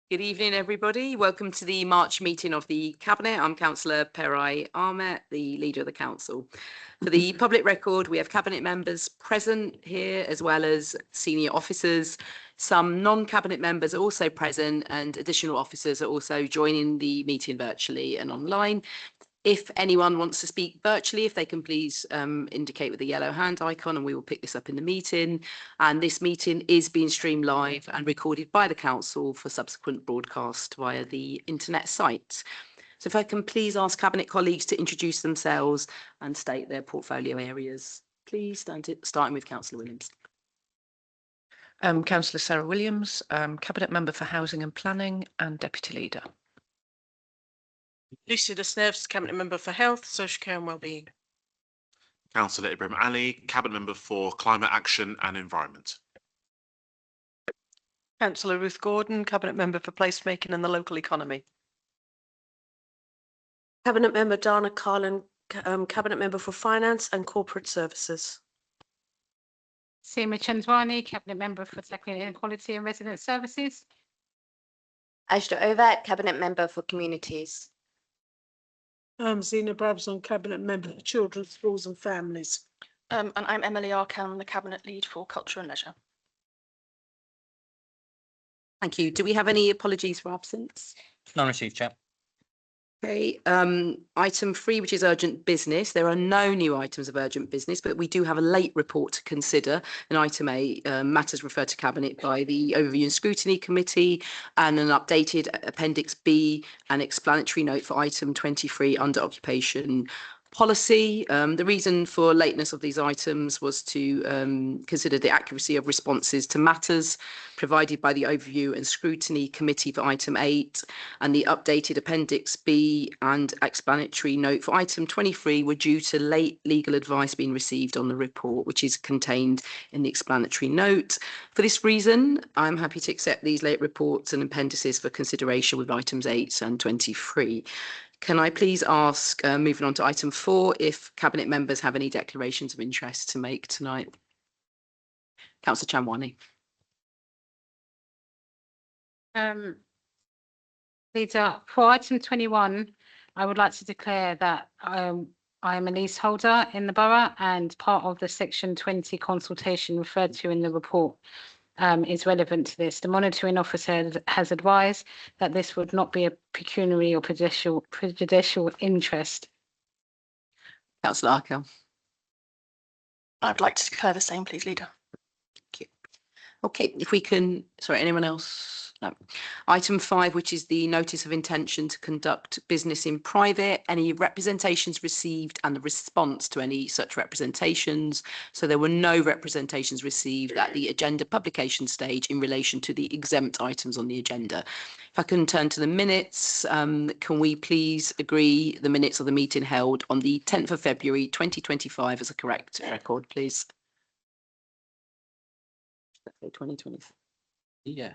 Good evening, everybody. Welcome to the March meeting of the Cabinet. I'm Councillor Perai Ahmet, the Leader of the Council. For the public record, we have Cabinet members present here, as well as senior officers. Some non-Cabinet members are also present, and additional officers are also joining the meeting virtually and online. If anyone wants to speak virtually, if they can please indicate with the yellow hand icon, and we will pick this up in the meeting. And this meeting is being streamed live and recorded by the council for subsequent broadcast via the internet site. So if I can please ask Cabinet colleagues to introduce themselves and state their portfolio areas. Please, starting with Councillor Williams. Councillor Sarah Williams, Cabinet Member for Housing and Planning and Deputy Leader. Lucy De Sneves, Cabinet Member for Health, Social Care and Wellbeing. Councillor Ibrahim Ali, Cabinet Member for Climate Action and Environment. Councillor Ruth Gordon, Cabinet Member for Placemaking and the Local Economy. Cabinet Member Dana Carlin, Cabinet Member for Finance and Corporate Services. Seema Chandwani, Cabinet Member for Tackling Inequality and Resident Services. Ajda Ovat, Cabinet Member for Communities. Zina Brabazon, Cabinet Member for Children, Schools and Families. And I'm Emily Arcan, the Cabinet Lead for Culture and Leisure. Thank you. Do we have any apologies for absence? None received, Chair. Okay, item 3, which is urgent business. There are no new items of urgent business, but we do have a late report to consider. In item A, matters referred to Cabinet by the Overview and Scrutiny Committee, and an updated Appendix B and explanatory note for item 23 under Occupation Policy. The reason for lateness of these items was to consider the accuracy of responses to matters provided by the Overview and Scrutiny Committee for item 8, and the updated Appendix B and explanatory note for item 23 were due to late legal advice being received on the report, which is contained in the explanatory note. For this reason, I'm happy to accept these late reports and appendices for consideration with items 8 and 23. Can I please ask, moving on to item 4, if Cabinet members have any declarations of interest to make tonight? Councillor Chandwani. Leader, for item 21, I would like to declare that I am a leaseholder in the borough, and part of the section 20 consultation referred to in the report is relevant to this. The monitoring officer has advised that this would not be a pecuniary or prejudicial interest. Councillor Arcan. I'd like to declare the same, please, Leader. Thank you. Okay, if we can, sorry, anyone else? No. Item 5, which is the notice of intention to conduct business in private, any representations received and the response to any such representations. So there were no representations received at the agenda publication stage in relation to the exempt items on the agenda. If I can turn to the minutes, can we please agree the minutes of the meeting held on the 10th of February 2025 as a correct record, please? 2020. Yeah.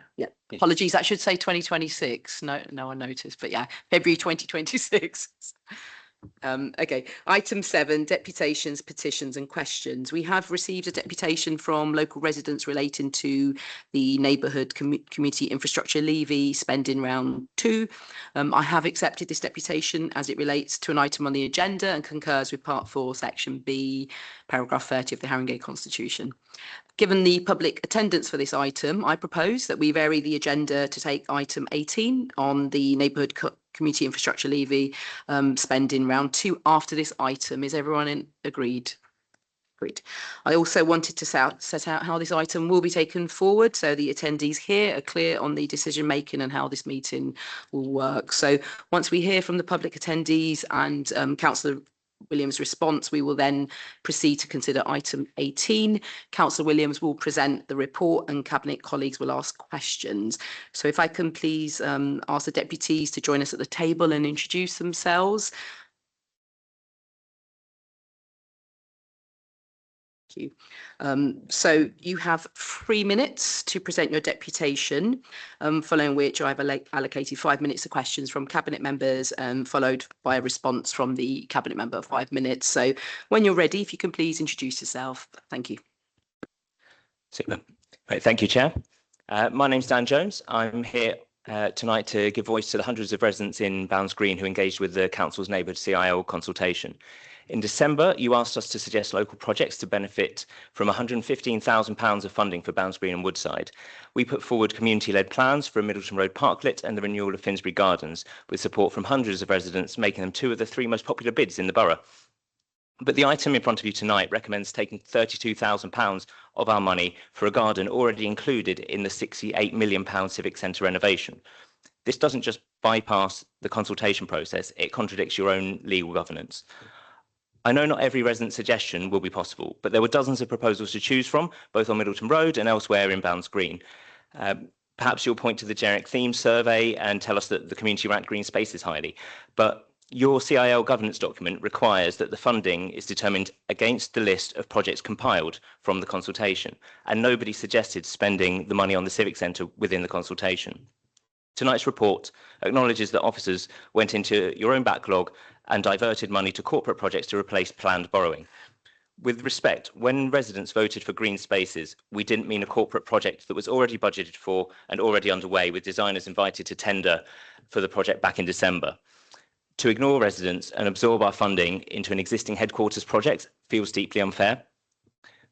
Apologies, that should say 2026. No one noticed, but yeah, February 2026. Okay, item 7, deputations, petitions and questions. We have received a deputation from local residents relating to the neighbourhood community infrastructure levy spending round 2. I have accepted this deputation as it relates to an item on the agenda and concurs with part 4, section B, paragraph 30 of the Haringey Constitution. Given the public attendance for this item, I propose that we vary the agenda to take item 18 on the neighbourhood community infrastructure levy spending round 2 after this item. Is everyone agreed? Agreed. I also wanted to set out how this item will be taken forward, so the attendees here are clear on the decision making and how this meeting will work. So once we hear from the public attendees and Councillor Williams' response, we will then proceed to consider item 18. Councillor Williams will present the report and Cabinet colleagues will ask questions. So if I can please ask the deputies to join us at the table and introduce themselves. Thank you. So you have 3 minutes to present your deputation, following which I've allocated 5 minutes of questions from Cabinet members, followed by a response from the Cabinet member of 5 minutes. So when you're ready, if you can please introduce yourself. Thank you. Super. Right, thank you, Chair. My name's Dan Jones. I'm here tonight to give voice to the hundreds of residents in Bounds Green who engaged with the council's neighbourhood CIL consultation. In December, you asked us to suggest local projects to benefit from £115,000 of funding for Bounds Green and Woodside. We put forward community-led plans for a Middleton Road parklet and the renewal of Finsbury Gardens, with support from hundreds of residents, making them 2 of the 3 most popular bids in the borough. But the item in front of you tonight recommends taking £32,000 of our money for a garden already included in the £68 million Civic Centre renovation. This doesn't just bypass the consultation process, it contradicts your own legal governance. I know not every resident suggestion will be possible, but there were dozens of proposals to choose from, both on Middleton Road and elsewhere in Bounds Green. Perhaps you'll point to the generic theme survey and tell us that the community ranked green spaces highly, but your CIL governance document requires that the funding is determined against the list of projects compiled from the consultation, and nobody suggested spending the money on the Civic Centre within the consultation. Tonight's report acknowledges that officers went into your own backlog and diverted money to corporate projects to replace planned borrowing. With respect, when residents voted for green spaces, we didn't mean a corporate project that was already budgeted for and already underway, with designers invited to tender for the project back in December. To ignore residents and absorb our funding into an existing headquarters project feels deeply unfair.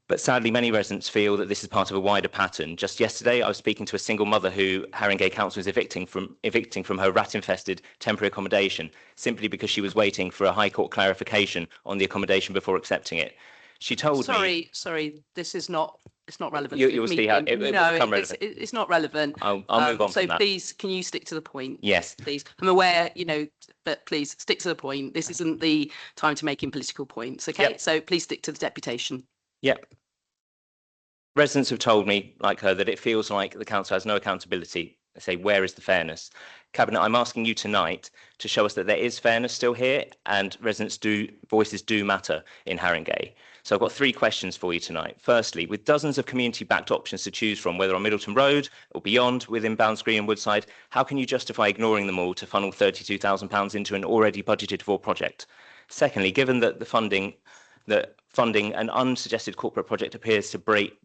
But sadly, many residents feel that this is part of a wider pattern. Just yesterday, I was speaking to a single mother who Haringey Council is evicting from her rat-infested temporary accommodation simply because she was waiting for a High Court clarification on the accommodation before accepting it. She told me... Sorry, this is not, it's not relevant. You'll see how it will become relevant. It's not relevant. I'll move on So from that. please, can you stick to the point? Yes. Please. I'm aware, but please stick to the point. This isn't the time to making political points, okay? Yep. So please stick to the deputation. Yep. Residents have told me, like her, that it feels like the council has no accountability. They say, where is the fairness? Cabinet, I'm asking you tonight to show us that there is fairness still here and voices do matter in Haringey. So I've got 3 questions for you tonight. Firstly, with dozens of community-backed options to choose from, whether on Middleton Road or beyond within Bounds Green and Woodside, how can you justify ignoring them all to funnel £32,000 into an already budgeted for project? Secondly, given that funding an unsuggested corporate project appears to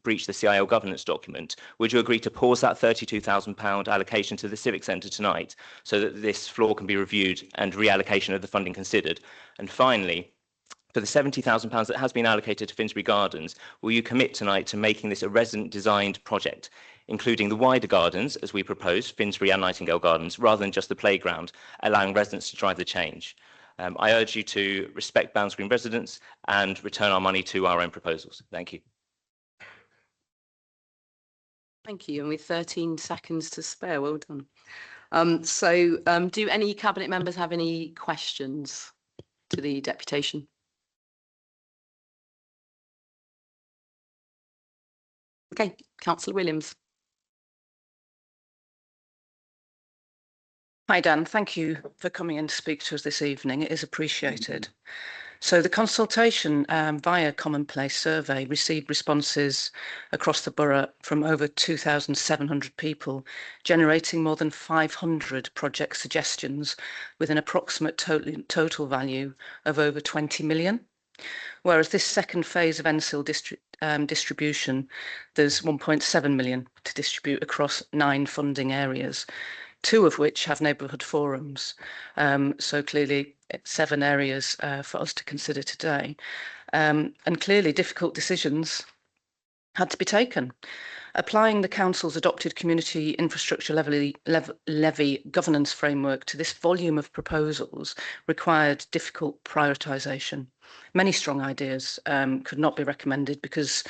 breach the CIL governance document, would you agree to pause that £32,000 allocation to the Civic Centre tonight so that this flaw can be reviewed and reallocation of the funding considered? And finally, for the £70,000 that has been allocated to Finsbury Gardens, will you commit tonight to making this a resident-designed project, including the wider gardens, as we proposed, Finsbury and Nightingale Gardens, rather than just the playground, allowing residents to drive the change? I urge you to respect Bounds Green residents and return our money to our own proposals. Thank you. Thank you. And with 13 seconds to spare, well done. Do any Cabinet members have any questions to the deputation? Okay, Councillor Williams. Hi, Dan. Thank you for coming in to speak to us this evening. It is appreciated. So the consultation via Commonplace Survey received responses across the borough from over 2,700 people, generating more than 500 project suggestions with an approximate total value of over 20 million. Whereas this second phase of NSIL distribution, there's 1.7 million to distribute across 9 funding areas, 2 of which have neighbourhood forums. So clearly 7 areas for us to consider today. And clearly difficult decisions had to be taken. Applying the Council's adopted community infrastructure levy governance framework to this volume of proposals required difficult prioritisation. Many strong ideas could not be recommended because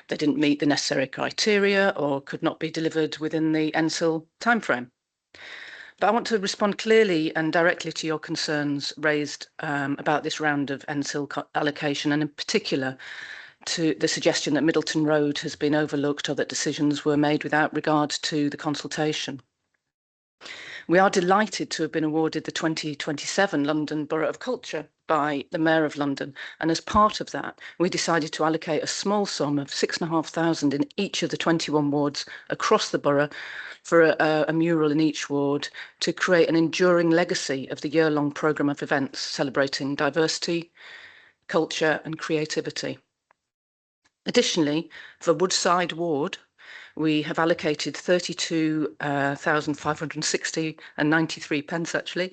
they didn't meet the necessary criteria or could not be delivered within the NSIL timeframe. But I want to respond clearly and directly to your concerns raised about this round of NSIL allocation, and in particular to the suggestion that Middleton Road has been overlooked or that decisions were made without regard to the consultation. We are delighted to have been awarded the 2027 London Borough of Culture by the Mayor of London, and as part of that we decided to allocate a small sum of £6,500 in each of the 21 wards across the borough for a mural in each ward to create an enduring legacy of the year-long programme of events celebrating diversity, culture and creativity. Additionally, for Woodside Ward, we have allocated 32,560 and 93 pence actually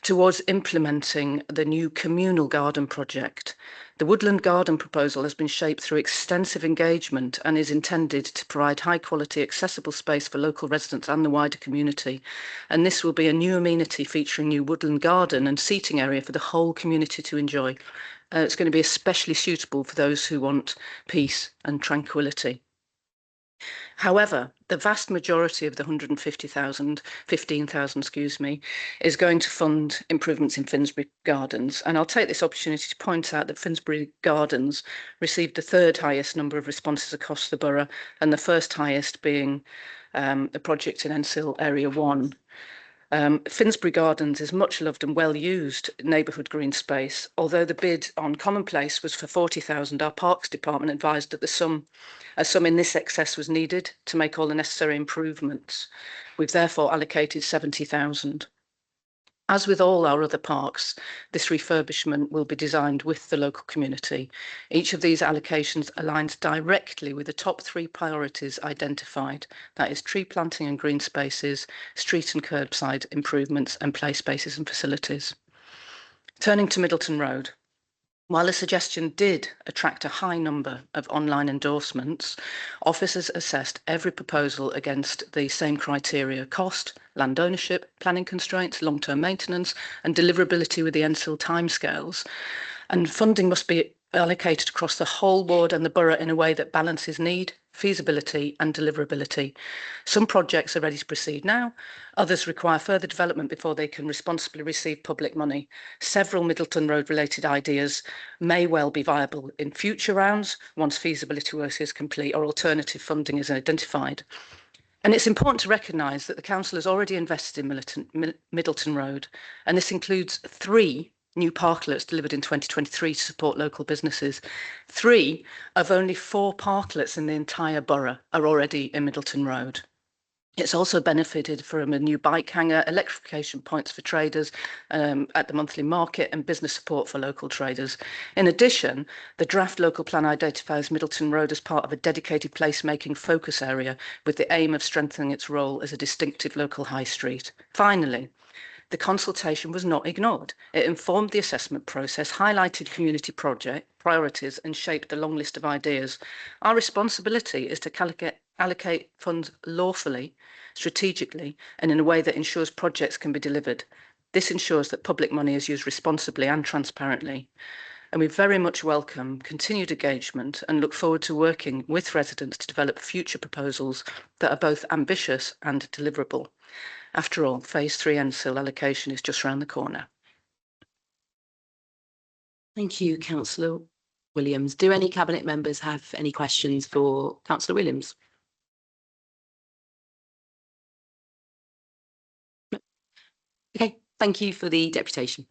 towards implementing the new communal garden project. The woodland garden proposal has been shaped through extensive engagement and is intended to provide high quality accessible space for local residents and the wider community. And this will be a new amenity featuring new woodland garden and seating area for the whole community to enjoy. It's going to be especially suitable for those who want peace and tranquility. However, the vast majority of the 15,000, excuse me, is going to fund improvements in Finsbury Gardens. And I'll take this opportunity to point out that Finsbury Gardens received the third highest number of responses across the borough, and the first highest being the project in Ensill Area 1. Finsbury Gardens is much loved and well used neighbourhood green space. Although the bid on Commonplace was for 40,000, our Parks Department advised that a sum in this excess was needed to make all the necessary improvements. We've therefore allocated 70,000. As with all our other parks, this refurbishment will be designed with the local community. Each of these allocations aligns directly with the top 3 priorities identified. That is tree planting and green spaces, street and curbside improvements, and play spaces and facilities. Turning to Middleton Road. While the suggestion did attract a high number of online endorsements, officers assessed every proposal against the same criteria: cost, land ownership, planning constraints, long-term maintenance, and deliverability with the Ensill timescales. And funding must be allocated across the whole ward and the borough in a way that balances need, feasibility, and deliverability. Some projects are ready to proceed now. Others require further development before they can responsibly receive public money. Several Middleton Road related ideas may well be viable in future rounds once feasibility work is complete or alternative funding is identified. And it's important to recognise that the council has already invested in Middleton Road, and this includes 3 new parklets delivered in 2023 to support local businesses. 3 of only 4 parklets in the entire borough are already in Middleton Road. It's also benefited from a new bike hanger, electrification points for traders at the monthly market, and business support for local traders. In addition, the draft local plan identifies Middleton Road as part of a dedicated placemaking focus area with the aim of strengthening its role as a distinctive local high street. Finally, the consultation was not ignored. It informed the assessment process, highlighted community project priorities, and shaped the long list of ideas. Our responsibility is to allocate funds lawfully, strategically, and in a way that ensures projects can be delivered. This ensures that public money is used responsibly and transparently. And we very much welcome continued engagement and look forward to working with residents to develop future proposals that are both ambitious and deliverable. After all, Phase 3 Ensill allocation is just round the corner. Thank you, Councillor Williams. Do any Cabinet members have any questions for Councillor Williams? No. Okay, thank you for the deputation.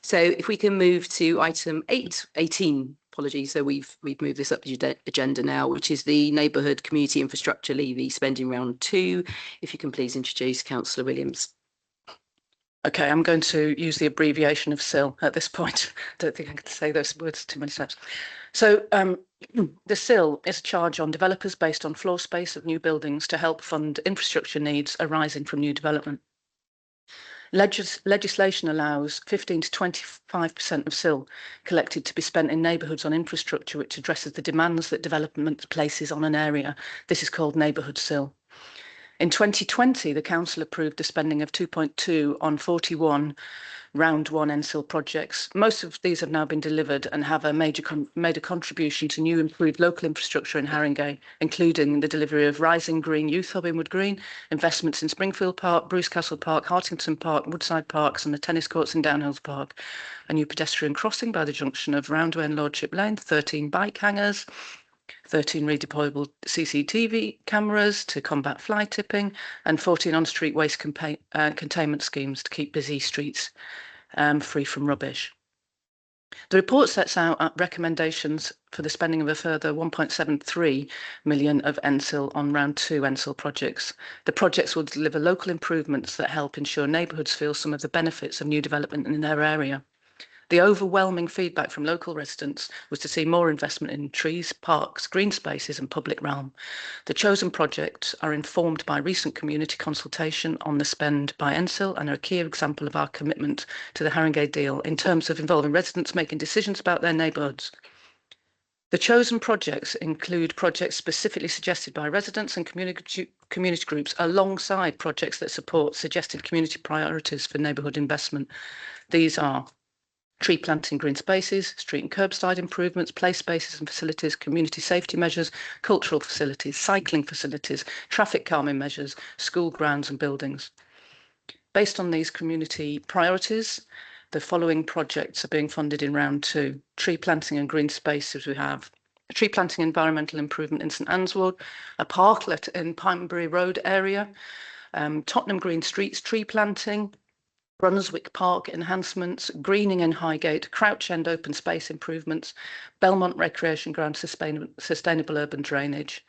So if we can move to item 18, apologies. So we've moved this up the agenda now, which is the Neighbourhood Community Infrastructure Levy Spending Round 2. If you can please introduce Councillor Williams. Okay, I'm going to use the abbreviation of SIL at this point. Don't think I can say those words too many times. So the SIL is a charge on developers based on floor space of new buildings to help fund infrastructure needs arising from new development. Legislation allows 15 to 25% of SIL collected to be spent in neighbourhoods on infrastructure which addresses the demands that development places on an area. This is called neighbourhood SIL. In 2020, the council approved the spending of 2.2 on 41 round 1 Ensill projects. Most of these have now been delivered and have made a contribution to new improved local infrastructure in Haringey, including the delivery of Rising Green Youth Hub in Wood Green, investments in Springfield Park, Bruce Castle Park, Hartington Park, Woodside Parks and the tennis courts in Downhills Park, a new pedestrian crossing by the junction of Roundway and Lordship Lane, 13 bike hangers, 13 redeployable CCTV cameras to combat fly tipping, and 14 on-street waste containment schemes to keep busy streets free from rubbish. The report sets out recommendations for the spending of a further 1.73 million of Ensill on round 2 Ensill projects. The projects will deliver local improvements that help ensure neighbourhoods feel some of the benefits of new development in their area. The overwhelming feedback from local residents was to see more investment in trees, parks, green spaces and public realm. The chosen projects are informed by recent community consultation on the spend by NSIL and are a key example of our commitment to the Haringey deal in terms of involving residents making decisions about their neighbourhoods. The chosen projects include projects specifically suggested by residents and community groups alongside projects that support suggested community priorities for neighbourhood investment. These are tree planting, green spaces, street and curbside improvements, play spaces and facilities, community safety measures, cultural facilities, cycling facilities, traffic calming measures, school grounds and buildings. Based on these community priorities, the following projects are being funded in round 2. Tree planting and green spaces, we have tree planting environmental improvement in St Answood, a parklet in Pinebury Road area, Tottenham Green Streets tree planting, Brunswick Park enhancements, greening in Highgate, Crouch End open space improvements, Belmont Recreation Ground sustainable urban drainage,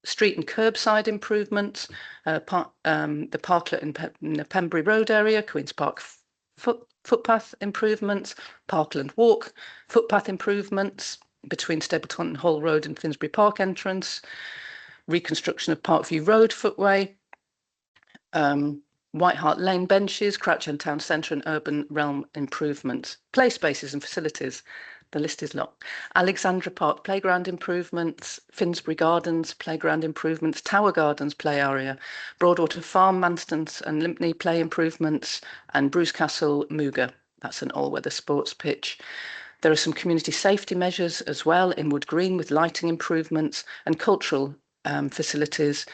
street and curbside improvements, the parklet in the Pembury Road area, Queen's Park footpath improvements, Parkland Walk footpath improvements between Stapleton Hall Road and Finsbury Park entrance, reconstruction of Parkview Road footway, White Hart Lane benches, Crouch End Town Centre and urban realm improvements, play spaces and facilities. The list is long. Alexandra Park playground improvements, Finsbury Gardens playground improvements, Tower Gardens play area, Broadwater Farm, Manstons and Limpney play improvements, and Bruce Castle Mooga. That's an all-weather sports pitch. There are some community safety measures as well in Wood Green with lighting improvements and cultural facilities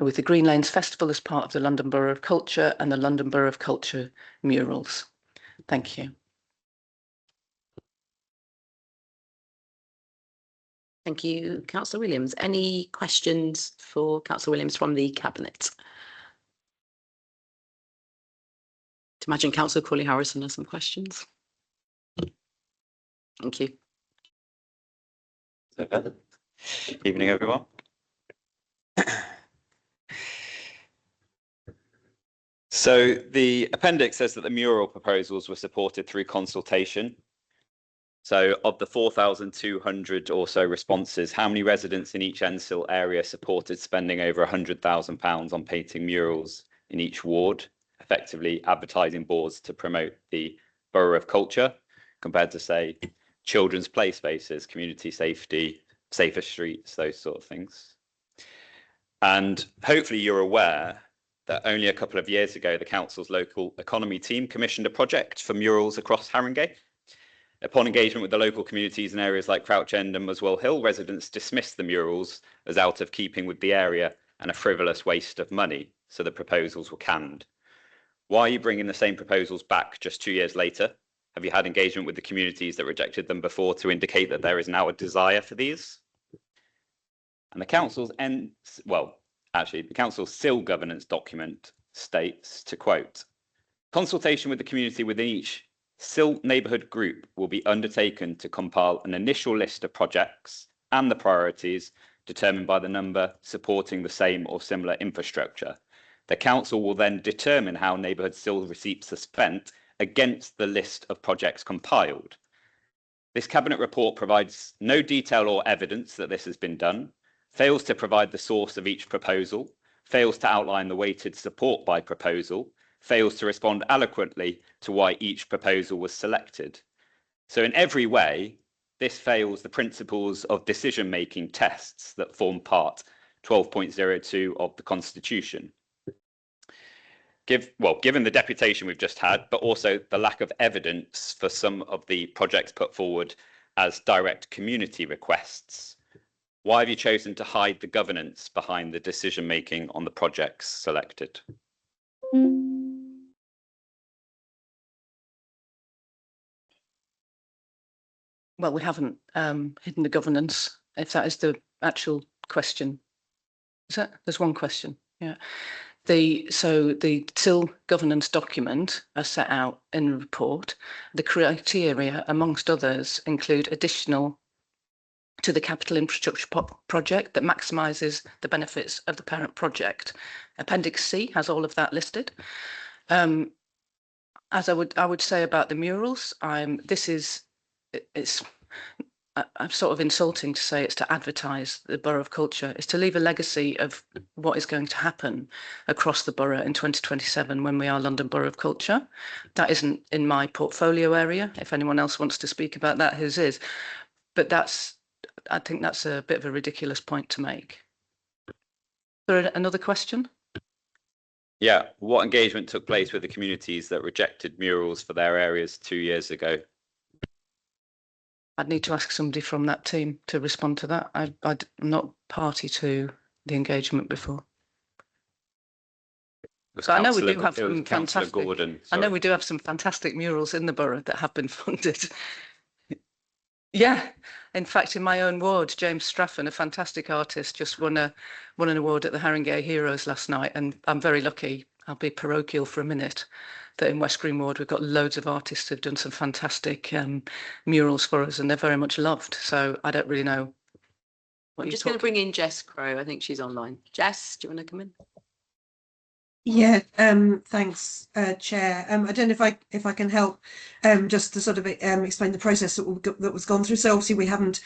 with the Green Lanes Festival as part of the London Borough of Culture and the London Borough of Culture murals. Thank you. Thank you, Councillor Williams. Any questions for Councillor Williams from the Cabinet? To imagine Councillor Corley Harrison has some questions. Thank you. Evening, everyone. So the appendix says that the mural proposals were supported through consultation. So of the 4,200 or so responses, how many residents in each NSIL area supported spending over £100,000 on painting murals in each ward, effectively advertising boards to promote the Borough of Culture, compared to, say, children's play spaces, community safety, safer streets, those sort of things? And hopefully you're aware that only a couple of years ago, the council's local economy team commissioned a project for murals across Haringey. Upon engagement with the local communities in areas like Crouch End and Muswell Hill, residents dismissed the murals as out of keeping with the area and a frivolous waste of money, so the proposals were canned. Why are you bringing the same proposals back just 2 years later? Have you had engagement with the communities that rejected them before to indicate that there is now a desire for these? And the council's the council's SIL governance document states, to quote, consultation with the community within each SIL neighbourhood group will be undertaken to compile an initial list of projects and the priorities determined by the number supporting the same or similar infrastructure. The council will then determine how neighbourhood SIL receipts are spent against the list of projects compiled. This cabinet report provides no detail or evidence that this has been done, fails to provide the source of each proposal, fails to outline the weighted support by proposal, fails to respond eloquently to why each proposal was selected. So in every way, this fails the principles of decision-making tests that form part 12.02 of the Constitution. Given the deputation we've just had, but also the lack of evidence for some of the projects put forward as direct community requests, why have you chosen to hide the governance behind the decision-making on the projects selected? Well, we haven't hidden the governance, if that is the actual question. Is that? There's one question, yeah. So the SIL governance document are set out in the report. The criteria, amongst others, include additional to the capital infrastructure project that maximises the benefits of the parent project. Appendix C has all of that listed. As I would say about the murals, I'm sort of insulting to say it's to advertise the Borough of Culture. It's to leave a legacy of what is going to happen across the borough in 2027 when we are London Borough of Culture. That isn't in my portfolio area. If anyone else wants to speak about that, his is. But I think that's a bit of a ridiculous point to make. Is there another question? Yeah, what engagement took place with the communities that rejected murals for their areas 2 years ago? I'd need to ask somebody from that team to respond to that. I'm not party to the engagement before. But I know we do have some fantastic. Gordon, I know we do have some fantastic murals in the borough that have been funded. Yeah, in fact, in my own ward, James Straffen, a fantastic artist, just won an award at the Haringey Heroes last night, and I'm very lucky. I'll be parochial for a minute. That in West Green Ward we've got loads of artists who've done some fantastic murals for us, and they're very much loved. So I don't really know. I'm just going to bring in Jess Crow. I think she's online. Jess, do you want to come in? Yeah, thanks, Chair. I don't know if I can help just to sort of explain the process that was gone through. So obviously we haven't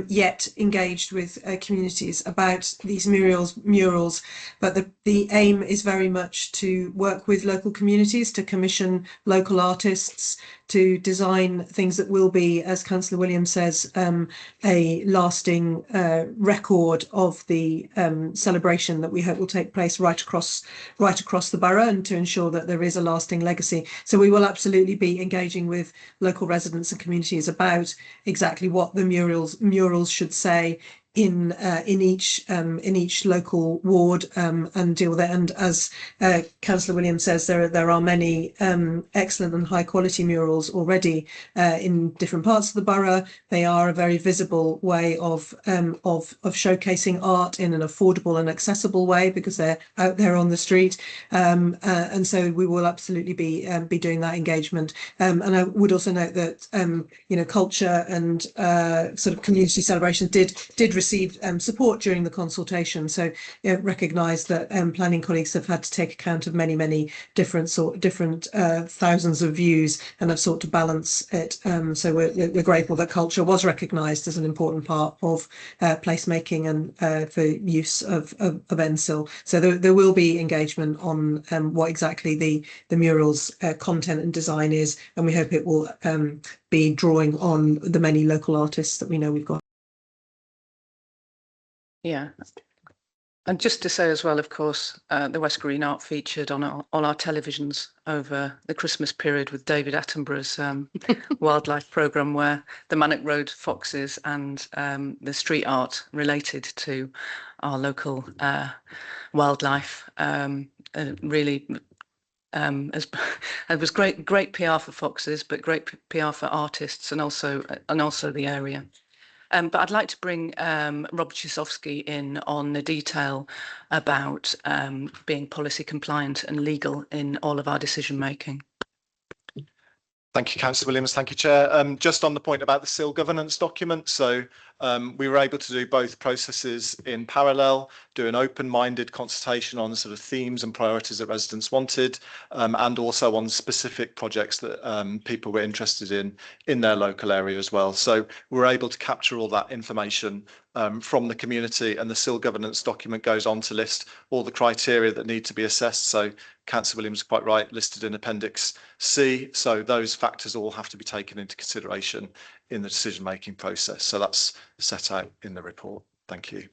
yet engaged with communities about these murals, but the aim is very much to work with local communities, to commission local artists, to design things that will be, as Councillor Williams says, a lasting record of the celebration that we hope will take place right across the borough, and to ensure that there is a lasting legacy. So we will absolutely be engaging with local residents and communities about exactly what the murals should say in each local ward, and deal with it. And as Councillor Williams says, there are many excellent and high quality murals already in different parts of the borough. They are a very visible way of showcasing art in an affordable and accessible way, because they're out there on the street. And so we will absolutely be doing that engagement. And I would also note that culture and sort of community celebrations did receive support during the consultation. So recognise that planning colleagues have had to take account of many different thousands of views, and have sought to balance it. So we're grateful that culture was recognised as an important part of placemaking and for use of NSIL. So there will be engagement on what exactly the murals content and design is, and we hope it will be drawing on the many local artists that we know we've got. Yeah, and just to say as well, of course, the West Green Art featured on all our televisions over the Christmas period with David Attenborough's wildlife programme, where the Mannock Road foxes and the street art related to our local wildlife really it was great PR for foxes, but great PR for artists, and also the area. But I'd like to bring Rob Chisovsky in on the detail about being policy compliant and legal in all of our decision making. Thank you, Councillor Williams. Thank you, Chair. Just on the point about the SIL governance document, so we were able to do both processes in parallel, do an open-minded consultation on the sort of themes and priorities that residents wanted, and also on specific projects that people were interested in their local area as well. So we're able to capture all that information from the community, and the SIL governance document goes on to list all the criteria that need to be assessed. So Councillor Williams is quite right, listed in Appendix C. So those factors all have to be taken into consideration in the decision-making process. So that's set out in the report. Thank you.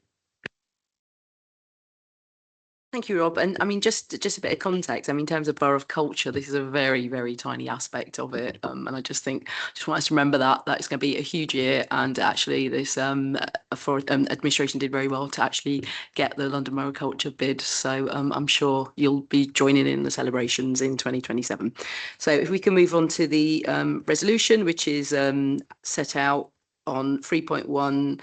Thank you, Rob. And I mean, just a bit of context. I mean, in terms of Borough of Culture, this is a very, very tiny aspect of it. And I just want us to remember that it's going to be a huge year. And actually, this administration did very well to actually get the London Borough of Culture bid. So I'm sure you'll be joining in the celebrations in 2027. So if we can move on to the resolution, which is set out on 3.1.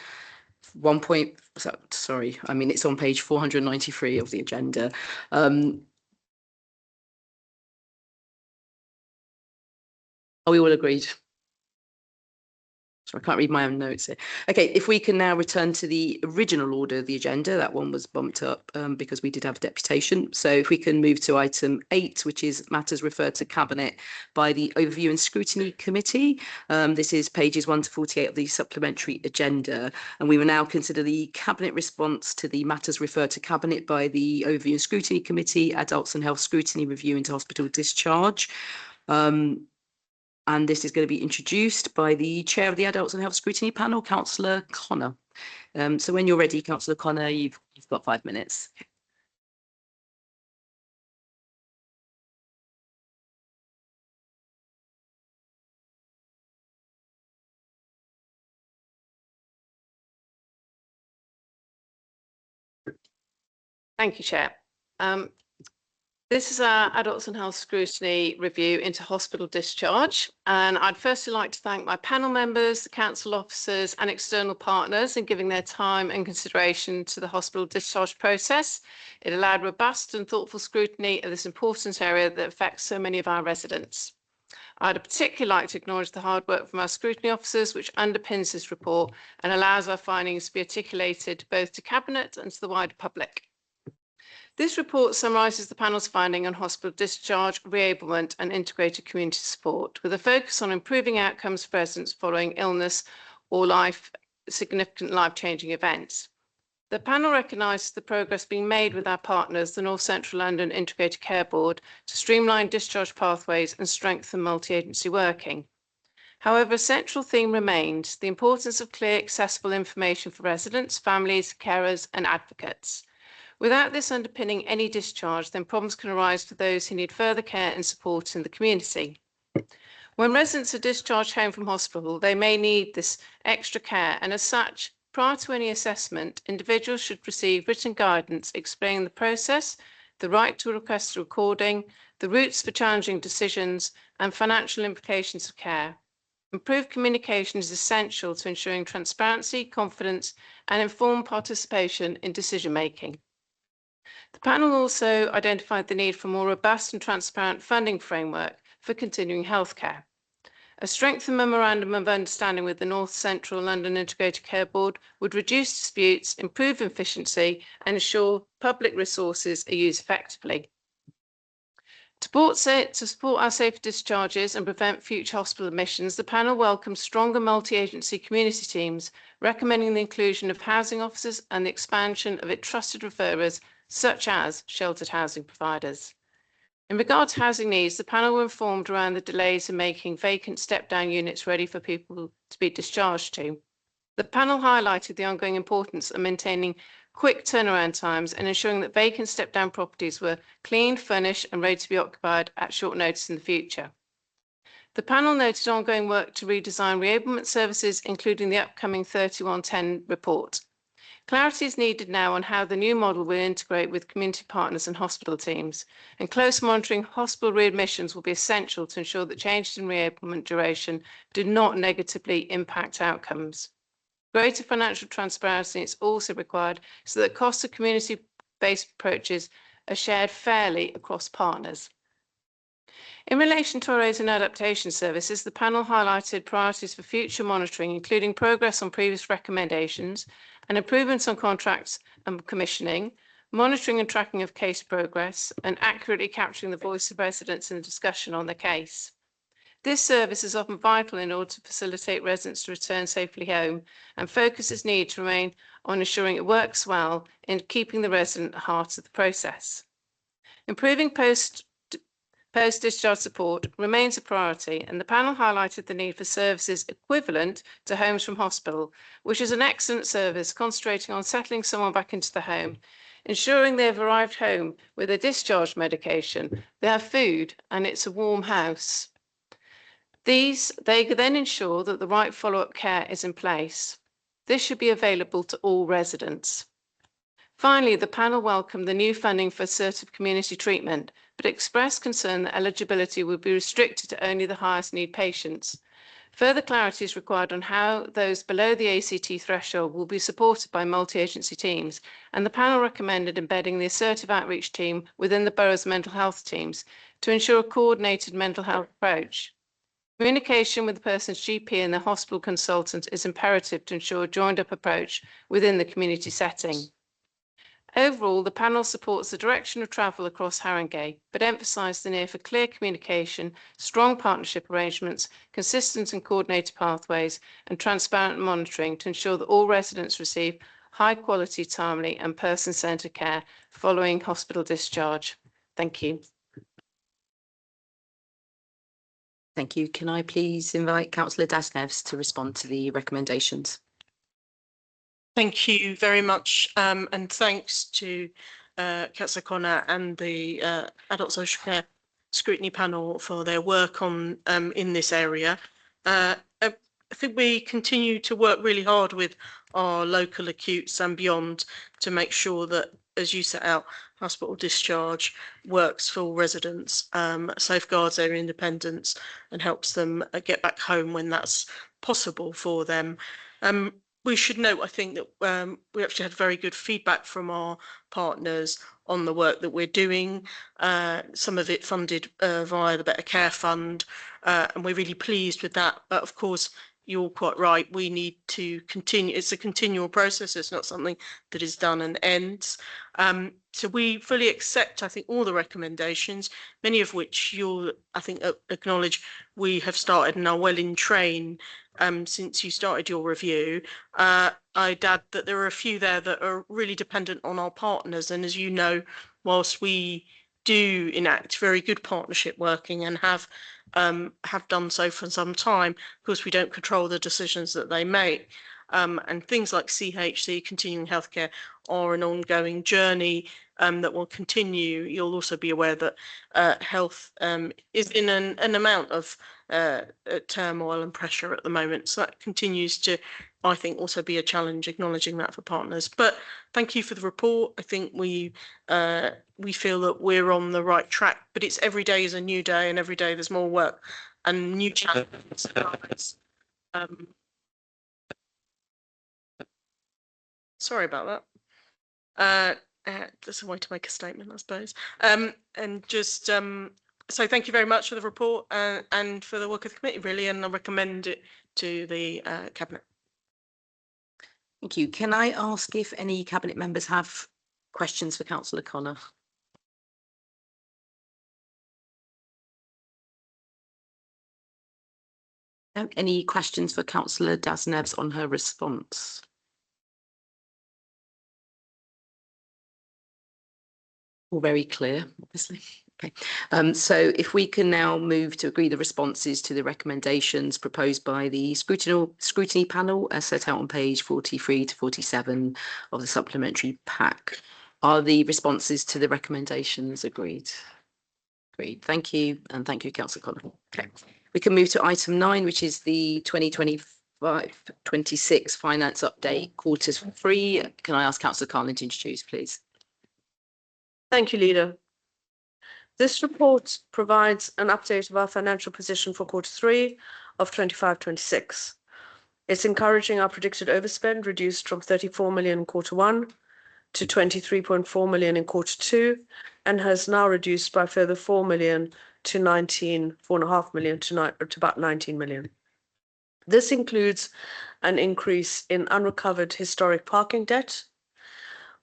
Sorry, I mean, it's on page 493 of the agenda. Are we all agreed? So I can't read my own notes here. Okay, if we can now return to the original order of the agenda, that one was bumped up because we did have a deputation. So if we can move to item 8, which is matters referred to Cabinet by the Overview and Scrutiny Committee. This is pages 1 to 48 of the supplementary agenda. And we will now consider the Cabinet response to the matters referred to Cabinet by the Overview and Scrutiny Committee, Adults and Health Scrutiny Review into Hospital Discharge. And this is going to be introduced by the Chair of the Adults and Health Scrutiny Panel, Councillor Connor. So when you're ready, Councillor Connor, you've got 5 minutes. Thank you, Chair. This is our Adults and Health Scrutiny Review into Hospital Discharge. And I'd firstly like to thank my panel members, the council officers and external partners in giving their time and consideration to the hospital discharge process. It allowed robust and thoughtful scrutiny of this important area that affects so many of our residents. I'd particularly like to acknowledge the hard work from our scrutiny officers, which underpins this report and allows our findings to be articulated both to Cabinet and to the wider public. This report summarises the panel's finding on hospital discharge, reablement and integrated community support, with a focus on improving outcomes for residents following illness or significant life-changing events. The panel recognises the progress being made with our partners, the North Central London Integrated Care Board, to streamline discharge pathways and strengthen multi-agency working. However, a central theme remains the importance of clear, accessible information for residents, families, carers and advocates. Without this underpinning any discharge, then problems can arise for those who need further care and support in the community. When residents are discharged home from hospital, they may need this extra care, and as such, prior to any assessment, individuals should receive written guidance explaining the process, the right to request a recording, the routes for challenging decisions, and financial implications of care. Improved communication is essential to ensuring transparency, confidence, and informed participation in decision-making. The panel also identified the need for a more robust and transparent funding framework for continuing healthcare. A strengthened memorandum of understanding with the North Central London Integrated Care Board would reduce disputes, improve efficiency and ensure public resources are used effectively. To support our safe discharges and prevent future hospital admissions, the panel welcomes stronger multi-agency community teams, recommending the inclusion of housing officers and the expansion of its trusted referrers such as sheltered housing providers. In regard to housing needs, the panel were informed around the delays in making vacant step-down units ready for people to be discharged to. The panel highlighted the ongoing importance of maintaining quick turnaround times and ensuring that vacant step-down properties were cleaned, furnished and ready to be occupied at short notice in the future. The panel noted ongoing work to redesign reablement services, including the upcoming 3110 report. Clarity is needed now on how the new model will integrate with community partners and hospital teams, and close monitoring of hospital readmissions will be essential to ensure that changes in reablement duration do not negatively impact outcomes. Greater financial transparency is also required so that costs of community-based approaches are shared fairly across partners. In relation to our aid and adaptation services, the panel highlighted priorities for future monitoring, including progress on previous recommendations and improvements on contracts and commissioning, monitoring and tracking of case progress, and accurately capturing the voice of residents in the discussion on the case. This service is often vital in order to facilitate residents to return safely home, and focus is needed to remain on ensuring it works well in keeping the resident at the heart of the process. Improving post-discharge support remains a priority, and the panel highlighted the need for services equivalent to Homes from Hospital, which is an excellent service concentrating on settling someone back into the home, ensuring they have arrived home with a discharge medication, they have food, and it's a warm house. They then ensure that the right follow-up care is in place. This should be available to all residents. Finally, the panel welcomed the new funding for assertive community treatment, but expressed concern that eligibility would be restricted to only the highest need patients. Further clarity is required on how those below the ACT threshold will be supported by multi-agency teams, and the panel recommended embedding the assertive outreach team within the borough's mental health teams to ensure a coordinated mental health approach. Communication with the person's GP and the hospital consultant is imperative to ensure a joined-up approach within the community setting. Overall, the panel supports the direction of travel across Haringey, but emphasised the need for clear communication, strong partnership arrangements, consistent and coordinated pathways, and transparent monitoring to ensure that all residents receive high-quality, timely, and person-centred care following hospital discharge. Thank you. Thank you. Can I please invite Councillor Dasnevs to respond to the recommendations? Thank you very much, and thanks to Councillor Connor and the Adult Social Care Scrutiny Panel for their work on in this area. I think we continue to work really hard with our local acutes and beyond to make sure that, as you set out, hospital discharge works for all residents, safeguards their independence and helps them get back home when that's possible for them. We should note, I think, that we actually had very good feedback from our partners on the work that we're doing, some of it funded via the Better Care Fund, and we're really pleased with that. But of course, you're quite right, we need to continue. It's a continual process, it's not something that is done and ends. So we fully accept, I think, all the recommendations, many of which you'll, I think, acknowledge we have started and are well in train since you started your review. I'd add that there are a few there that are really dependent on our partners, and as you know, whilst we do enact very good partnership working and have done so for some time, of course we don't control the decisions that they make, and things like CHC, continuing healthcare, are an ongoing journey that will continue. You'll also be aware that health is in an amount of turmoil and pressure at the moment, so that continues to, I think, also be a challenge, acknowledging that for partners. But thank you for the report. I think we feel that we're on the right track, but it's every day is a new day, and every day there's more work and new challenges. Sorry about that. That's a way to make a statement, I suppose. And just so thank you very much for the report and for the work of the committee, really, and I recommend it to the Cabinet. Thank you. Can I ask if any Cabinet members have questions for Councillor Connor? No? Any questions for Councillor Dasnevs on her response? All very clear, obviously. Okay. So if we can now move to agree the responses to the recommendations proposed by the scrutiny panel as set out on page 43 to 47 of the supplementary pack. Are the responses to the recommendations agreed? Agreed. Thank you. And thank you, Councillor Connor. Okay. We can move to item 9, which is the 2025-26 finance update, quarters 3. Can I ask Councillor Carlin to introduce, please? Thank you, Leader. This report provides an update of our financial position for quarter 3 of 25-26. It's encouraging our predicted overspend reduced from 34 million in quarter 1 to 23.4 million in quarter 2, and has now reduced by further 4 million to 4.5 million to about 19 million. This includes an increase in unrecovered historic parking debt,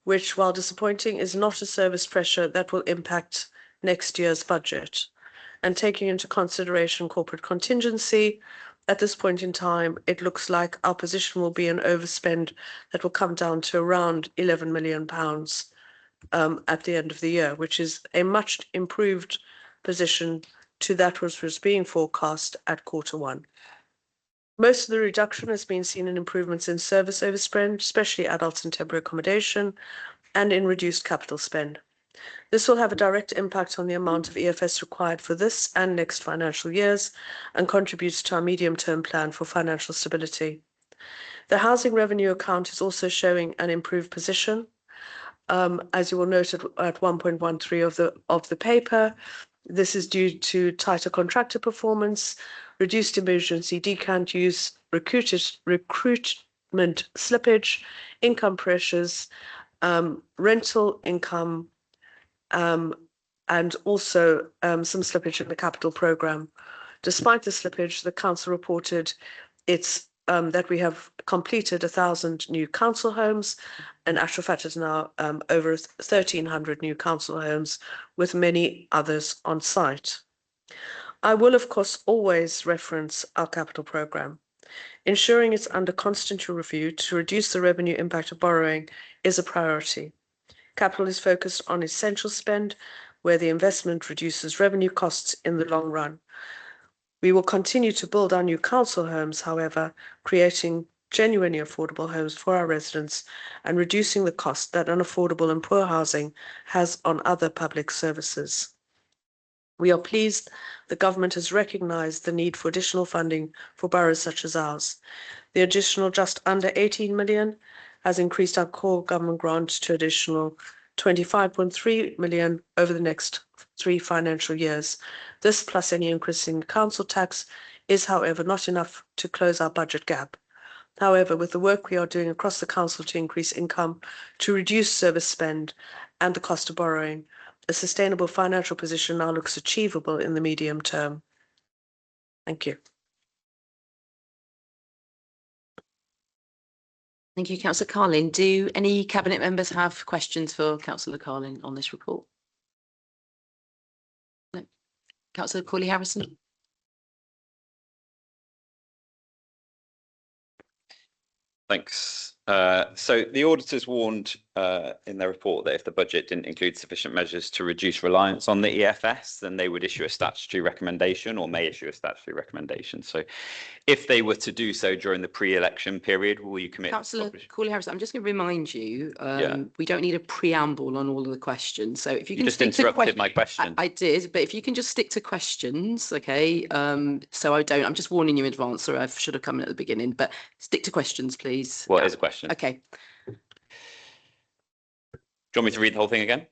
which, while disappointing, is not a service pressure that will impact next year's budget. And taking into consideration corporate contingency, at this point in time, it looks like our position will be an overspend that will come down to around £11 million at the end of the year, which is a much improved position to that which was being forecast at quarter 1. Most of the reduction has been seen in improvements in service overspend, especially adults and temporary accommodation, and in reduced capital spend. This will have a direct impact on the amount of EFS required for this and next financial years, and contributes to our medium-term plan for financial stability. The housing revenue account is also showing an improved position. As you will note at 1.13 of the paper, this is due to tighter contractor performance, reduced emergency decant use, recruitment slippage, income pressures, rental income, and also some slippage in the capital programme. Despite the slippage, the council reported that we have completed 1,000 new council homes, and actual fact is now over 1,300 new council homes, with many others on site. I will, of course, always reference our capital programme. Ensuring it's under constant review to reduce the revenue impact of borrowing is a priority. Capital is focused on essential spend, where the investment reduces revenue costs in the long run. We will continue to build our new council homes, however, creating genuinely affordable homes for our residents and reducing the cost that unaffordable and poor housing has on other public services. We are pleased the government has recognised the need for additional funding for boroughs such as ours. The additional just under 18 million has increased our core government grant to additional 25.3 million over the next 3 financial years. This, plus any increase in council tax, is, however, not enough to close our budget gap. However, with the work we are doing across the council to increase income, to reduce service spend and the cost of borrowing, a sustainable financial position now looks achievable in the medium term. Thank you. Thank you, Councillor Carlin. Do any Cabinet members have questions for Councillor Carlin on this report? No. Councillor Corley-Harrison? Thanks. So the auditors warned in their report that if the budget didn't include sufficient measures to reduce reliance on the EFS, then they would issue a statutory recommendation or may issue a statutory recommendation. So if they were to do so during the pre-election period, will you commit? Councillor Corley-Harrison, I'm just going to remind you, Yeah. we don't need a preamble on all of the questions. So if you You can just stick to interrupted my question. I did, but if you can just stick to questions, okay? So I'm just warning you in advance, or I should have come in at the beginning, but stick to questions, please. What is a question? Okay. Do you want me to read the whole thing again?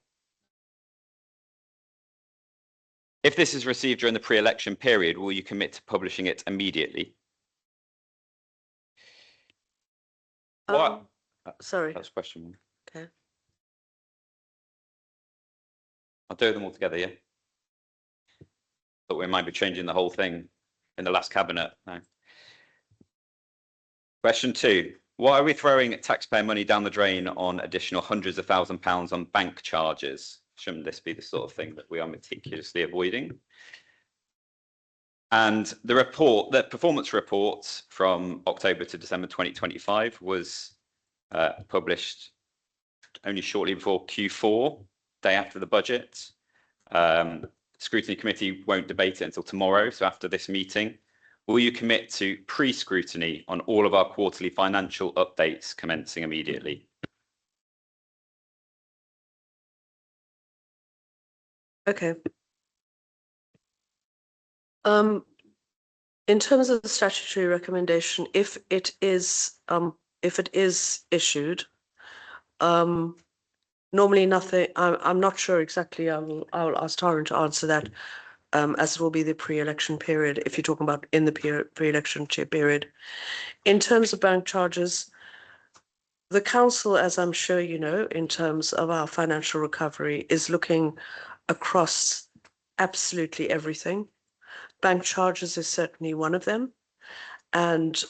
If this is received during the pre-election period, will you commit to publishing it immediately? What? Sorry. That's question one. Okay. I'll do them all together, yeah? But we might be changing the whole thing in the last cabinet. No. Question 2. Why are we throwing taxpayer money down the drain on additional hundreds of £1,000s on bank charges? Shouldn't this be the sort of thing that we are meticulously avoiding? And the performance report from October to December 2025 was published only shortly before Q4, day after the budget. Scrutiny committee won't debate it until tomorrow, so after this meeting. Will you commit to pre-scrutiny on all of our quarterly financial updates commencing immediately? Okay. In terms of the statutory recommendation, if it is issued, normally nothing. I'm not sure exactly. I will ask Tara to answer that. As it will be the pre-election period, if you're talking about in the pre-election period. In terms of bank charges, the council, as I'm sure you know, in terms of our financial recovery, is looking across absolutely everything. Bank charges is certainly one of them, and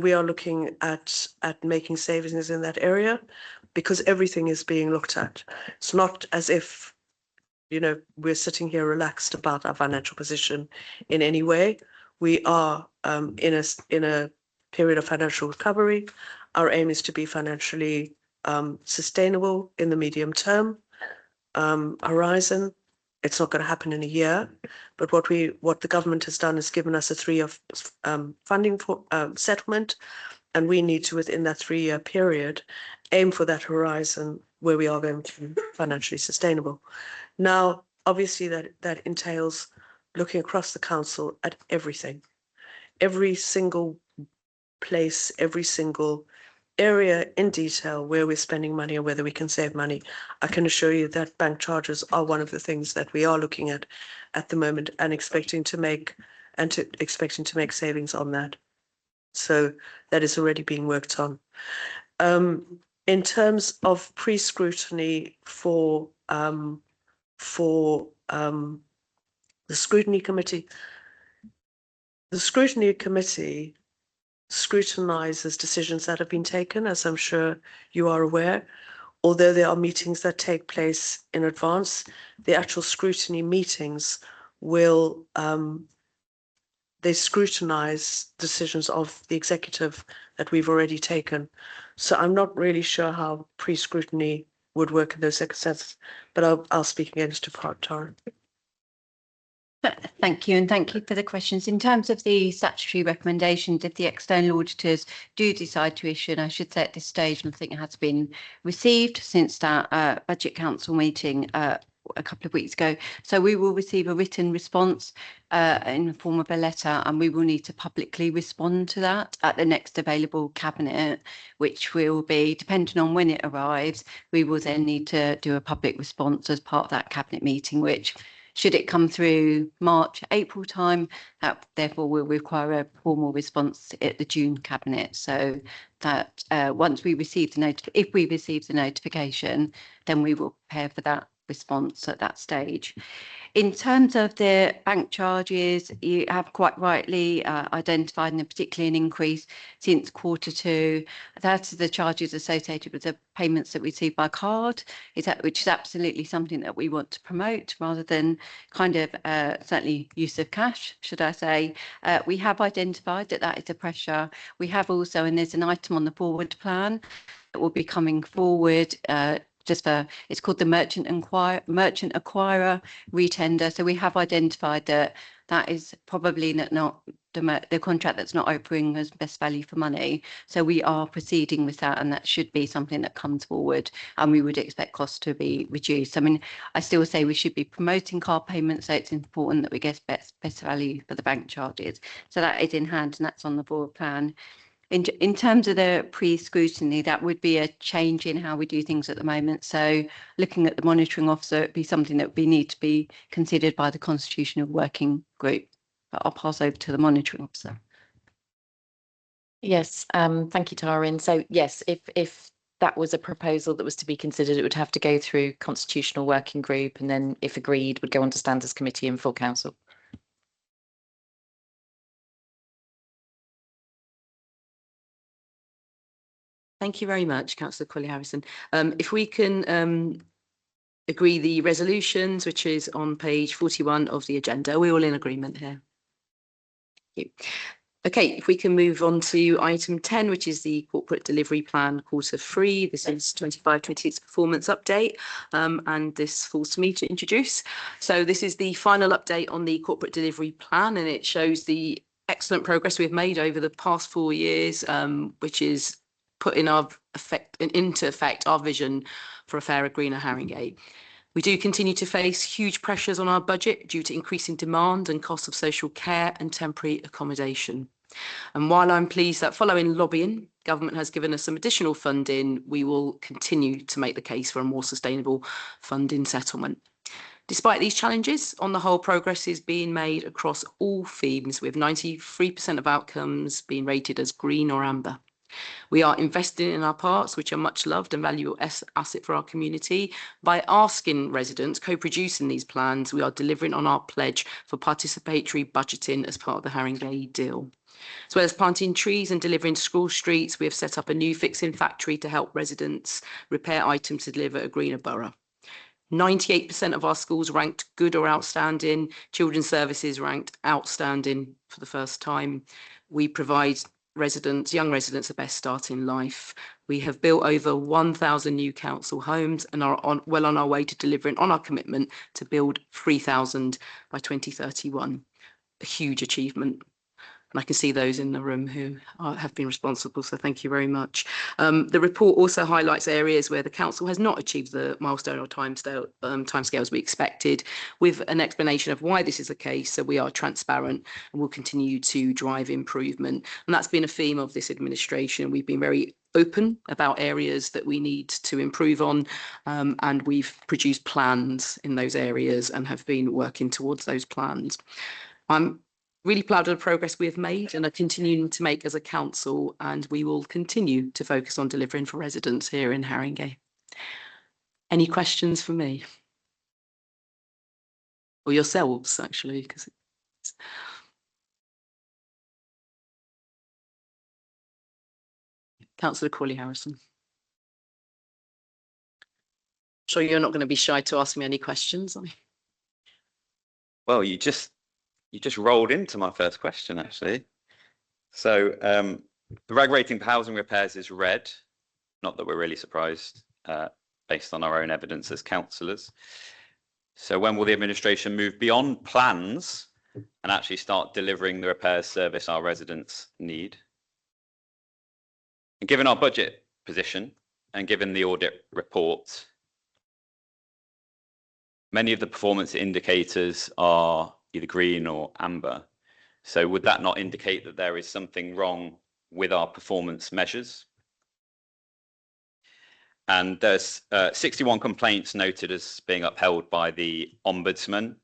we are looking at making savings in that area because everything is being looked at. It's not as if we're sitting here relaxed about our financial position in any way. We are in a period of financial recovery. Our aim is to be financially sustainable in the medium term horizon. It's not going to happen in a year, but what the government has done is given us a 3-year funding for settlement, and we need to, within that 3-year period, aim for that horizon where we are going to be financially sustainable. Now, obviously, that entails looking across the council at everything, every single place, every single area in detail where we're spending money or whether we can save money. I can assure you that bank charges are one of the things that we are looking at the moment and expecting to make savings on that. So that is already being worked on. In terms of pre-scrutiny for the scrutiny committee, the scrutiny committee scrutinises decisions that have been taken, as I'm sure you are aware. Although there are meetings that take place in advance, the actual scrutiny meetings will they scrutinise decisions of the executive that we've already taken. So I'm not really sure how pre-scrutiny would work in those circumstances, but I'll speak again to Tara. Thank you, and thank you for the questions. In terms of the statutory recommendations, if the external auditors do decide to issue, and I should say at this stage, nothing has been received since that Budget Council meeting a couple of weeks ago. So we will receive a written response in the form of a letter, and we will need to publicly respond to that at the next available cabinet, which will be, depending on when it arrives, we will then need to do a public response as part of that cabinet meeting, which, should it come through March, April time, that therefore will require a formal response at the June cabinet. So that once we receive the if we receive the notification, then we will prepare for that response at that stage. In terms of the bank charges, you have quite rightly identified, and particularly an increase since Q2. That's the charges associated with the payments that we receive by card, which is absolutely something that we want to promote rather than kind of certainly use of cash, should I say. We have identified that that is a pressure. We have also, and there's an item on the forward plan that will be coming forward it's called the merchant acquirer retender. So we have identified that that is probably not the contract that's not offering us best value for money. So we are proceeding with that, and that should be something that comes forward, and we would expect costs to be reduced. I mean, I still say we should be promoting card payments, so it's important that we get best value for the bank charges. So that is in hand, and that's on the board plan. In terms of the pre-scrutiny, that would be a change in how we do things at the moment. So looking at the monitoring officer, it'd be something that would need to be considered by the Constitutional Working Group. But I'll pass over to the monitoring officer. Yes, thank you, Taryn. So yes, if that was a proposal that was to be considered, it would have to go through Constitutional Working Group, and then if agreed, would go on to Standards Committee and full council. Thank you very much, Councillor Colley-Harrison. If we can agree the resolutions, which is on page 41 of the agenda. We're all in agreement here. Thank you. Okay, if we can move on to item 10, which is the Corporate Delivery Plan Q3. This is 25-26 performance update, and this falls to me to introduce. So this is the final update on the Corporate Delivery Plan, and it shows the excellent progress we've made over the past 4 years, which is put into effect our vision for a fairer, greener Haringey. We do continue to face huge pressures on our budget due to increasing demand and costs of social care and temporary accommodation. And while I'm pleased that following lobbying, government has given us some additional funding, we will continue to make the case for a more sustainable funding settlement. Despite these challenges, on the whole, progress is being made across all themes, with 93% of outcomes being rated as green or amber. We are investing in our parks, which are much loved and valuable asset for our community. By asking residents, co-producing these plans, we are delivering on our pledge for participatory budgeting as part of the Haringey deal. As well as planting trees and delivering school streets, we have set up a new fixing factory to help residents repair items to deliver a greener borough. 98% of our schools ranked good or outstanding. Children's services ranked outstanding for the first time. We provide young residents the best start in life. We have built over 1,000 new council homes and are well on our way to delivering on our commitment to build 3,000 by 2031. A huge achievement. And I can see those in the room who have been responsible, so thank you very much. The report also highlights areas where the council has not achieved the milestone or timescales we expected, with an explanation of why this is the case, so we are transparent and will continue to drive improvement. And that's been a theme of this administration. We've been very open about areas that we need to improve on, and we've produced plans in those areas and have been working towards those plans. I'm really proud of the progress we have made and are continuing to make as a council, and we will continue to focus on delivering for residents here in Haringey. Any questions for me? Or yourselves, actually, because Councillor Corley Harrison. Sure, you're not going to be shy to ask me any questions. Well, you just rolled into my first question, actually. So the reg rating for housing repairs is red. Not that we're really surprised, based on our own evidence as councillors. So when will the administration move beyond plans and actually start delivering the repairs service our residents need? And given our budget position and given the audit report, many of the performance indicators are either green or amber. So would that not indicate that there is something wrong with our performance measures? And there's 61 complaints noted as being upheld by the Ombudsman,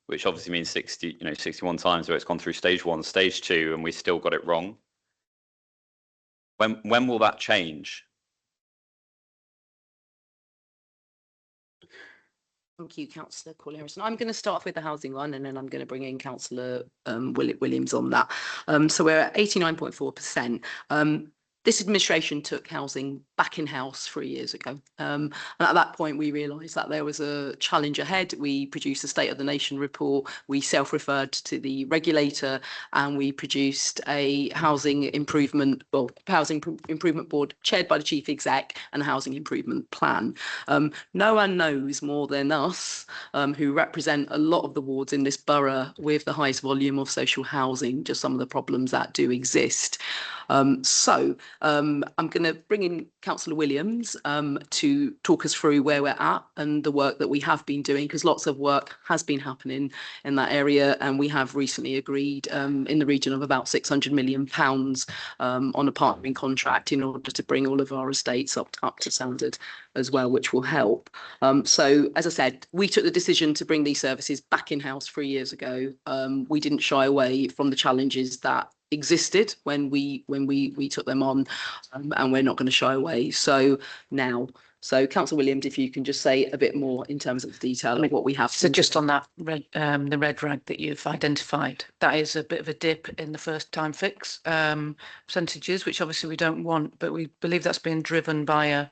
which obviously means 61 times where it's gone through stage 1, stage 2, and we still got it wrong. When will that change? Thank you, Councillor Corley Harrison. I'm going to start off with the housing one, and then I'm going to bring in Councillor Williams on that. So we're at 89.4%. This administration took housing back in-house 3 years ago. And at that point, we realised that there was a challenge ahead. We produced a State of the Nation report. We self-referred to the regulator, and we produced a housing improvement board chaired by the chief exec and a housing improvement plan. No one knows more than us, who represent a lot of the wards in this borough with the highest volume of social housing, just some of the problems that do exist. I'm going to bring in Councillor Williams to talk us through where we're at and the work that we have been doing, because lots of work has been happening in that area, and we have recently agreed in the region of about £600 million on a partnering contract in order to bring all of our estates up to standard as well, which will help. So as I said, we took the decision to bring these services back in-house 3 years ago. We didn't shy away from the challenges that existed when we took them on, and we're not going to shy away. So Councillor Williams, if you can just say a bit more in terms of detail of what we have. So just on that the red rag that you've identified, that is a bit of a dip in the first time fix percentages, which obviously we don't want, but we believe that's being driven by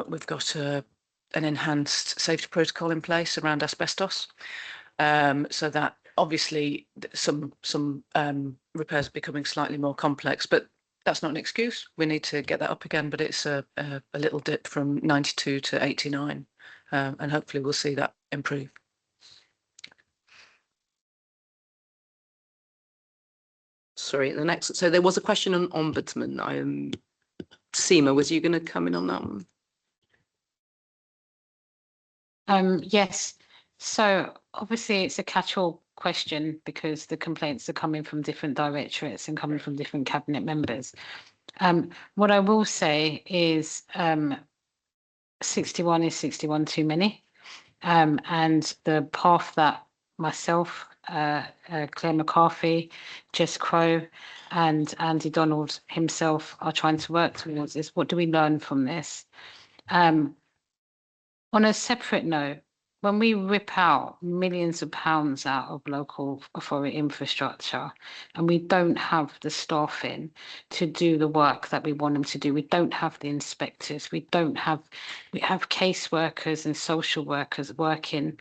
we've got an enhanced safety protocol in place around asbestos, so that obviously some repairs are becoming slightly more complex, but that's not an excuse. We need to get that up again, but it's a little dip from 92 to 89, and hopefully we'll see that improve. Sorry, so there was a question on Ombudsman. Seema, was you going to come in on that one? Yes. So obviously it's a catch-all question because the complaints are coming from different directorates and coming from different cabinet members. What I will say is 61 is 61 too many, and the path that myself, Claire McCarthy, Jess Crow and Andy Donald himself are trying to work towards is, what do we learn from this? On a separate note, when we rip out millions of pounds out of local authority infrastructure and we don't have the staffing to do the work that we want them to do, we don't have the inspectors, we have caseworkers and social workers working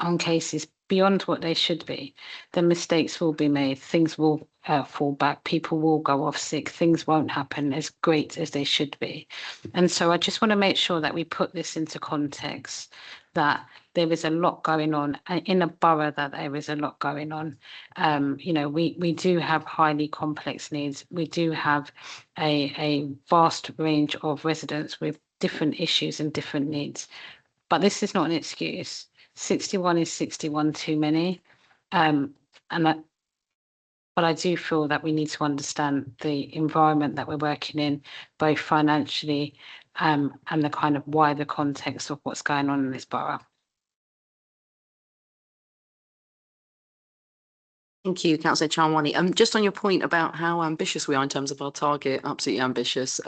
on cases beyond what they should be, then mistakes will be made, things will fall back, people will go off sick, things won't happen as great as they should be. And so I just want to make sure that we put this into context, that there is a lot going on in a borough, that there is a lot going on. We do have highly complex needs. We do have a vast range of residents with different issues and different needs. But this is not an excuse. 61 is 61 too many. But I do feel that we need to understand the environment that we're working in, both financially and the kind of wider context of what's going on in this borough. Thank you, Councillor Chalwani. Just on your point about how ambitious we are in terms of our target, absolutely ambitious.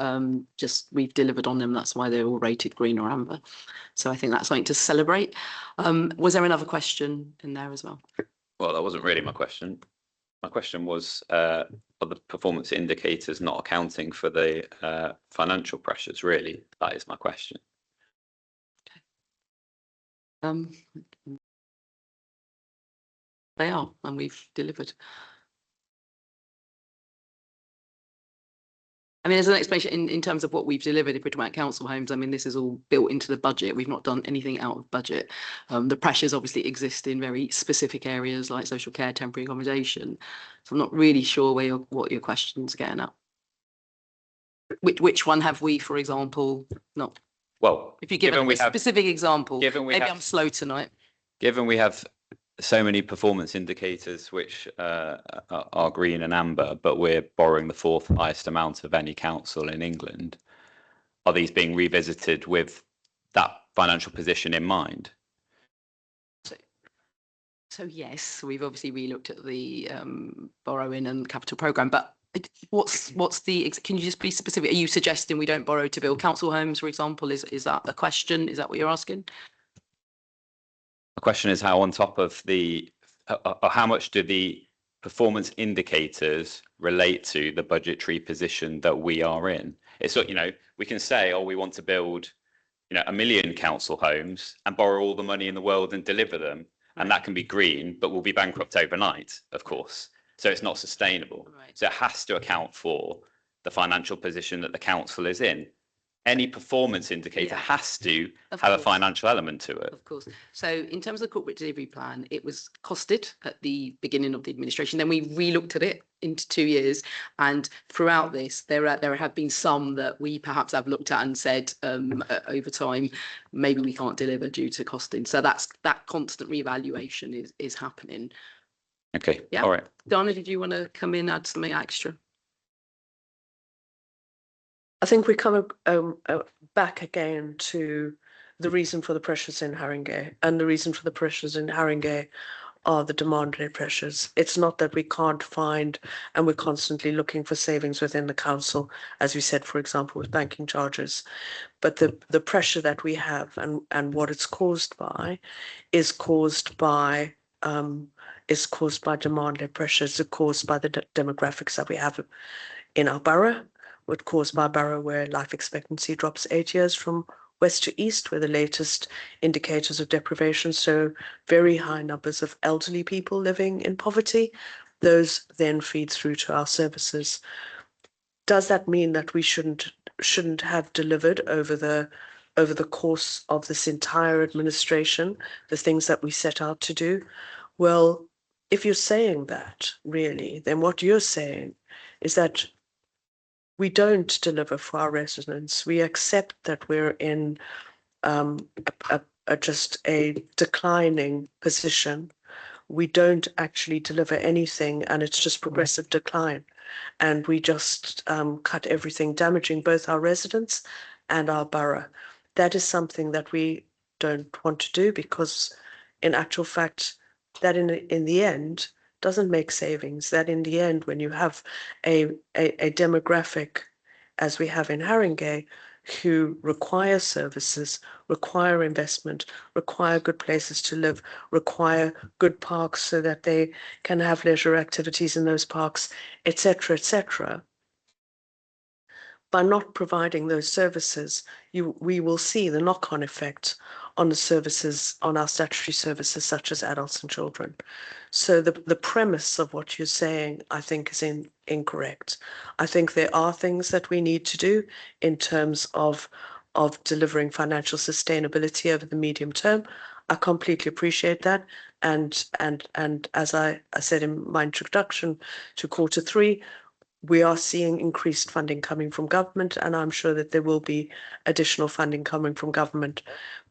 We've delivered on them. That's why they're all rated green or amber. So I think that's something to celebrate. Was there another question in there as well? Well, that wasn't really my question. My question was, are the performance indicators not accounting for the financial pressures, really? That is my question. They are, and we've delivered. I mean, as an explanation in terms of what we've delivered, if we're talking about council homes, I mean, this is all built into the budget. We've not done anything out of budget. The pressures obviously exist in very specific areas like social care, temporary accommodation. So I'm not really sure what your question's getting at. Which one have we, for example, not? Well, if you give a specific example, maybe have, I'm slow tonight. Given we have so many performance indicators which are green and amber, but we're borrowing the fourth highest amount of any council in England, are these being revisited with that financial position in mind? So yes, we've obviously relooked at the borrowing and capital programme, but what's the, can you just be specific? Are you suggesting we don't borrow to build council homes, for example? Is that a question? Is that what you're asking? The question is how on top of the, how much do the performance indicators relate to the budgetary position that we are in? It's, you know, we can say, oh, we want to build, you know, 1 million council homes and borrow all the money in the world and deliver them. And that can be green, but we'll be bankrupt overnight, of course. So it's not sustainable. Right. So it has to account for the financial position that the council is in. Any performance indicator has to have a financial element to it. Of course. So in terms of the corporate delivery plan, it was costed at the beginning of the administration. Then we re-looked at it into 2 years. And throughout this, there have been some that we perhaps have looked at and said over time, maybe we can't deliver due to costing. So that constant reevaluation is happening. Okay. Yeah. All right. Donna, did you want to come in, add something extra? I think we come back again to the reason for the pressures in Haringey, and the reason for the pressures in Haringey are the demand-led pressures. It's not that we can't find, and we're constantly looking for savings within the council, as we said, for example, with banking charges, but the pressure that we have and what it's caused by is caused by demand-led pressures, it's caused by the demographics that we have in our borough. Would caused by a borough where life expectancy drops 8 years from west to east, where the latest indicators of deprivation show very high numbers of elderly people living in poverty. Those then feed through to our services. Does that mean that we shouldn't have delivered over the course of this entire administration the things that we set out to do? Well, if you're saying that, really, then what you're saying is that we don't deliver for our residents. We accept that we're in just a declining position. We don't actually deliver anything, and it's just progressive decline. And we just cut everything, damaging both our residents and our borough. That is something that we don't want to do, because in actual fact, that in the end doesn't make savings. That in the end, when you have a demographic, as we have in Haringey, who require services, require investment, require good places to live, require good parks so that they can have leisure activities in those parks, etc., etc. By not providing those services, we will see the knock-on effect on the services, on our statutory services, such as adults and children. So the premise of what you're saying, I think, is incorrect. I think there are things that we need to do in terms of delivering financial sustainability over the medium term. I completely appreciate that. And as I said in my introduction to Q3, we are seeing increased funding coming from government, and I'm sure that there will be additional funding coming from government.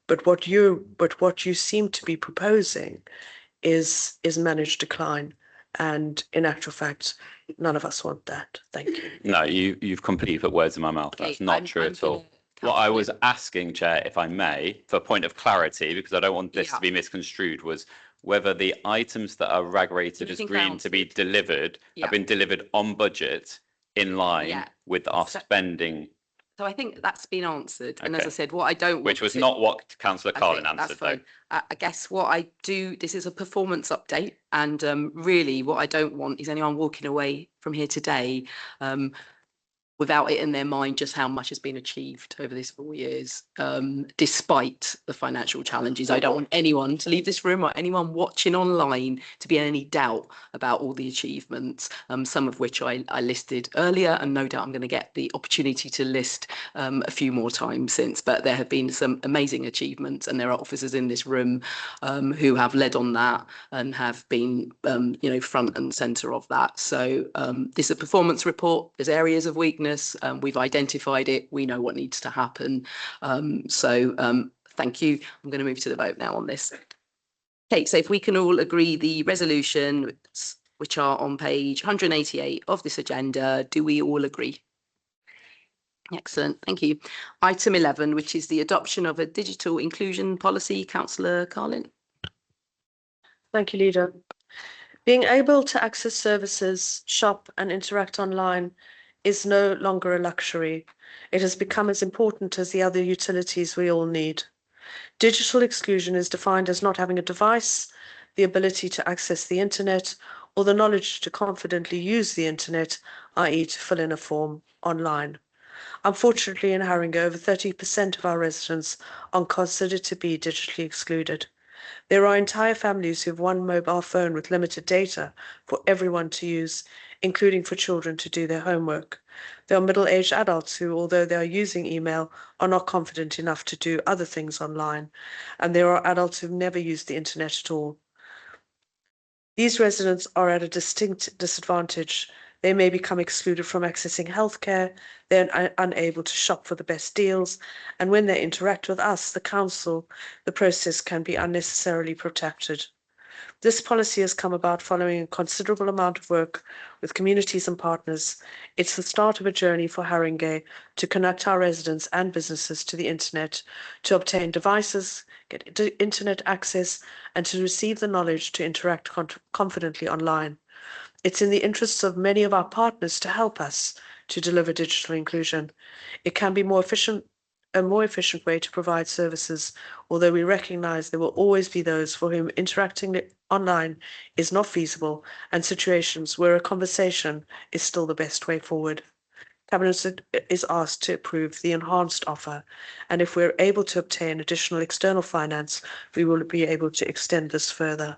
But what you seem to be proposing is managed decline, and in actual fact, none of us want that. Thank you. No, you've completely put words in my mouth. Okay, That's not true at all. What I was asking, Chair, if I may, for a point of clarity, because I don't want this to be misconstrued, was whether the items that are rated as green to be delivered have been delivered on budget in line with our spending So I think that's been answered. And as Okay. I said, what I don't want Which was to- not what councillor Okay, Carlin that's answered, though. fine. I guess what I do, this is a performance update, and really what I don't want is anyone walking away from here today without it in their mind just how much has been achieved over these 4 years, despite the financial challenges. I don't want anyone to leave this room or anyone watching online to be in any doubt about all the achievements, some of which I listed earlier, and no doubt I'm going to get the opportunity to list a few more times since. But there have been some amazing achievements, and there are officers in this room who have led on that and have been, front and centre of that. So this is a performance report. There's areas of weakness. We've identified it. We know what needs to happen. Thank you. I'm going to move to the vote now on this. Okay, so if we can all agree the resolution, which are on page 188 of this agenda, do we all agree? Excellent, thank you. Item 11, which is the adoption of a digital inclusion policy. Councillor Carlin. Thank you, Leader. Being able to access services, shop and interact online is no longer a luxury. It has become as important as the other utilities we all need. Digital exclusion is defined as not having a device, the ability to access the internet, or the knowledge to confidently use the internet, i.e. to fill in a form online. Unfortunately, in Haringey, over 30% of our residents are considered to be digitally excluded. There are entire families who have one mobile phone with limited data for everyone to use, including for children to do their homework. There are middle-aged adults who, although they are using email, are not confident enough to do other things online. And there are adults who've never used the internet at all. These residents are at a distinct disadvantage. They may become excluded from accessing healthcare, they're unable to shop for the best deals, and when they interact with us, the council, the process can be unnecessarily protracted. This policy has come about following a considerable amount of work with communities and partners. It's the start of a journey for Haringey to connect our residents and businesses to the internet, to obtain devices, get internet access, and to receive the knowledge to interact confidently online. It's in the interests of many of our partners to help us to deliver digital inclusion. It can be a more efficient way to provide services, although we recognise there will always be those for whom interacting online is not feasible and situations where a conversation is still the best way forward. Cabinet is asked to approve the enhanced offer, and if we're able to obtain additional external finance, we will be able to extend this further.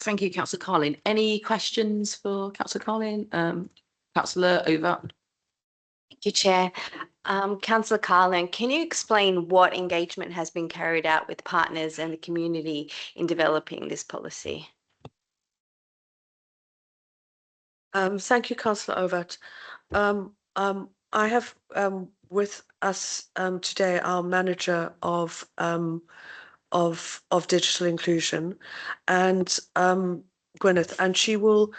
Thank you, Councillor Carlin. Any questions for Councillor Carlin? Councillor Over. Thank you, Chair. Councillor Carlin, can you explain what engagement has been carried out with partners and the community in developing this policy? Thank you, Councillor Overt. I have with us today our manager of digital inclusion, and Gwyneth, and she will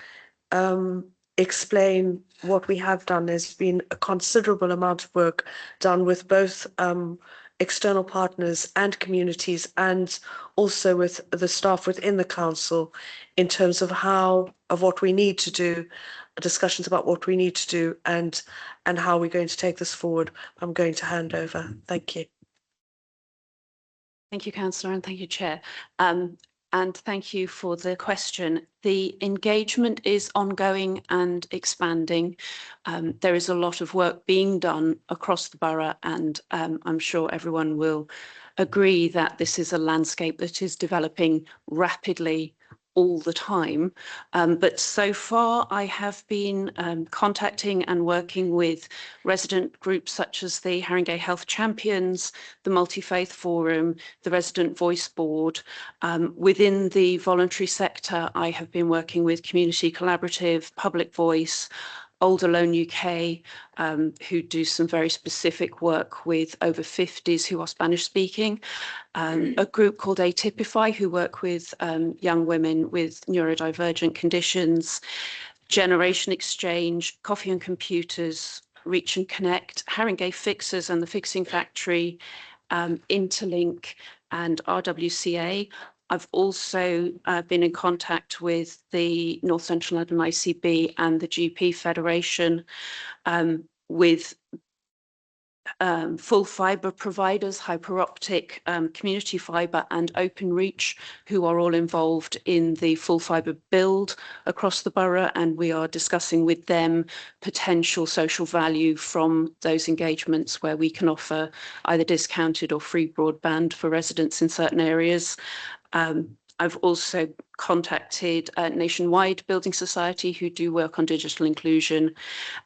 explain what we have done. There's been a considerable amount of work done with both external partners and communities, and also with the staff within the council in terms of what we need to do, discussions about what we need to do, and how we're going to take this forward. I'm going to hand over. Thank you. Thank you, Councillor, and thank you, Chair. And thank you for the question. The engagement is ongoing and expanding. There is a lot of work being done across the borough, and I'm sure everyone will agree that this is a landscape that is developing rapidly all the time. But so far I have been contacting and working with resident groups such as the Haringey Health Champions, the Multi-Faith Forum, the Resident Voice Board. Within the voluntary sector, I have been working with Community Collaborative, Public Voice, Old Alone UK, who do some very specific work with over 50s who are Spanish speaking, a group called Atypify, who work with young women with neurodivergent conditions, Generation Exchange, Coffee and Computers, Reach and Connect, Haringey Fixers and the Fixing Factory, Interlink and RWCA. I've also been in contact with the North Central London ICB and the GP Federation with full fibre providers, hyperoptic, community fibre and Openreach, who are all involved in the full fibre build across the borough, and we are discussing with them potential social value from those engagements where we can offer either discounted or free broadband for residents in certain areas. I've also contacted Nationwide Building Society, who do work on digital inclusion,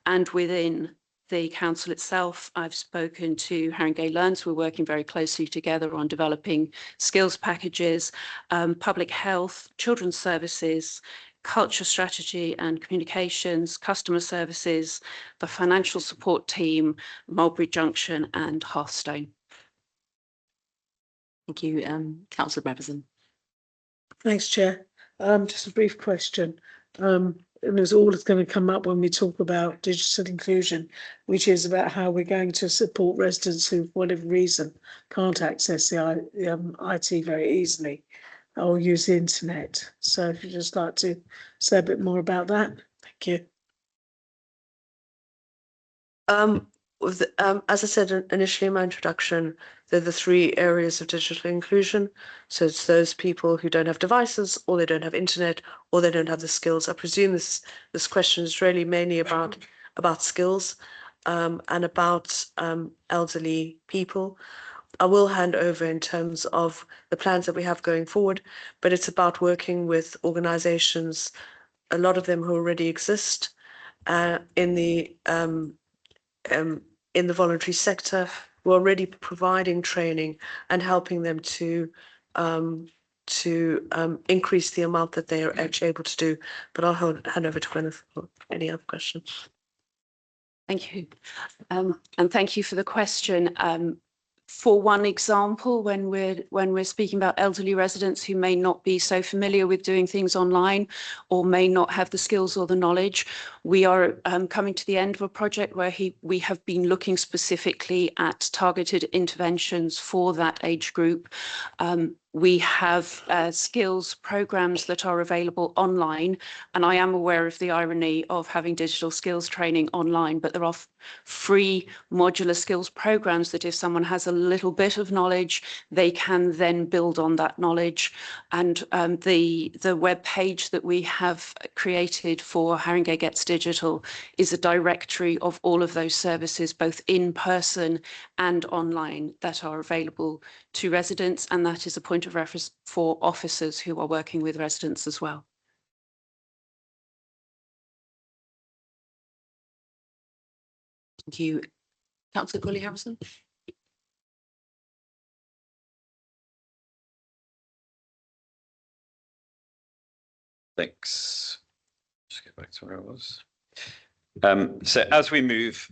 and within the council itself, I've spoken to Haringey Learns. We're working very closely together on developing skills packages, public health, children's services, culture strategy and communications, customer services, the financial support team, Mulberry Junction and Hearthstone. Thank you. Councillor Brabazon. Thanks, Chair. Just a brief question. And it's all that's going to come up when we talk about digital inclusion, which is about how we're going to support residents who, for whatever reason, can't access the IT very easily or use the internet. So if you'd just like to say a bit more about that. Thank you. As I said initially in my introduction, they're the 3 areas of digital inclusion. So it's those people who don't have devices, or they don't have internet, or they don't have the skills. I presume this question is really mainly about skills and about elderly people. I will hand over in terms of the plans that we have going forward, but it's about working with organisations, a lot of them who already exist in the voluntary sector, who are already providing training and helping them to increase the amount that they are actually able to do. But I'll hand over to Gwyneth for any other questions. Thank you. And thank you for the question. For one example, when we're speaking about elderly residents who may not be so familiar with doing things online or may not have the skills or the knowledge, we are coming to the end of a project where we have been looking specifically at targeted interventions for that age group. We have skills programs that are available online, and I am aware of the irony of having digital skills training online, but there are free modular skills programs that if someone has a little bit of knowledge, they can then build on that knowledge. And the web page that we have created for Haringey Gets Digital is a directory of all of those services, both in person and online, that are available to residents, and that is a point of reference for officers who are working with residents as well. Thank you. Councillor Gully-Harrison. Thanks. Just get back to where I was. So as we move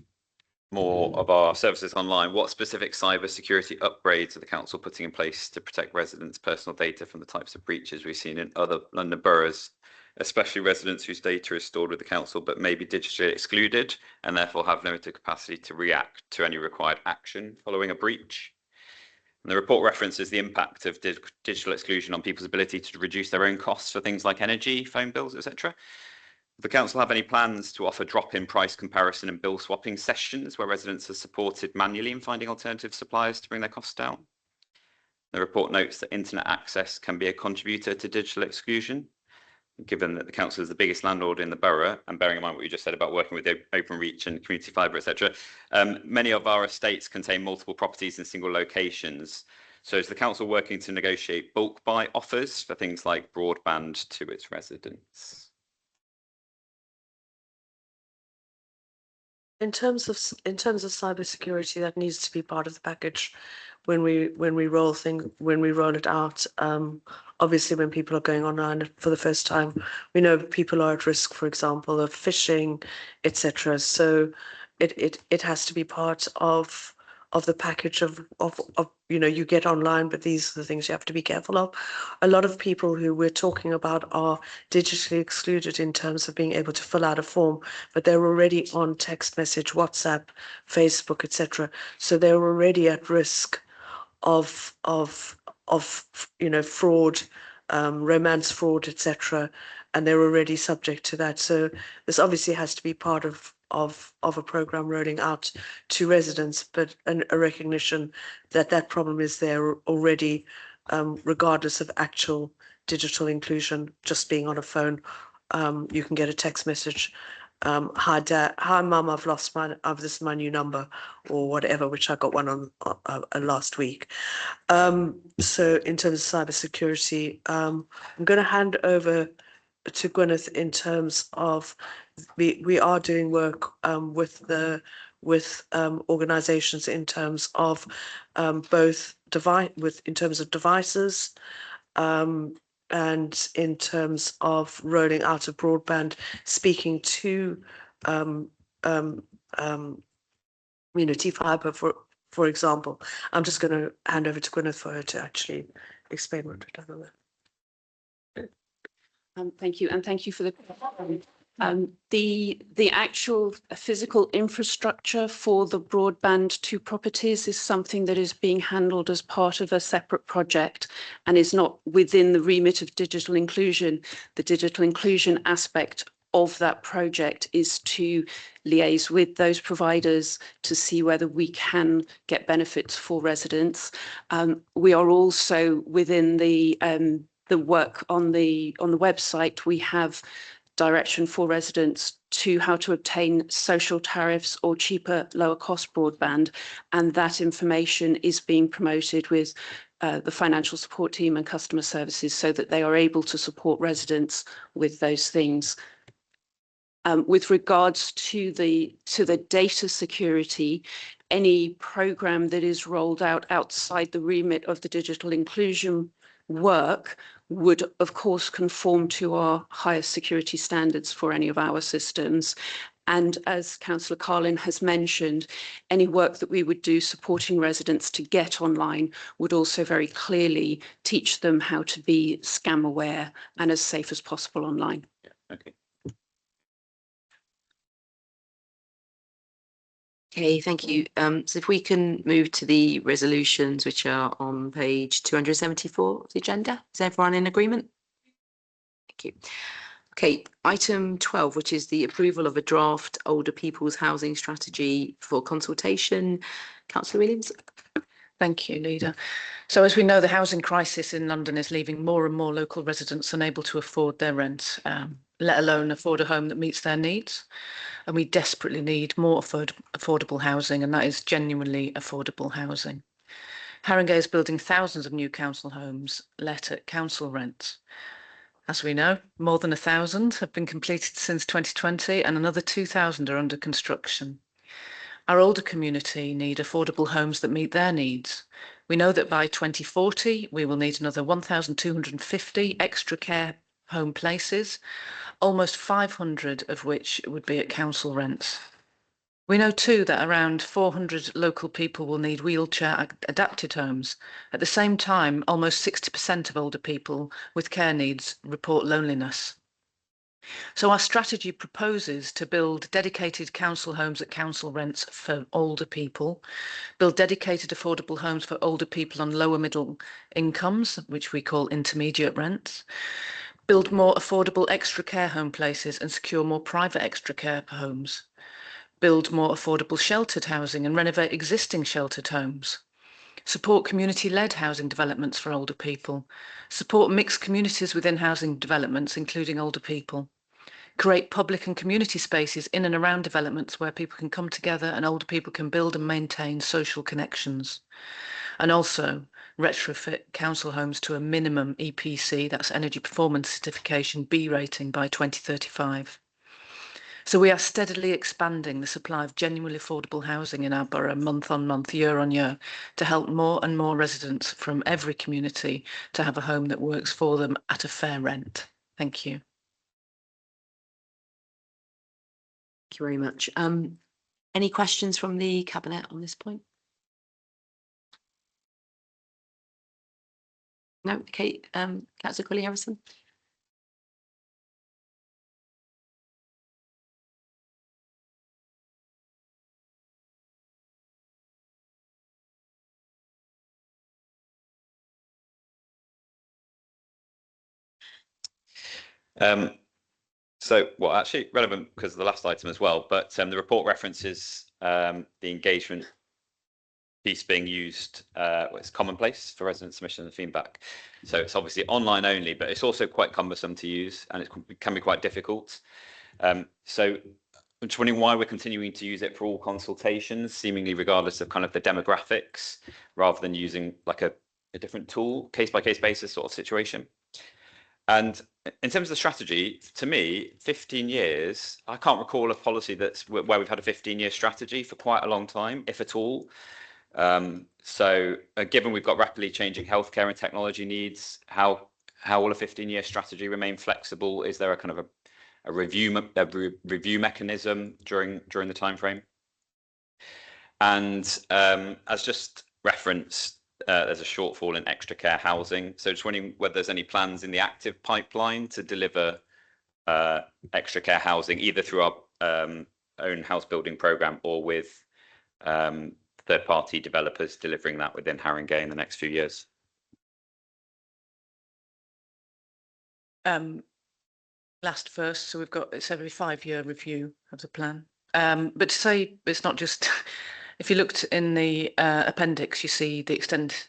more of our services online, what specific cyber security upgrades are the council putting in place to protect residents' personal data from the types of breaches we've seen in other London boroughs, especially residents whose data is stored with the council but may be digitally excluded and therefore have limited capacity to react to any required action following a breach? And the report references the impact of digital exclusion on people's ability to reduce their own costs for things like energy, phone bills, etc. Does the council have any plans to offer drop-in price comparison and bill swapping sessions where residents are supported manually in finding alternative suppliers to bring their costs down? The report notes that internet access can be a contributor to digital exclusion. Given that the council is the biggest landlord in the borough, and bearing in mind what you just said about working with Openreach and community fibre, etc., many of our estates contain multiple properties in single locations. So is the council working to negotiate bulk buy offers for things like broadband to its residents? In terms of cybersecurity, that needs to be part of the package when we roll it out. Obviously, when people are going online for the first time, we know people are at risk, for example, of phishing, etc. So it has to be part of the package of you get online, but these are the things you have to be careful of. A lot of people who we're talking about are digitally excluded in terms of being able to fill out a form, but they're already on text message, WhatsApp, Facebook, etc. So they're already at risk of fraud, romance fraud, etc., and they're already subject to that. So this obviously has to be part of a program rolling out to residents, but a recognition that that problem is there already, regardless of actual digital inclusion. Just being on a phone, you can get a text message. Hi dad, hi mum, this is my new number, or whatever, which I got one on last week. So in terms of cybersecurity, I'm going to hand over to Gwyneth in terms of we are doing work with organisations in terms of both in terms of devices, and in terms of rolling out of broadband, speaking to T-Fibre, for example. I'm just going to hand over to Gwyneth for her to actually explain what we've done on that. Thank you, and thank you for the actual physical infrastructure for the broadband to properties is something that is being handled as part of a separate project and is not within the remit of digital inclusion. The digital inclusion aspect of that project is to liaise with those providers to see whether we can get benefits for residents. We are also within the work on the website. We have direction for residents to how to obtain social tariffs or cheaper, lower cost broadband, and that information is being promoted with the financial support team and customer services so that they are able to support residents with those things. With regards to the data security, any program that is rolled out outside the remit of the digital inclusion work would of course conform to our highest security standards for any of our systems. And as Councillor Carlin has mentioned, any work that we would do supporting residents to get online would also very clearly teach them how to be scam aware and as safe as possible online. Okay. Okay, thank you. So if we can move to the resolutions, which are on page 274 of the agenda. Is everyone in agreement? Thank you. Okay, item 12, which is the approval of a draft older people's housing strategy for consultation. Councillor Williams. Thank you, Leader. So as we know, the housing crisis in London is leaving more and more local residents unable to afford their rent, let alone afford a home that meets their needs. And we desperately need more affordable housing, and that is genuinely affordable housing. Haringey is building thousands of new council homes let at council rents. As we know, more than 1,000 have been completed since 2020 and another 2,000 are under construction. Our older community need affordable homes that meet their needs. We know that by 2040, we will need another 1,250 extra care home places, almost 500 of which would be at council rents. We know too that around 400 local people will need wheelchair adapted homes. At the same time, almost 60% of older people with care needs report loneliness. So our strategy proposes to build dedicated council homes at council rents for older people, build dedicated affordable homes for older people on lower middle incomes, which we call intermediate rents, build more affordable extra care home places and secure more private extra care homes, build more affordable sheltered housing and renovate existing sheltered homes, support community-led housing developments for older people, support mixed communities within housing developments, including older people, create public and community spaces in and around developments where people can come together and older people can build and maintain social connections, and also retrofit council homes to a minimum EPC, that's Energy Performance Certification B rating by 2035. So we are steadily expanding the supply of genuinely affordable housing in our borough month on month, year on year, to help more and more residents from every community to have a home that works for them at a fair rent. Thank you. Thank you very much. Any questions from the Cabinet on this point? No? Okay, Councillor Colley-Harrison. Well, actually relevant because of the last item as well, but the report references the engagement piece being used, it's commonplace for resident submission and feedback. So it's obviously online only, but it's also quite cumbersome to use and it can be quite difficult. So I'm just wondering why we're continuing to use it for all consultations, seemingly regardless of kind of the demographics, rather than using like a different tool, case by case basis sort of situation. And in terms of the strategy, to me, 15 years, I can't recall a policy that's where we've had a 15-year strategy for quite a long time, if at all. Given we've got rapidly changing healthcare and technology needs, how will a 15-year strategy remain flexible? Is there a kind of a review mechanism during the time frame? And as just referenced, there's a shortfall in extra care housing. So just wondering whether there's any plans in the active pipeline to deliver extra care housing, either through our own house building programme or with third-party developers delivering that within Haringey in the next few years. Last first, so we've got, it's every 5-year review of the plan. But to say it's not just, if you looked in the appendix, you see the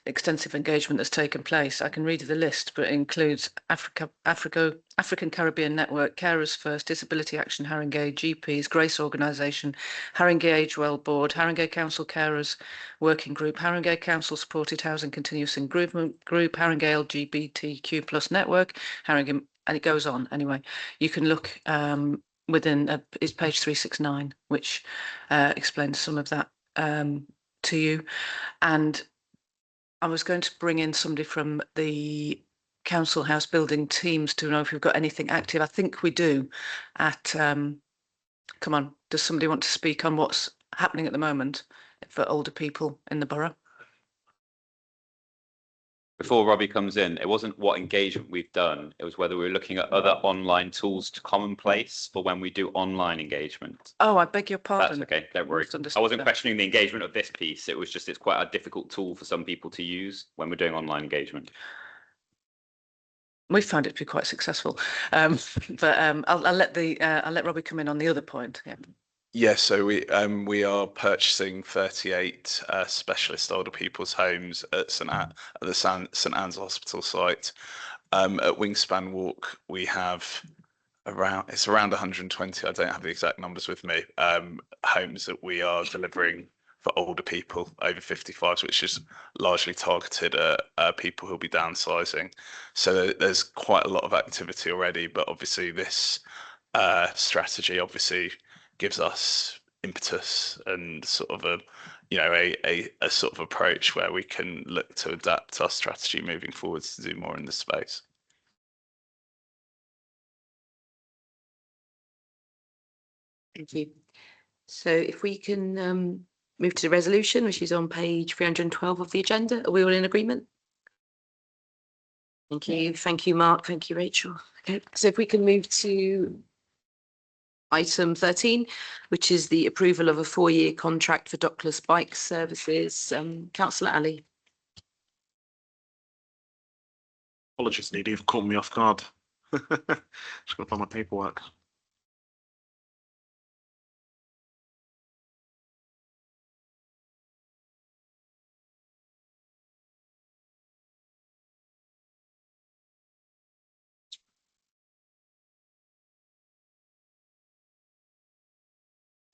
extensive engagement that's taken place. I can read you the list, but it includes African Caribbean Network, Carers First, Disability Action Haringey, GPs, Grace Organisation, Haringey Age Well Board, Haringey Council Carers Working Group, Haringey Council Supported Housing Continuous Improvement Group, Haringey LGBTQ+ Network, Haringey, and it goes on. Anyway, you can look within is page 369, which explains some of that to you. And I was going to bring in somebody from the council house building teams to know if we've got anything active. I think we do at come on, does somebody want to speak on what's happening at the moment for older people in the borough? Before Robbie comes in, it wasn't what engagement we've done, it was whether we were looking at other online tools to commonplace for when we do online engagement. Oh, I beg your pardon. That's okay, don't worry. I wasn't questioning the engagement of this piece, it was just it's quite a difficult tool for some people to use when we're doing online engagement. We found it to be quite successful, I'll let Robbie come in on the other point. Yeah. Yeah, so we are purchasing 38 specialist older people's homes at the St Anne's Hospital site. At Wingspan Walk, we have around 120. I don't have the exact numbers with me. Homes that we are delivering for older people over 55s, which is largely targeted at people who'll be downsizing. So there's quite a lot of activity already, but obviously this strategy obviously gives us impetus and sort of a sort of approach where we can look to adapt our strategy moving forwards to do more in this space. Thank you. So if we can move to the resolution, which is on page 312 of the agenda. Are we all in agreement? Thank you. Thank you, Mark. Thank you, Rachel. Okay, so if we can move to item 13, which is the approval of a 4-year contract for dockless bike services. Councillor Ali. Apologies, Needy, you've caught me off guard. Just got to find my paperwork.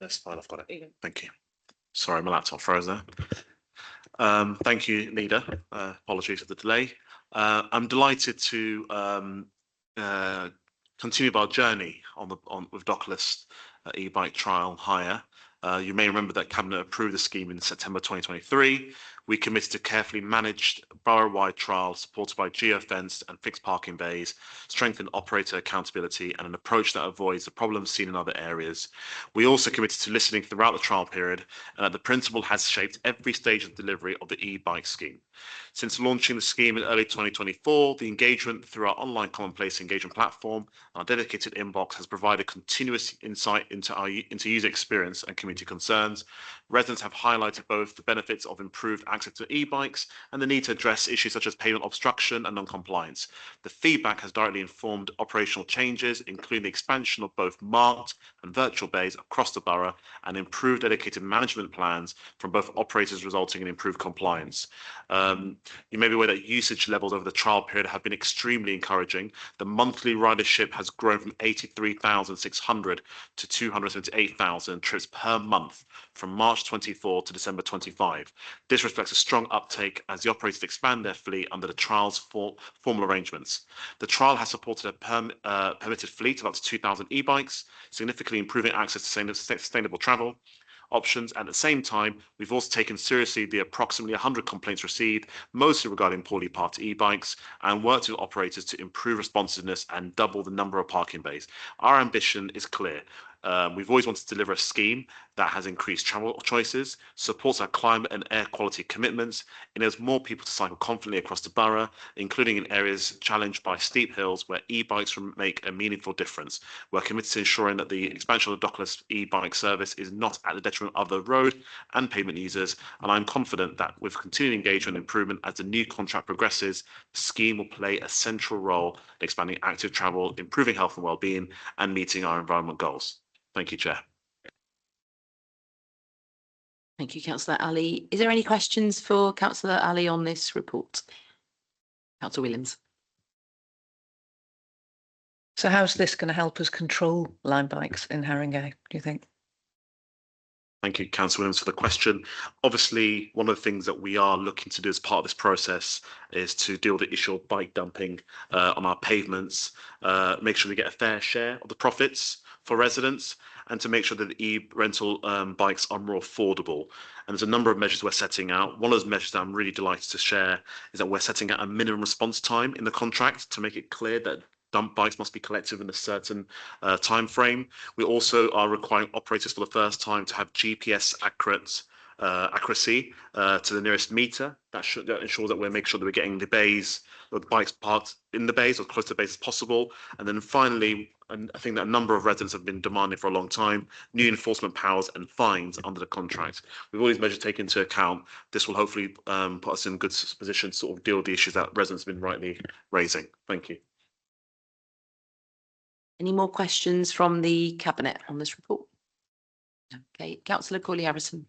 That's fine, I've got it. Thank you. Sorry, my laptop froze there. Thank you, Leader. Apologies for the delay. I'm delighted to continue our journey with dockless e-bike trial hire. You may remember that Cabinet approved the scheme in September 2023. We committed to carefully managed borough-wide trials supported by geofenced and fixed parking bays, strengthened operator accountability, and an approach that avoids the problems seen in other areas. We also committed to listening throughout the trial period, and that the principle has shaped every stage of delivery of the e-bike scheme. Since launching the scheme in early 2024, the engagement through our online commonplace engagement platform and our dedicated inbox has provided continuous insight into user experience and community concerns, Residents have highlighted both the benefits of improved access to e-bikes and the need to address issues such as payment obstruction and non-compliance. The feedback has directly informed operational changes, including the expansion of both marked and virtual bays across the borough and improved dedicated management plans from both operators, resulting in improved compliance. You may be aware that usage levels over the trial period have been extremely encouraging. The monthly ridership has grown from 83,600 to 278,000 trips per month from March 24 to December 25. This reflects a strong uptake as the operators expand their fleet under the trial's formal arrangements. The trial has supported a permitted fleet of up to 2,000 e-bikes, significantly improving access to sustainable travel options. At the same time, we've also taken seriously the approximately 100 complaints received, mostly regarding poorly parked e-bikes, and worked with operators to improve responsiveness and double the number of parking bays. Our ambition is clear. We've always wanted to deliver a scheme that has increased travel choices, supports our climate and air quality commitments, enables more people to cycle confidently across the borough, including in areas challenged by steep hills where e-bikes make a meaningful difference. We're committed to ensuring that the expansion of the Dockless e-bike service is not at the detriment of the road and pavement users, and I'm confident that with continued engagement and improvement as the new contract progresses, the scheme will play a central role in expanding active travel, improving health and well-being, and meeting our environment goals. Thank you, Chair. Thank you, Councillor Ali. Is there any questions for Councillor Ali on this report? Councillor Williams. So how's this going to help us control line bikes in Haringey, do you think? Thank you, Councillor Williams, for the question. Obviously, one of the things that we are looking to do as part of this process is to deal with the issue of bike dumping on our pavements, make sure we get a fair share of the profits for residents, and to make sure that the e-rental bikes are more affordable. And there's a number of measures we're setting out. One of those measures that I'm really delighted to share is that we're setting out a minimum response time in the contract to make it clear that dump bikes must be collected in a certain time frame. We also are requiring operators for the first time to have GPS accuracy to the nearest meter. That ensures that we're making sure that we're getting the bays, or the bikes parked in the bays or close to the bays as possible. And then finally, and I think that a number of residents have been demanding for a long time, new enforcement powers and fines under the contract. With all these measures taken into account, this will hopefully put us in a good position to sort of deal with the issues that residents have been rightly raising. Thank you. Any more questions from the Cabinet on this report? Okay, Councillor Corley-Harrison.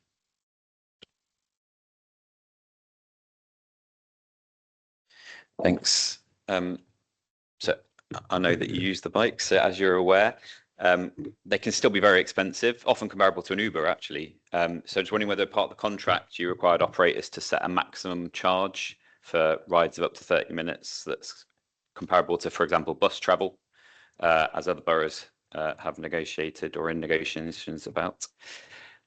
Thanks. So I know that you use the bikes, so as you're aware, they can still be very expensive, often comparable to an Uber actually. So just wondering whether part of the contract you required operators to set a maximum charge for rides of up to 30 minutes that's comparable to, for example, bus travel, as other boroughs have negotiated or in negotiations about.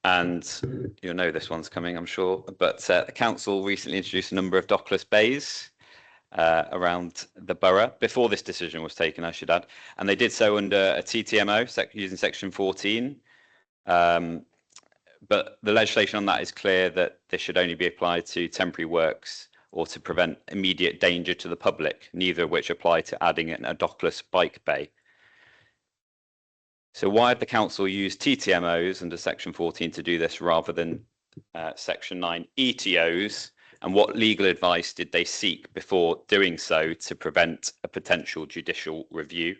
And you'll know this one's coming, I'm sure, but the council recently introduced a number of dockless bays around the borough before this decision was taken, I should add, and they did so under a TTMO using section 14. But the legislation on that is clear that this should only be applied to temporary works or to prevent immediate danger to the public, neither of which apply to adding in a dockless bike bay. So why did the council use TTMOs under section 14 to do this rather than section 9 ETOs? And what legal advice did they seek before doing so to prevent a potential judicial review?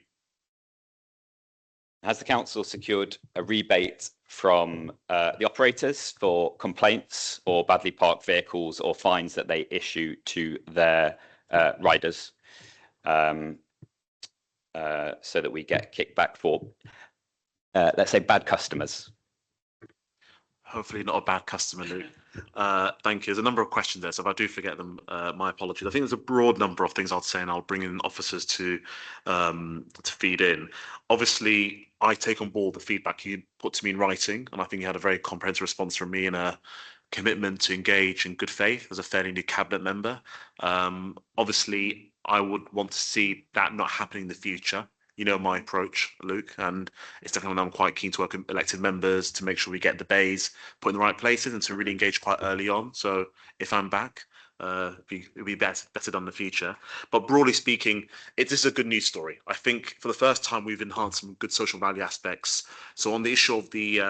Has the council secured a rebate from the operators for complaints or badly parked vehicles or fines that they issue to their riders, so that we get kickback for, let's say, bad customers? Hopefully not a bad customer, Luke. Thank you. There's a number of questions there, so if I do forget them, my apologies. I think there's a broad number of things I'll say, and I'll bring in officers to feed in. Obviously, I take on board the feedback you put to me in writing, and I think you had a very comprehensive response from me and a commitment to engage in good faith as a fairly new cabinet member. Obviously, I would want to see that not happening in the future. You know my approach, Luke, and it's definitely I'm quite keen to work with elected members to make sure we get the bays put in the right places and to really engage quite early on. So if I'm back, it'll be better done in the future. But broadly speaking, this is a good news story. I think for the first time we've enhanced some good social value aspects. So on the issue of the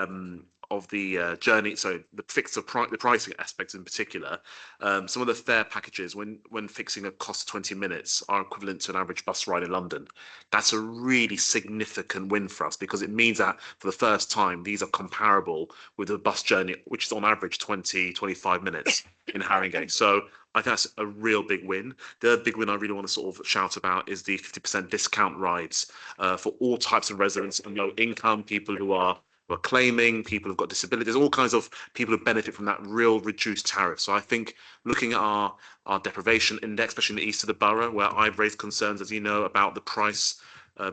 the journey, so the the pricing aspects in particular, some of the fare packages when fixing a cost of 20 minutes are equivalent to an average bus ride in London. That's a really significant win for us because it means that for the first time these are comparable with a bus journey, which is on average 20-25 minutes in Haringey. So I think that's a real big win. The other big win I really want to sort of shout about is the 50% discount rides for all types of residents and low income, people who are claiming, people who've got disabilities, all kinds of people who benefit from that real reduced tariff. So I think looking at our deprivation index, especially in the east of the borough, where I've raised concerns, as you know, about the price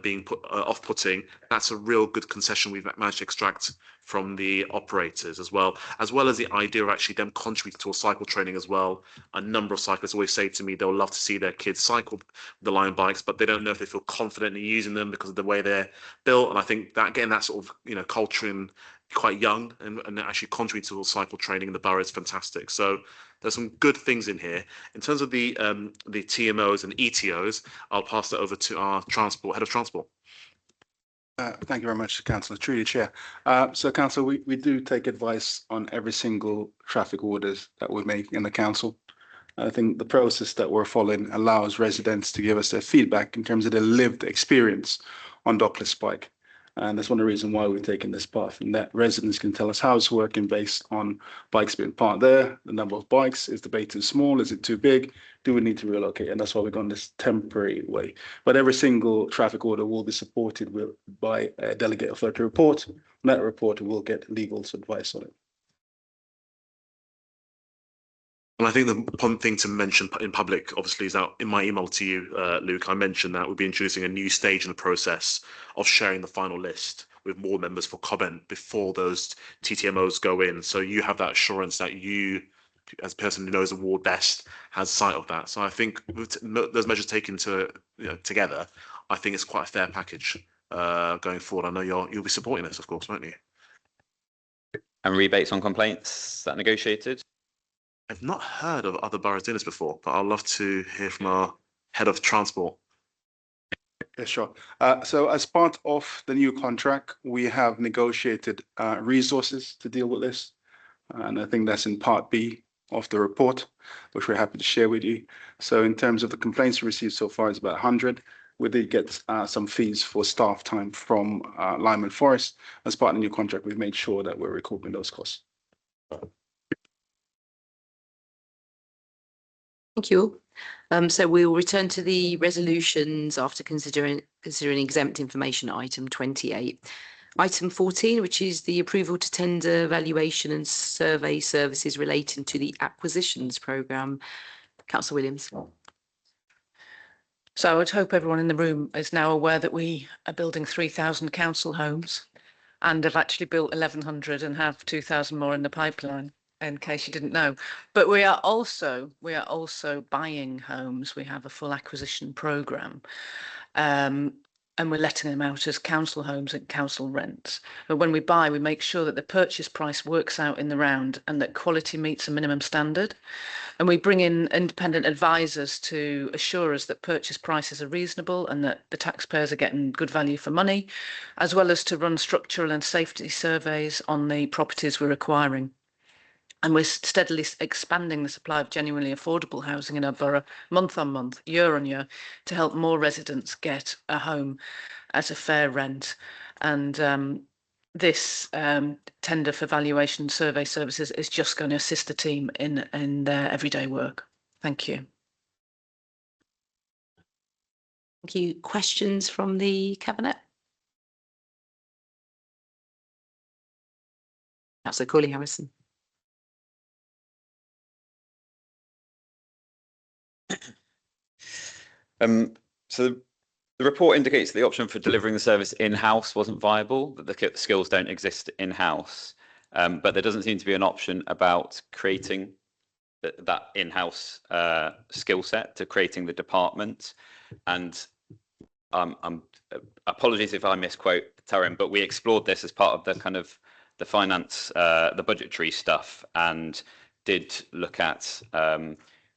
being off-putting, that's a real good concession we've managed to extract from the operators as well as the idea of actually them contributing to cycle training as well. A number of cyclists always say to me they'll love to see their kids cycle the Lion bikes, but they don't know if they feel confident in using them because of the way they're built. And I think that getting that sort of culture in quite young and actually contributing to cycle training in the borough is fantastic. So there's some good things in here. In terms of the TMOs and ETOs, I'll pass that over to our head of transport. Thank you very much, Councillor. Through the chair. So, Councillor, we do take advice on every single traffic orders that we're making in the council. I think the process that we're following allows residents to give us their feedback in terms of their lived experience on Dockless Bike. And that's one of the reasons why we've taken this path, and that residents can tell us how it's working based on bikes being parked there, the number of bikes, is the bay too small, is it too big, do we need to relocate? And that's why we've gone this temporary way. But every single traffic order will be supported by a delegate authority report. And that report will get legal advice on it. And I think the one thing to mention in public, obviously, is that in my email to you, Luke, I mentioned that we'll be introducing a new stage in the process of sharing the final list with more members for comment before those TTMOs go in. So you have that assurance that you, as a person who knows the ward best, has sight of that. So I think with those measures taken together, I think it's quite a fair package going forward. I know you'll be supporting this, of course, won't you? And rebates on complaints, is that negotiated? I've not heard of other boroughs doing this before, but I'd love to hear from our head of transport. Yeah, sure. So as part of the new contract, we have negotiated resources to deal with this. And I think that's in part B of the report, which we're happy to share with you. So in terms of the complaints received so far, it's about 100. We did get some fees for staff time from Lyman Forest. As part of the new contract, we've made sure that we're recouping those costs. Thank you. So we will return to the resolutions after considering exempt information item 28. Item 14, which is the approval to tender valuation and survey services relating to the acquisitions programme. Councillor Williams. So I would hope everyone in the room is now aware that we are building 3,000 council homes and have actually built 1,100 and have 2,000 more in the pipeline, in case you didn't know. But we are also buying homes. We have a full acquisition programme. And we're letting them out as council homes and council rents. But when we buy, we make sure that the purchase price works out in the round and that quality meets a minimum standard. And we bring in independent advisors to assure us that purchase prices are reasonable and that the taxpayers are getting good value for money, as well as to run structural and safety surveys on the properties we're acquiring. And we're steadily expanding the supply of genuinely affordable housing in our borough month on month, year on year, to help more residents get a home at a fair rent. And this tender for valuation survey services is just going to assist the team in their everyday work. Thank you. Thank you. Questions from the Cabinet? Councillor Corley-Harrison. So the report indicates that the option for delivering the service in-house wasn't viable, that the skills don't exist in-house. But there doesn't seem to be an option about creating that in-house skill set to creating the department. And apologies if I misquote Taryn, but we explored this as part of the kind of the finance, the budgetary stuff, and did look at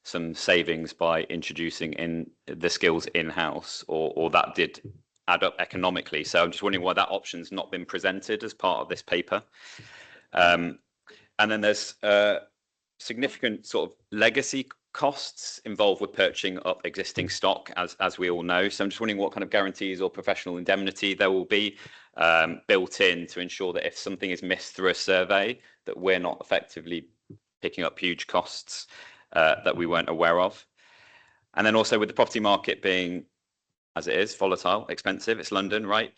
some savings by introducing in the skills in-house, or that did add up economically. So I'm just wondering why that option's not been presented as part of this paper. And then there's significant sort of legacy costs involved with purchasing up existing stock, as we all know. So I'm just wondering what kind of guarantees or professional indemnity there will be built in to ensure that if something is missed through a survey, that we're not effectively picking up huge costs that we weren't aware of. And then also with the property market being, as it is, volatile, expensive, it's London, right?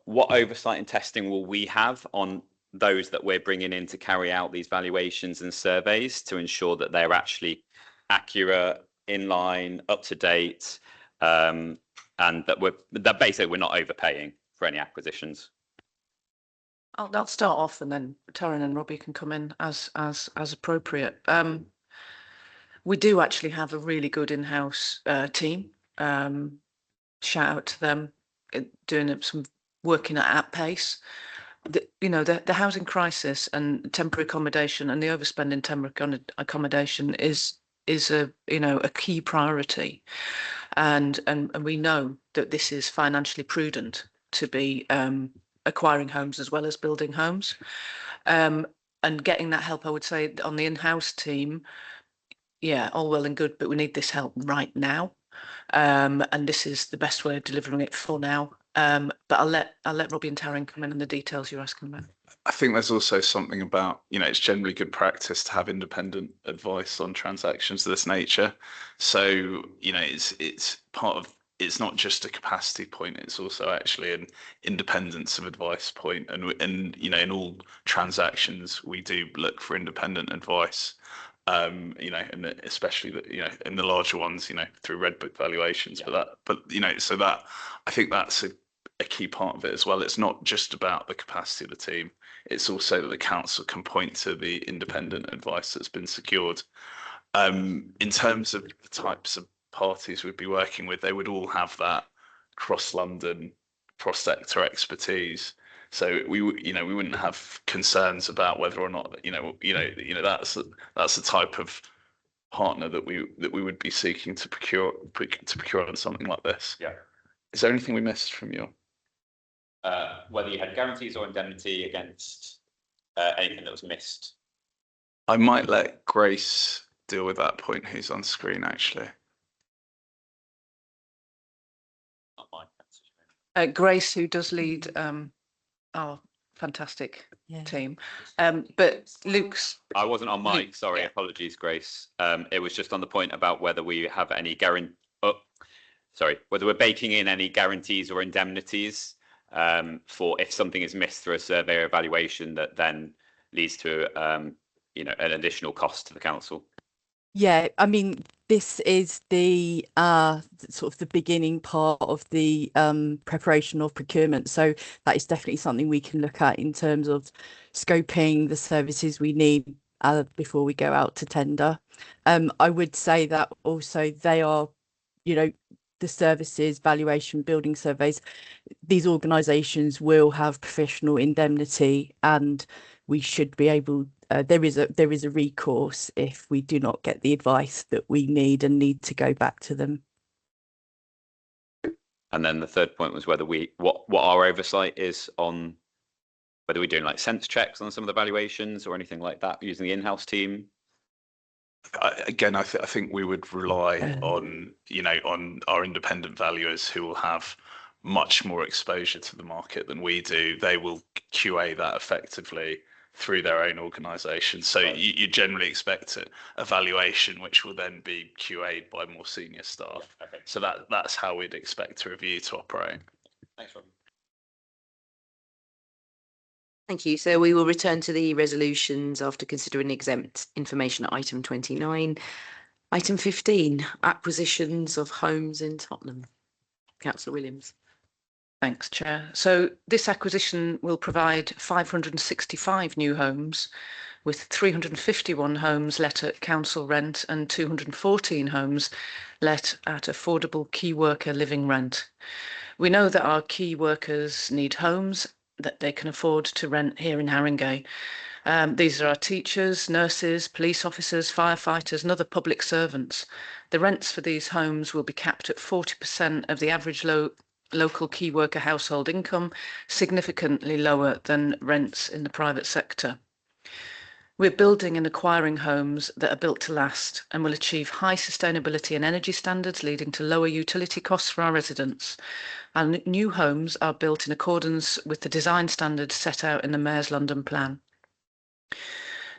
What oversight and testing will we have on those that we're bringing in to carry out these valuations and surveys to ensure that they're actually accurate, in line, up to date, and that basically we're not overpaying for any acquisitions? I'll start off, and then Taryn and Robbie can come in as appropriate. We do actually have a really good in-house team. Shout out to them, doing some working at pace. The housing crisis and temporary accommodation and the overspend in temporary accommodation is a key priority, and we know that this is financially prudent to be acquiring homes as well as building homes, and getting that help. I would say on the in-house team, yeah, all well and good, but we need this help right now, and this is the best way of delivering it for now. But I'll let Robbie and Taryn come in on the details you're asking about. I think there's also something about, it's generally good practice to have independent advice on transactions of this nature. So, it's part of, it's not just a capacity point, it's also actually an independence of advice point. And in all transactions, we do look for independent advice. And especially in the larger ones, through Red Book valuations, yeah. So that, I think that's a key part of it as well. It's not just about the capacity of the team. It's also that the council can point to the independent advice that's been secured. In terms of the types of parties we'd be working with, they would all have that cross-London, cross-sector expertise. So we wouldn't have concerns about whether or not that's the type of partner that we would be seeking to procure on something like this. Yeah. Is there anything we missed from your? Whether you had guarantees or indemnity against anything that was missed. I might let Grace deal with that point, who's on screen actually. Grace, who does lead our fantastic team. But Luke's... I wasn't on mic, sorry, apologies, Grace. It was just on the point about whether we have any whether we're baking in any guarantees or indemnities for if something is missed through a survey or evaluation that then leads to an additional cost to the council. Yeah, I mean, this is the sort of the beginning part of the preparation of procurement. So that is definitely something we can look at in terms of scoping the services we need before we go out to tender. I would say that also they are, the services, valuation, building surveys, these organisations will have professional indemnity, and we should be able, there is a recourse if we do not get the advice that we need and need to go back to them. And then the third point was whether what our oversight is on whether we're doing like sense checks on some of the valuations or anything like that using the in-house team. Again, I think we would rely on on our independent valuers who will have much more exposure to the market than we do. They will QA that effectively through their own organisation. So you generally expect a valuation which will then be QA'd by more senior staff. Yeah, okay. So that's how we'd expect a review to operate. Thanks, Rob. Thank you. So we will return to the resolutions after considering exempt information at item 29. Item 15, acquisitions of homes in Tottenham. Councillor Williams. Thanks, Chair. So this acquisition will provide 565 new homes, with 351 homes let at council rent and 214 homes let at affordable key worker living rent. We know that our key workers need homes that they can afford to rent here in Haringey. These are our teachers, nurses, police officers, firefighters and other public servants. The rents for these homes will be capped at 40% of the average local key worker household income, significantly lower than rents in the private sector. We're building and acquiring homes that are built to last and will achieve high sustainability and energy standards, leading to lower utility costs for our residents. Our new homes are built in accordance with the design standards set out in the Mayor's London Plan.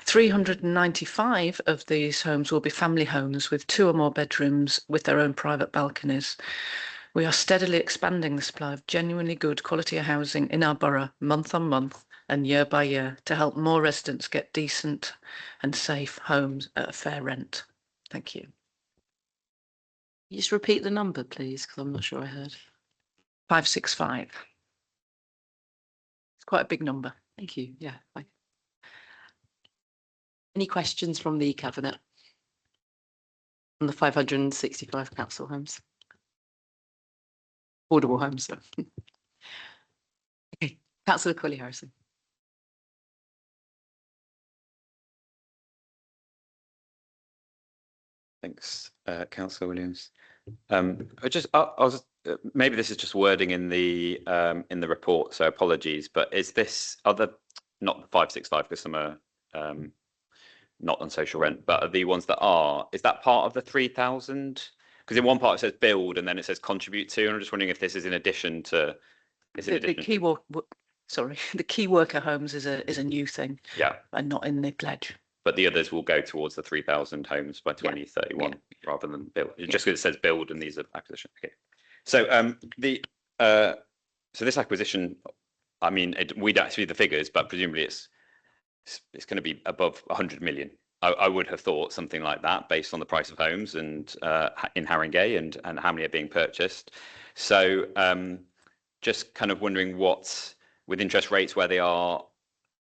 395 of these homes will be family homes with 2 or more bedrooms with their own private balconies. We are steadily expanding the supply of genuinely good quality housing in our borough month on month and year by year to help more residents get decent and safe homes at a fair rent. Thank you. Just repeat the number, please, because I'm not sure I heard. 565. It's quite a big number. Thank you. Yeah. Any questions from the Cabinet on the 565 council homes? Affordable homes, so. Okay, Councillor Colley-Harrison. Thanks, Councillor Williams. Maybe this is just wording in the report, so apologies. But is this not the 565 because some are not on social rent, but are the ones that are? Is that part of the 3,000? Because in one part it says build and then it says contribute to, and I'm just wondering if this is in addition to. The key worker homes is a new thing. Yeah. And not in the pledge. But the others will go towards the 3,000 homes by 2031 rather than build. Just because it says build and these are acquisition. Okay. So so this acquisition, I mean, we don't see the figures, but presumably it's going to be above 100 million. I would have thought something like that based on the price of homes and in Haringey and how many are being purchased. So just kind of wondering what, with interest rates where they are,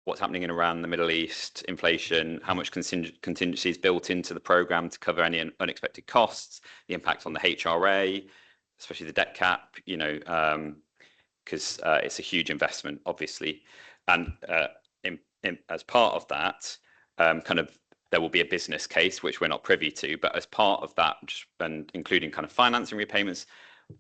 what's happening in Iran, the Middle East, inflation, how much contingency is built into the programme to cover any unexpected costs, the impact on the HRA, especially the debt cap, you know, because it's a huge investment, obviously. And as part of that, kind of there will be a business case, which we're not privy to, but as part of that, and including kind of financing repayments,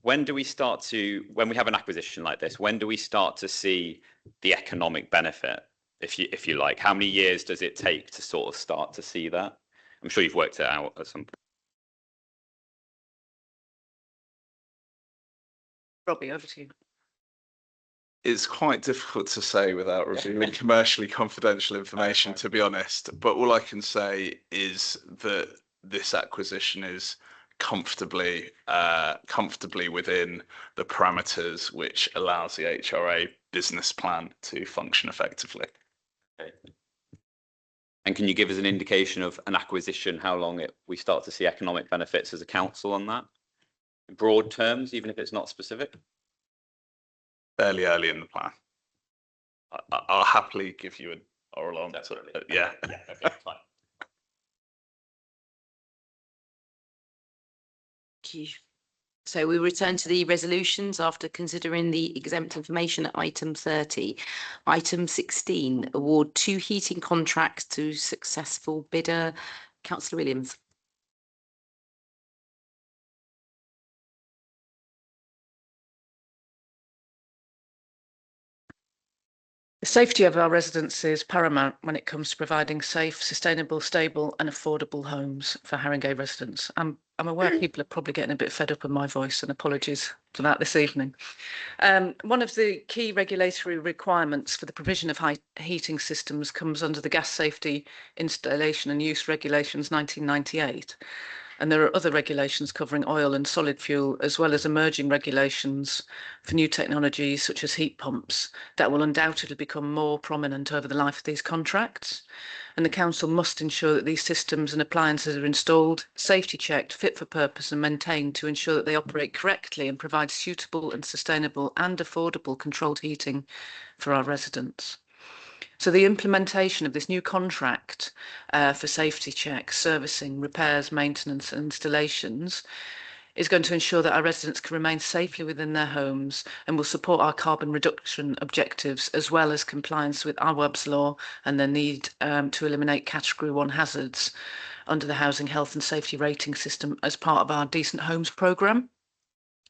when we have an acquisition like this, when do we start to see the economic benefit? If you like, how many years does it take to sort of start to see that? I'm sure you've worked it out at some point. Robbie, over to you. It's quite difficult to say without revealing commercially confidential information, to be honest. But all I can say is that this acquisition is comfortably within the parameters which allows the HRA business plan to function effectively. Okay. And can you give us an indication of an acquisition, how long we start to see economic benefits as a council on that? In broad terms, even if it's not specific? Fairly early in the plan. I'll happily give you an oral answer. Yeah. Okay, fine. Thank you. So we return to the resolutions after considering the exempt information at item 30. Item 16, award 2 heating contracts to successful bidder. Councillor Williams. The safety of our residents is paramount when it comes to providing safe, sustainable, stable and affordable homes for Haringey residents. I'm aware people are probably getting a bit fed up with my voice, and apologies for that this evening. One of the key regulatory requirements for the provision of heating systems comes under the Gas Safety Installation and Use Regulations 1998. And there are other regulations covering oil and solid fuel, as well as emerging regulations for new technologies such as heat pumps that will undoubtedly become more prominent over the life of these contracts. And the council must ensure that these systems and appliances are installed, safety checked, fit for purpose and maintained to ensure that they operate correctly and provide suitable and sustainable and affordable controlled heating for our residents. So the implementation of this new contract for safety checks, servicing, repairs, maintenance and installations is going to ensure that our residents can remain safely within their homes and will support our carbon reduction objectives, as well as compliance with Awaab's law and the need to eliminate Category 1 hazards under the Housing Health and Safety Rating System as part of our Decent Homes programme.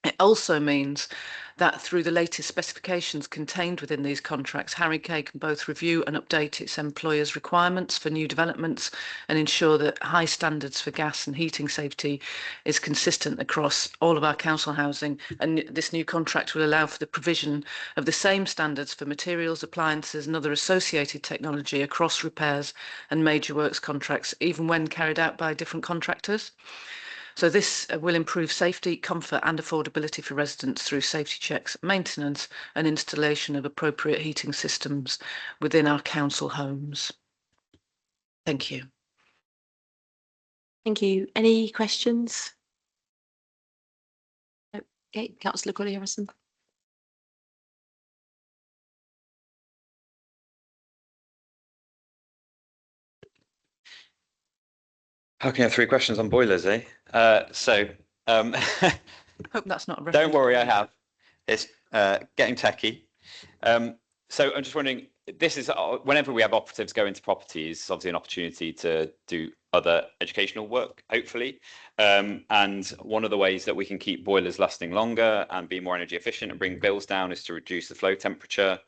It also means that through the latest specifications contained within these contracts, Harry Kay can both review and update its employers' requirements for new developments and ensure that high standards for gas and heating safety is consistent across all of our council housing. And this new contract will allow for the provision of the same standards for materials, appliances and other associated technology across repairs and major works contracts, even when carried out by different contractors. So this will improve safety, comfort and affordability for residents through safety checks, maintenance and installation of appropriate heating systems within our council homes. Thank you. Thank you. Any questions? Okay, Councillor Colley-Harrison. How can you have 3 questions on boilers, eh? Hope that's not a Don't worry, I have. It's getting techie. So I'm just wondering, this is whenever we have operatives go into properties, it's obviously an opportunity to do other educational work, hopefully. And one of the ways that we can keep boilers lasting longer and be more energy efficient and bring bills down is to reduce the flow temperature,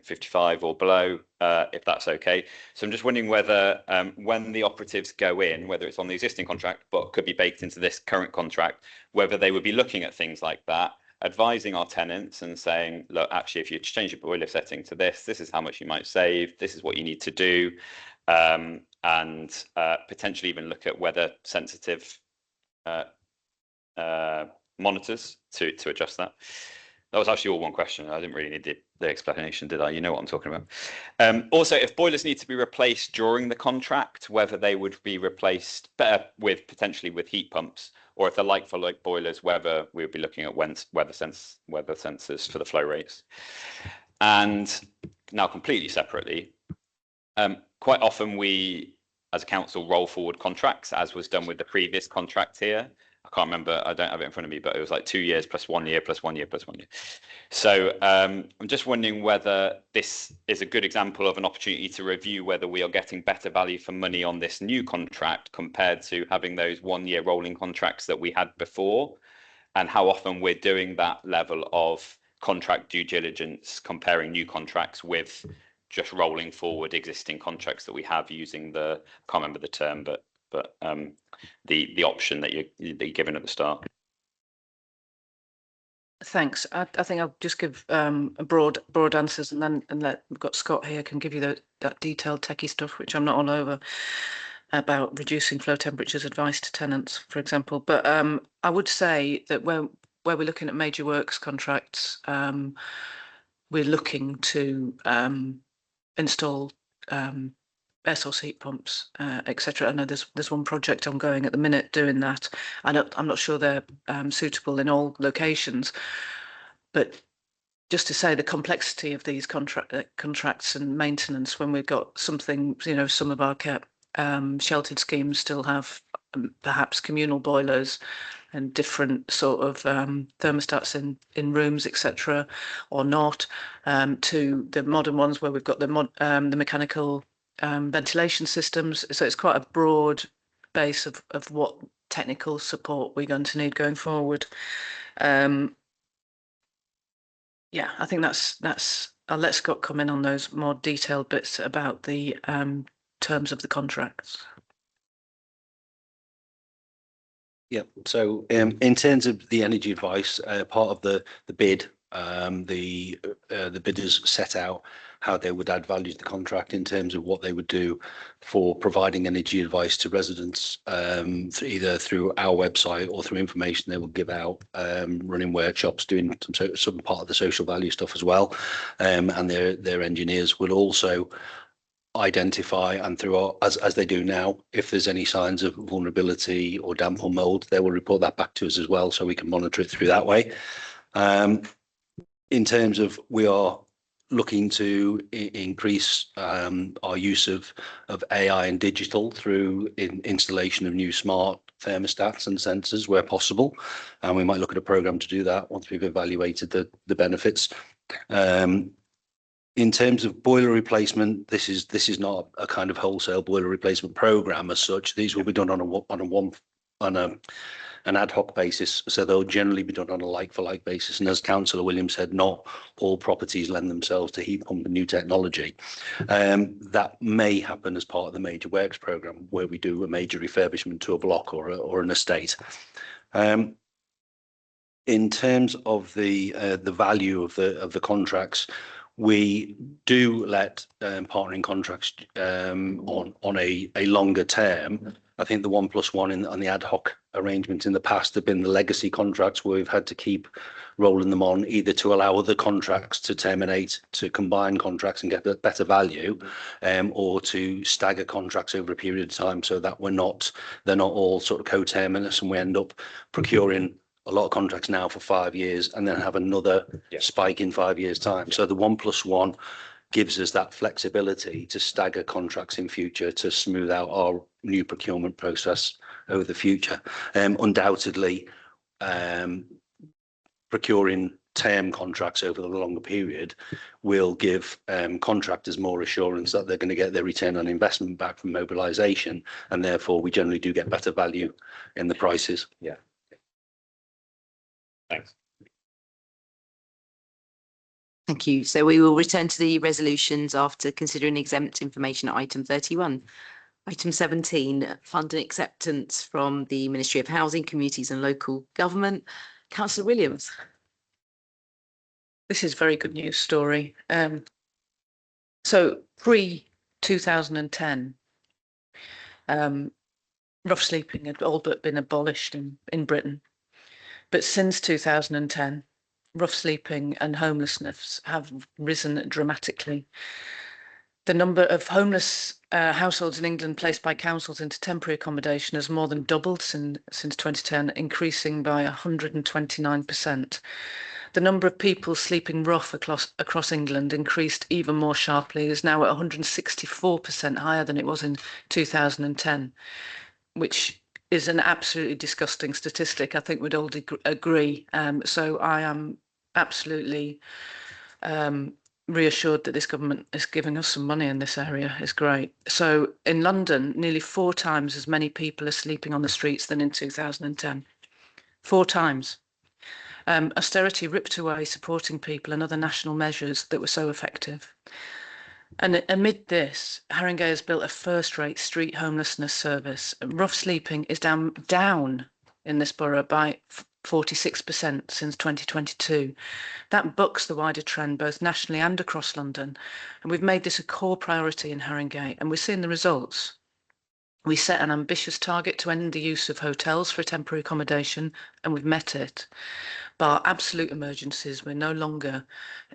55 or below, if that's okay. So I'm just wondering whether when the operatives go in, whether it's on the existing contract, but could be baked into this current contract, whether they would be looking at things like that, advising our tenants and saying, look, actually, if you change your boiler setting to this is how much you might save, this is what you need to do, and potentially even look at weather sensitive monitors to adjust that. That was actually all one question. I didn't really need the explanation, did I? You know what I'm talking about. Also, if boilers need to be replaced during the contract, whether they would be replaced better with potentially with heat pumps, or if they're like for like boilers, whether we would be looking at weather sensors for the flow rates. And now completely separately, quite often we, as a council, roll forward contracts, as was done with the previous contract here. I can't remember, I don't have it in front of me, but it was like 2 years plus 1 year plus 1 year plus 1 year. So I'm just wondering whether this is a good example of an opportunity to review whether we are getting better value for money on this new contract compared to having those 1 year rolling contracts that we had before, and how often we're doing that level of contract due diligence, comparing new contracts with just rolling forward existing contracts that we have using the, I can't remember the term, but the option that you're given at the start. Thanks. I think I'll just give a broad answers, and then we've got Scott here can give you that detailed techie stuff, which I'm not all over, about reducing flow temperatures, advice to tenants, for example. But I would say that where we're looking at major works contracts, we're looking to install air source heat pumps, etc. I know there's one project ongoing at the minute doing that. I'm not sure they're suitable in all locations, but just to say the complexity of these contracts and maintenance, when we've got something, some of our sheltered schemes still have perhaps communal boilers and different sort of thermostats in rooms, etc., or not, to the modern ones where we've got the mechanical ventilation systems. So it's quite a broad base of what technical support we're going to need going forward. Yeah, I think that's I'll let Scott come in on those more detailed bits about the terms of the contracts. Yeah, so in terms of the energy advice, part of the bid, the bidders set out how they would add value to the contract in terms of what they would do for providing energy advice to residents, either through our website or through information they will give out, running workshops, doing some part of the social value stuff as well, and their engineers will also identify, and through as they do now, if there's any signs of vulnerability or damp or mold, they will report that back to us as well, so we can monitor it through that way. In terms of, we are looking to increase our use of AI and digital through installation of new smart thermostats and sensors where possible, and we might look at a program to do that once we've evaluated the benefits. In terms of boiler replacement, this is not a kind of wholesale boiler replacement program as such. These will be done on a an ad hoc basis, so they'll generally be done on a like-for-like basis. And as Councillor Williams said, not all properties lend themselves to heat pump and new technology. That may happen as part of the major works programme, where we do a major refurbishment to a block or an estate. In terms of the value of the contracts, we do let partnering contracts on a longer term. I think the 1+1 on the ad hoc arrangement in the past have been the legacy contracts, where we've had to keep rolling them on, either to allow other contracts to terminate, to combine contracts and get a better value, or to stagger contracts over a period of time, so that they're not all sort of coterminous, and we end up procuring a lot of contracts now for 5 years and then have another spike in 5 years' time. So the 1+1 gives us that flexibility to stagger contracts in future, to smooth out our new procurement process over the future. Undoubtedly, procuring term contracts over the longer period will give contractors more assurance that they're going to get their return on investment back from mobilisation, and therefore we generally do get better value in the prices. Yeah. Thanks. Thank you. So we will return to the resolutions after considering exempt information at item 31. Item 17, fund and acceptance from the Ministry of Housing, Communities and Local Government. Councillor Williams. This is very good news story. So pre-2010, rough sleeping had all but been abolished in Britain. But since 2010, rough sleeping and homelessness have risen dramatically. The number of homeless households in England placed by councils into temporary accommodation has more than doubled since 2010, increasing by 129%. The number of people sleeping rough across England increased even more sharply. It is now at 164% higher than it was in 2010, which is an absolutely disgusting statistic. I think we'd all agree. So I am absolutely reassured that this government is giving us some money in this area. It's great. So in London, nearly 4 times as many people are sleeping on the streets than in 2010. 4 times. Austerity ripped away supporting people and other national measures that were so effective. And amid this, Haringey has built a first-rate street homelessness service. Rough sleeping is down in this borough by 46% since 2022. That bucks the wider trend both nationally and across London. And we've made this a core priority in Haringey, and we're seeing the results. We set an ambitious target to end the use of hotels for temporary accommodation, and we've met it. Bar absolute emergencies, we're no longer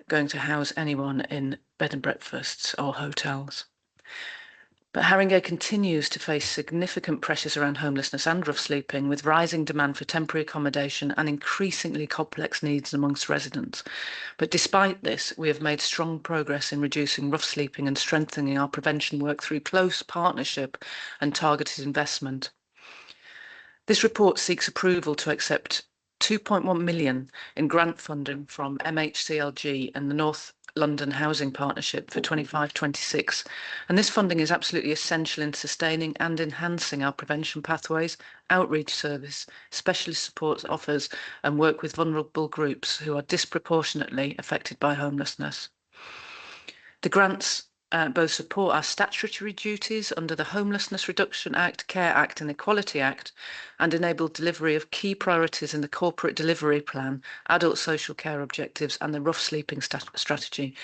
going to house anyone in bed and breakfasts or hotels. But Haringey continues to face significant pressures around homelessness and rough sleeping, with rising demand for temporary accommodation and increasingly complex needs amongst residents. But despite this, we have made strong progress in reducing rough sleeping and strengthening our prevention work through close partnership and targeted investment. This report seeks approval to accept 2.1 million in grant funding from MHCLG and the North London Housing Partnership for 25-26. And this funding is absolutely essential in sustaining and enhancing our prevention pathways, outreach service, specialist support offers, and work with vulnerable groups who are disproportionately affected by homelessness. The grants both support our statutory duties under the Homelessness Reduction Act, Care Act and Equality Act, and enable delivery of key priorities in the Corporate Delivery Plan, Adult Social Care Objectives and the Rough Sleeping Strategy.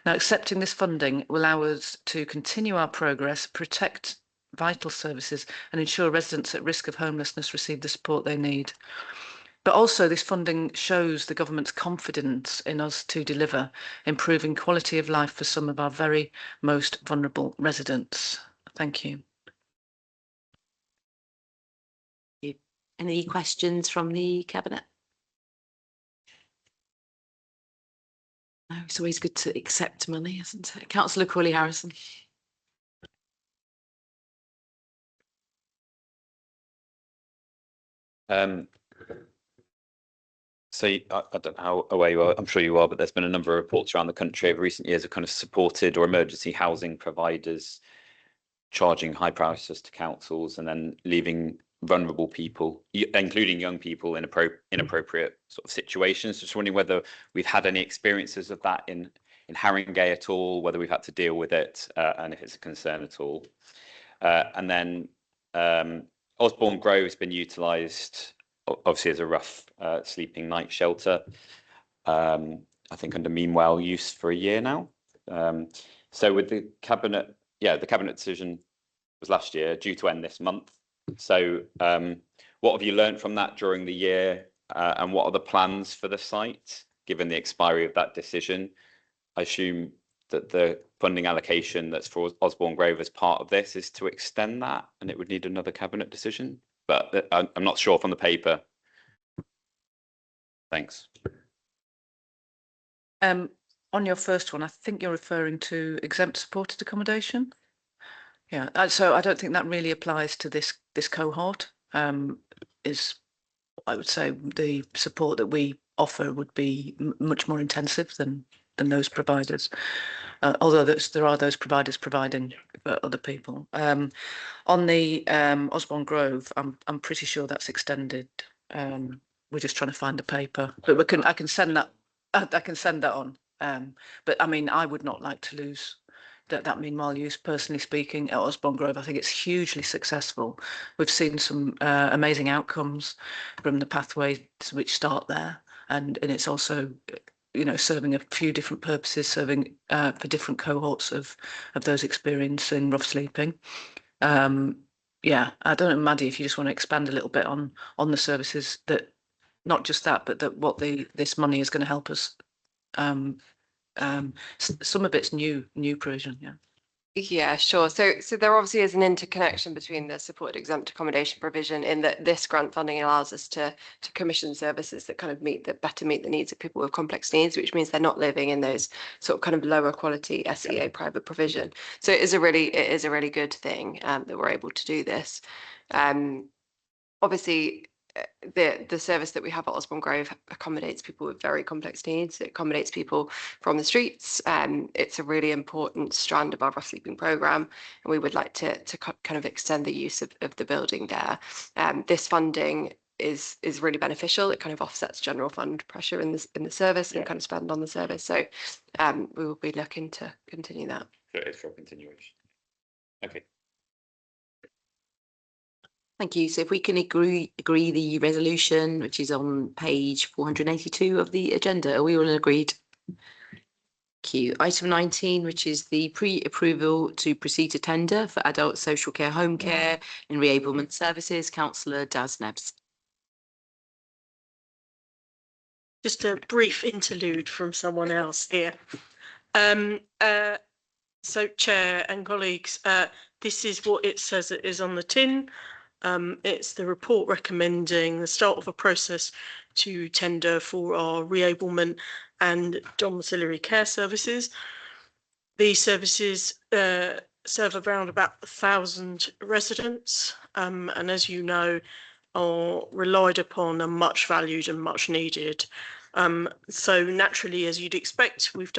Now, accepting this funding will allow us to continue our progress, protect vital services and ensure residents at risk of homelessness receive the support they need. But also this funding shows the government's confidence in us to deliver, improving quality of life for some of our very most vulnerable residents. Thank you. Any questions from the Cabinet? No, it's always good to accept money, isn't it? Councillor Corley Harrison. So I don't know how aware you are, I'm sure you are, but there's been a number of reports around the country over recent years of kind of supported or emergency housing providers charging high prices to councils and then leaving vulnerable people, including young people in inappropriate sort of situations. Just wondering whether we've had any experiences of that in Haringey at all, whether we've had to deal with it, and if it's a concern at all. And then Osborne Grove has been utilised, obviously, as a rough sleeping night shelter. I think under Meanwell use for a year now. So with the cabinet, the cabinet decision was last year, due to end this month. So what have you learned from that during the year, and what are the plans for the site given the expiry of that decision? I assume that the funding allocation that's for Osborne Grove as part of this is to extend that, and it would need another cabinet decision, but I'm not sure from the paper. Thanks. On your first one, I think you're referring to exempt supported accommodation. Yeah, so I don't think that really applies to this cohort. Is, I would say, the support that we offer would be much more intensive than those providers, although there are those providers providing for other people. On the Osborne Grove, I'm pretty sure that's extended. We're just trying to find the paper, but I can send that. I can send that on. But I mean, I would not like to lose that Meanwhile use, personally speaking, at Osborne Grove. I think it's hugely successful. We've seen some amazing outcomes from the pathways which start there, and it's also, you know, serving a few different purposes, serving for different cohorts of those experiencing rough sleeping. Yeah, I don't know, Maddie, if you just want to expand a little bit on the services that, not just that, but that what this money is going to help us. Some of it's new provision. Yeah. Yeah, sure. So there obviously is an interconnection between the supported exempt accommodation provision, in that this grant funding allows us to commission services that kind of better meet the needs of people with complex needs, which means they're not living in those sort of kind of lower quality SEA private provision. So it is a really good thing that we're able to do this. Obviously, the service that we have at Osborne Grove accommodates people with very complex needs. It accommodates people from the streets. It's a really important strand of our rough sleeping programme, and we would like to kind of extend the use of the building there. This funding is really beneficial. It kind of offsets general fund pressure in the service and kind of spend on the service. So we will be looking to continue that. So it's for continuation. Okay. Thank you. So if we can agree the resolution, which is on page 482 of the agenda, are we all agreed? Thank you. Item 19, which is the pre-approval to proceed to tender for adult social care, home care and reablement services. Councillor Daz Nebs. Just a brief interlude from someone else here. So, Chair and colleagues, this is what it says it is on the tin. It's the report recommending the start of a process to tender for our reablement and domiciliary care services. These services serve around about 1,000 residents, and as you know, are relied upon and much valued and much needed. So naturally, as you'd expect, we've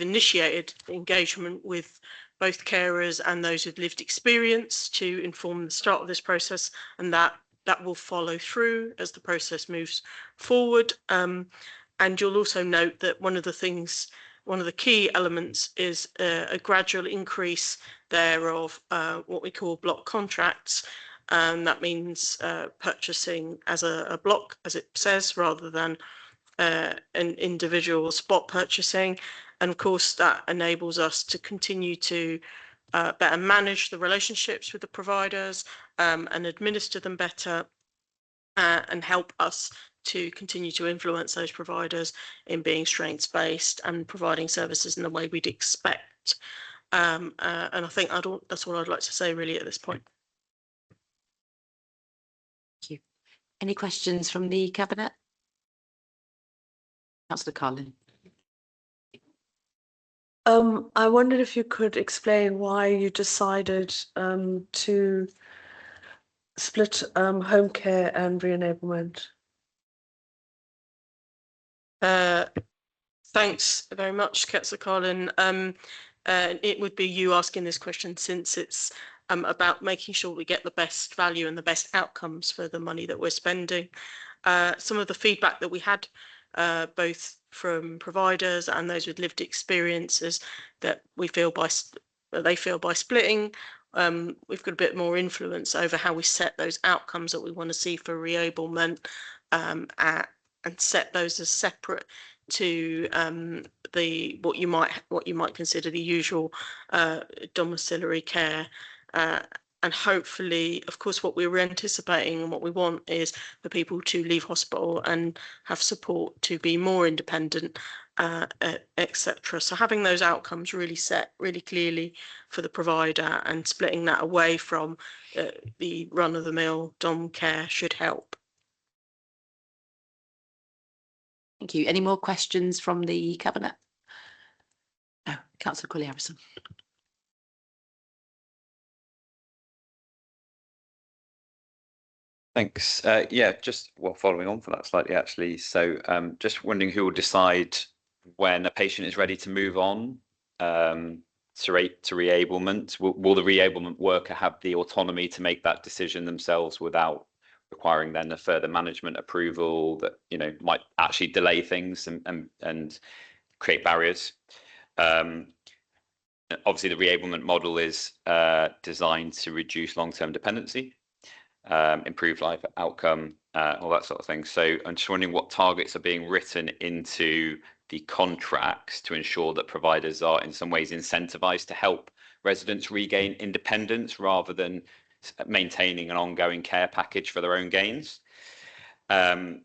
initiated engagement with both carers and those with lived experience to inform the start of this process, and that will follow through as the process moves forward. And you'll also note that one of the key elements is a gradual increase there of what we call block contracts. And that means purchasing as a block, as it says, rather than an individual spot purchasing. And of course, that enables us to continue to better manage the relationships with the providers and administer them better, and help us to continue to influence those providers in being strengths-based and providing services in the way we'd expect. And I think that's what I'd like to say really at this point. Thank you. Any questions from the Cabinet? Councillor Carlin. I wondered if you could explain why you decided to split home care and re-enablement. Thanks very much, Councillor Carlin. It would be you asking this question, since it's about making sure we get the best value and the best outcomes for the money that we're spending. Some of the feedback that we had, both from providers and those with lived experiences, that they feel by splitting, we've got a bit more influence over how we set those outcomes that we want to see for reablement, and set those as separate to what you might consider the usual domiciliary care. And hopefully, of course, what we were anticipating and what we want is for people to leave hospital and have support to be more independent, etc. So having those outcomes really set really clearly for the provider and splitting that away from the run-of-the-mill dom care should help. Thank you. Any more questions from the Cabinet? No, Councillor Colley-Harrison. Thanks. Yeah, just following on from that slightly, actually. So just wondering who will decide when a patient is ready to move on to reablement. Will the reablement worker have the autonomy to make that decision themselves without requiring then a further management approval that, you know, might actually delay things and create barriers? Obviously, the reablement model is designed to reduce long-term dependency, improve life outcome, all that sort of thing. So I'm just wondering what targets are being written into the contracts to ensure that providers are in some ways incentivized to help residents regain independence rather than maintaining an ongoing care package for their own gains. And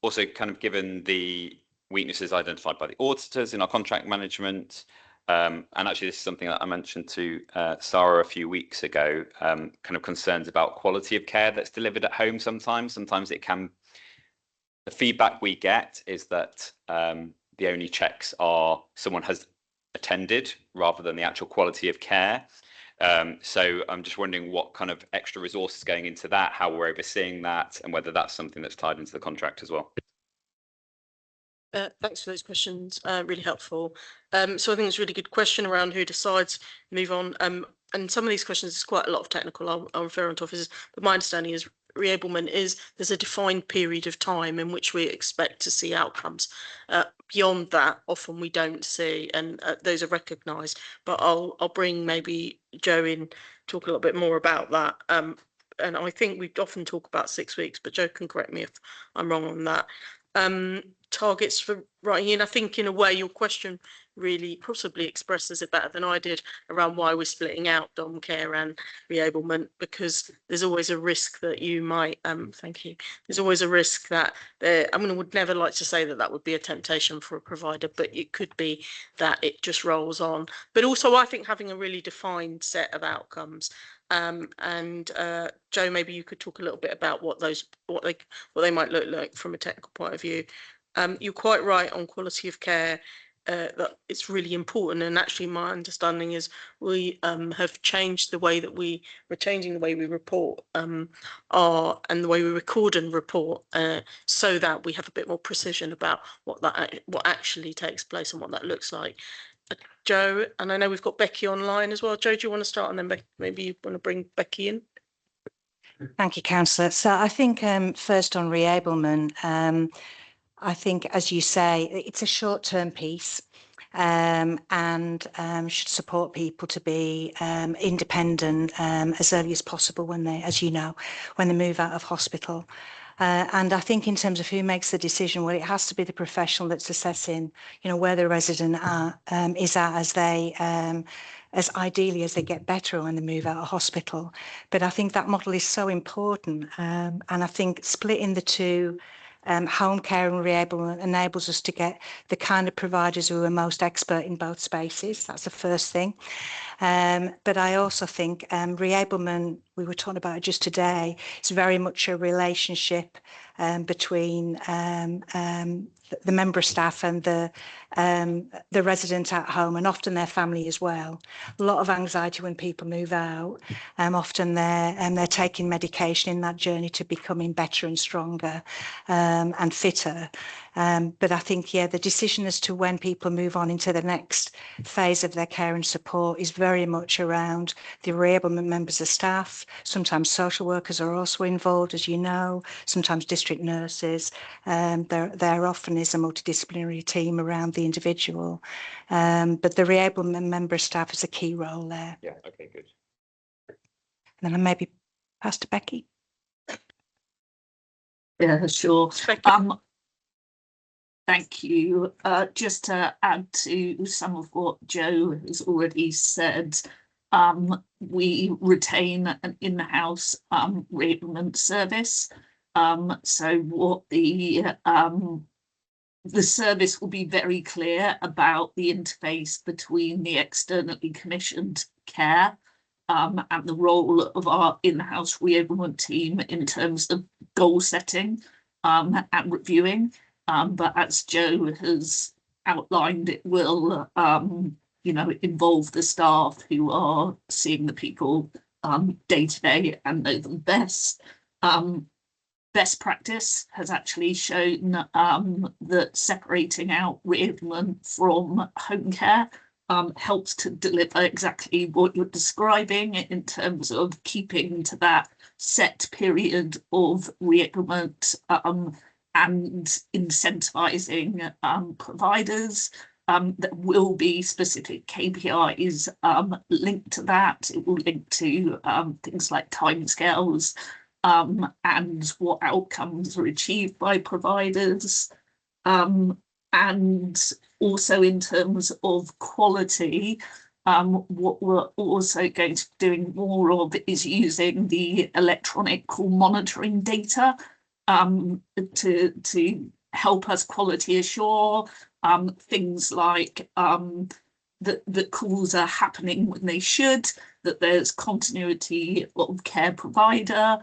also, kind of given the weaknesses identified by the auditors in our contract management, and actually this is something that I mentioned to Sarah a few weeks ago, kind of concerns about quality of care that's delivered at home sometimes. Sometimes it can, the feedback we get is that the only checks are someone has attended rather than the actual quality of care. So I'm just wondering what kind of extra resources going into that, how we're overseeing that, and whether that's something that's tied into the contract as well. Thanks for those questions, really helpful. So I think it's a really good question around who decides move on. And some of these questions is quite a lot of technical. I'll refer on to officers, but my understanding is reablement is there's a defined period of time in which we expect to see outcomes. Beyond that, often we don't see, and those are recognised. But I'll bring maybe Joe in, talk a little bit more about that. And I think we often talk about 6 weeks, but Joe can correct me if I'm wrong on that. Targets for writing in. I think in a way your question really possibly expresses it better than I did around why we're splitting out dom care and reablement, because there's always a risk that you might thank you, there's always a risk that I mean, I would never like to say that that would be a temptation for a provider, but it could be that it just rolls on. But also I think having a really defined set of outcomes, and Joe, maybe you could talk a little bit about what they might look like from a technical point of view. You're quite right on quality of care, that it's really important, and actually my understanding is we have changed the way that we're changing the way we report and the way we record and report, so that we have a bit more precision about what actually takes place and what that looks like. Joe, and I know we've got Becky online as well. Joe, do you want to start, and then maybe you want to bring Becky in? Thank you, Councillor. So I think first on reablement, I think, as you say, it's a short-term piece, and should support people to be independent as early as possible when they, as you know, when they move out of hospital. And I think in terms of who makes the decision, well, it has to be the professional that's assessing, you know, where the resident is at as they, as ideally as they get better when they move out of hospital. But I think that model is so important, and I think splitting the two, home care and reablement, enables us to get the kind of providers who are most expert in both spaces. That's the first thing. But I also think reablement, we were talking about it just today, is very much a relationship between the member of staff and the resident at home, and often their family as well. A lot of anxiety when people move out. Often they're taking medication in that journey to becoming better and stronger and fitter. But I think, yeah, the decision as to when people move on into the next phase of their care and support is very much around the reablement members of staff. Sometimes social workers are also involved, as you know, sometimes district nurses. There often is a multidisciplinary team around the individual. But the reablement member of staff has a key role there. Yeah, okay, good. And then I maybe pass to Becky. Yeah, sure. Thank you. Just to add to some of what Joe has already said, we retain an in-house reablement service. So what the service will be very clear about the interface between the externally commissioned care and the role of our in-house reablement team in terms of goal setting and reviewing. But as Joe has outlined, it will, involve the staff who are seeing the people day to day and know them best. Best practice has actually shown that separating out reablement from home care helps to deliver exactly what you're describing in terms of keeping to that set period of reablement and incentivizing providers. There will be specific KPIs linked to that. It will link to things like timescales and what outcomes are achieved by providers. And also in terms of quality, what we're also going to be doing more of is using the electronic call monitoring data to help us quality assure things like that calls are happening when they should, that there's continuity of care provider.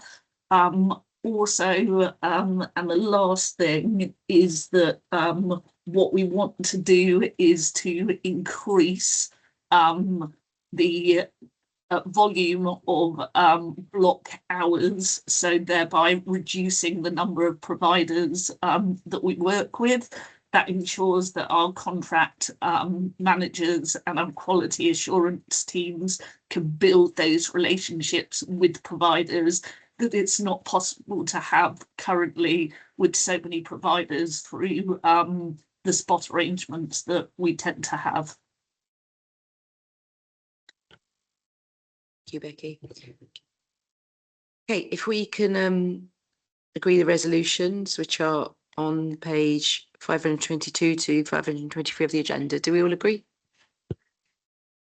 Also, and the last thing is that what we want to do is to increase the volume of block hours, so thereby reducing the number of providers that we work with. That ensures that our contract managers and our quality assurance teams can build those relationships with providers that it's not possible to have currently with so many providers through the spot arrangements that we tend to have. Thank you, Becky. Okay, if we can agree the resolutions, which are on page 522 to 523 of the agenda. Do we all agree?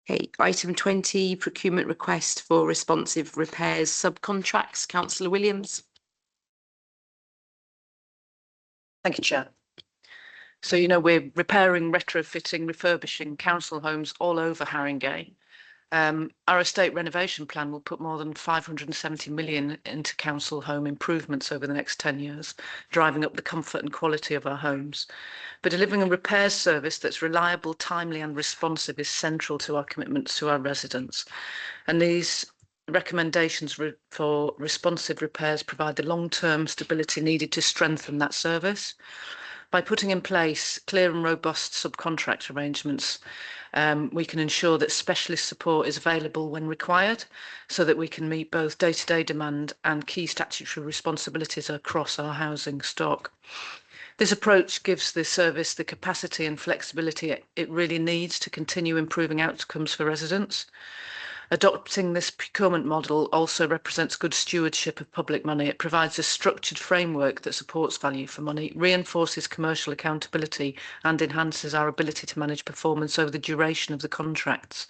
Okay, item 20, procurement request for responsive repairs subcontracts. Councillor Williams. Thank you, Chair. So, you know, we're repairing, retrofitting, refurbishing council homes all over Haringey. Our estate renovation plan will put more than 570 million into council home improvements over the next 10 years, driving up the comfort and quality of our homes. But delivering a repairs service that's reliable, timely and responsive is central to our commitments to our residents. And these recommendations for responsive repairs provide the long-term stability needed to strengthen that service. By putting in place clear and robust subcontract arrangements, we can ensure that specialist support is available when required, so that we can meet both day-to-day demand and key statutory responsibilities across our housing stock. This approach gives the service the capacity and flexibility it really needs to continue improving outcomes for residents. Adopting this procurement model also represents good stewardship of public money. It provides a structured framework that supports value for money, reinforces commercial accountability and enhances our ability to manage performance over the duration of the contracts.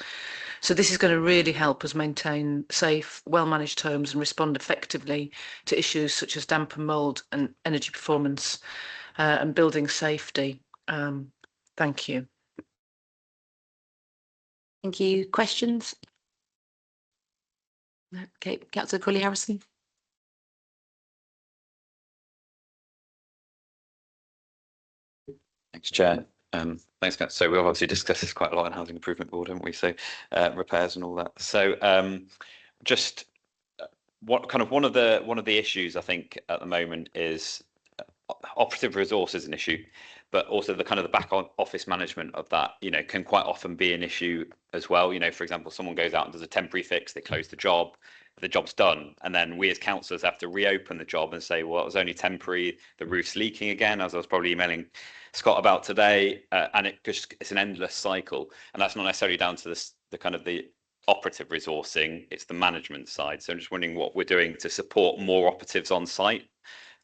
So this is going to really help us maintain safe, well-managed homes and respond effectively to issues such as damp and mould and energy performance and building safety. Thank you. Thank you. Questions? Okay, Councillor Crawley-Harrison. Thanks, Chair. Thanks, Councillor. So we've obviously discussed this quite a lot in Housing Improvement Board, haven't we? So repairs and all that. So just one of the issues I think at the moment is operative resource is an issue, but also the back office management of that, can quite often be an issue as well. For example, someone goes out and does a temporary fix, they close the job's done, and then we as councillors have to reopen the job and say, well, it was only temporary, the roof's leaking again, as I was probably emailing Scott about today, and it's an endless cycle, and that's not necessarily down to the operative resourcing, it's the management side. So I'm just wondering what we're doing to support more operatives on site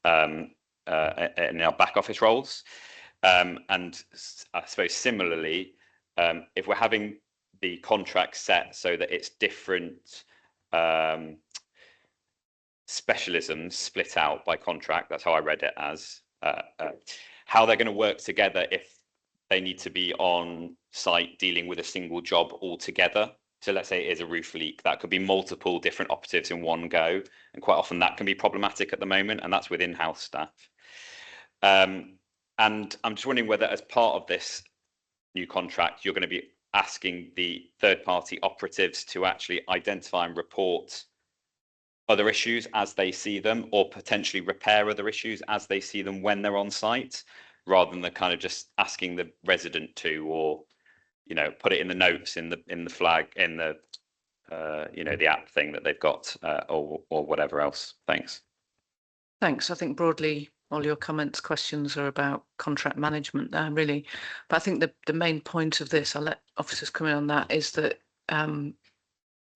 in our back office roles. And I suppose similarly, if we're having the contract set so that it's different specialisms split out by contract, that's how I read it as, how they're going to work together if they need to be on site dealing with a single job altogether. So let's say it is a roof leak, that could be multiple different operatives in one go, and quite often that can be problematic at the moment, and that's with in-house staff. And I'm just wondering whether as part of this new contract, you're going to be asking the third-party operatives to actually identify and report other issues as they see them, or potentially repair other issues as they see them when they're on site, rather than just asking the resident to, or put it in the notes in the flag in the the app thing that they've got, or whatever else. Thanks. Thanks. I think broadly all your comments, questions are about contract management there, really. But I think the main point of this, I'll let officers come in on that, is that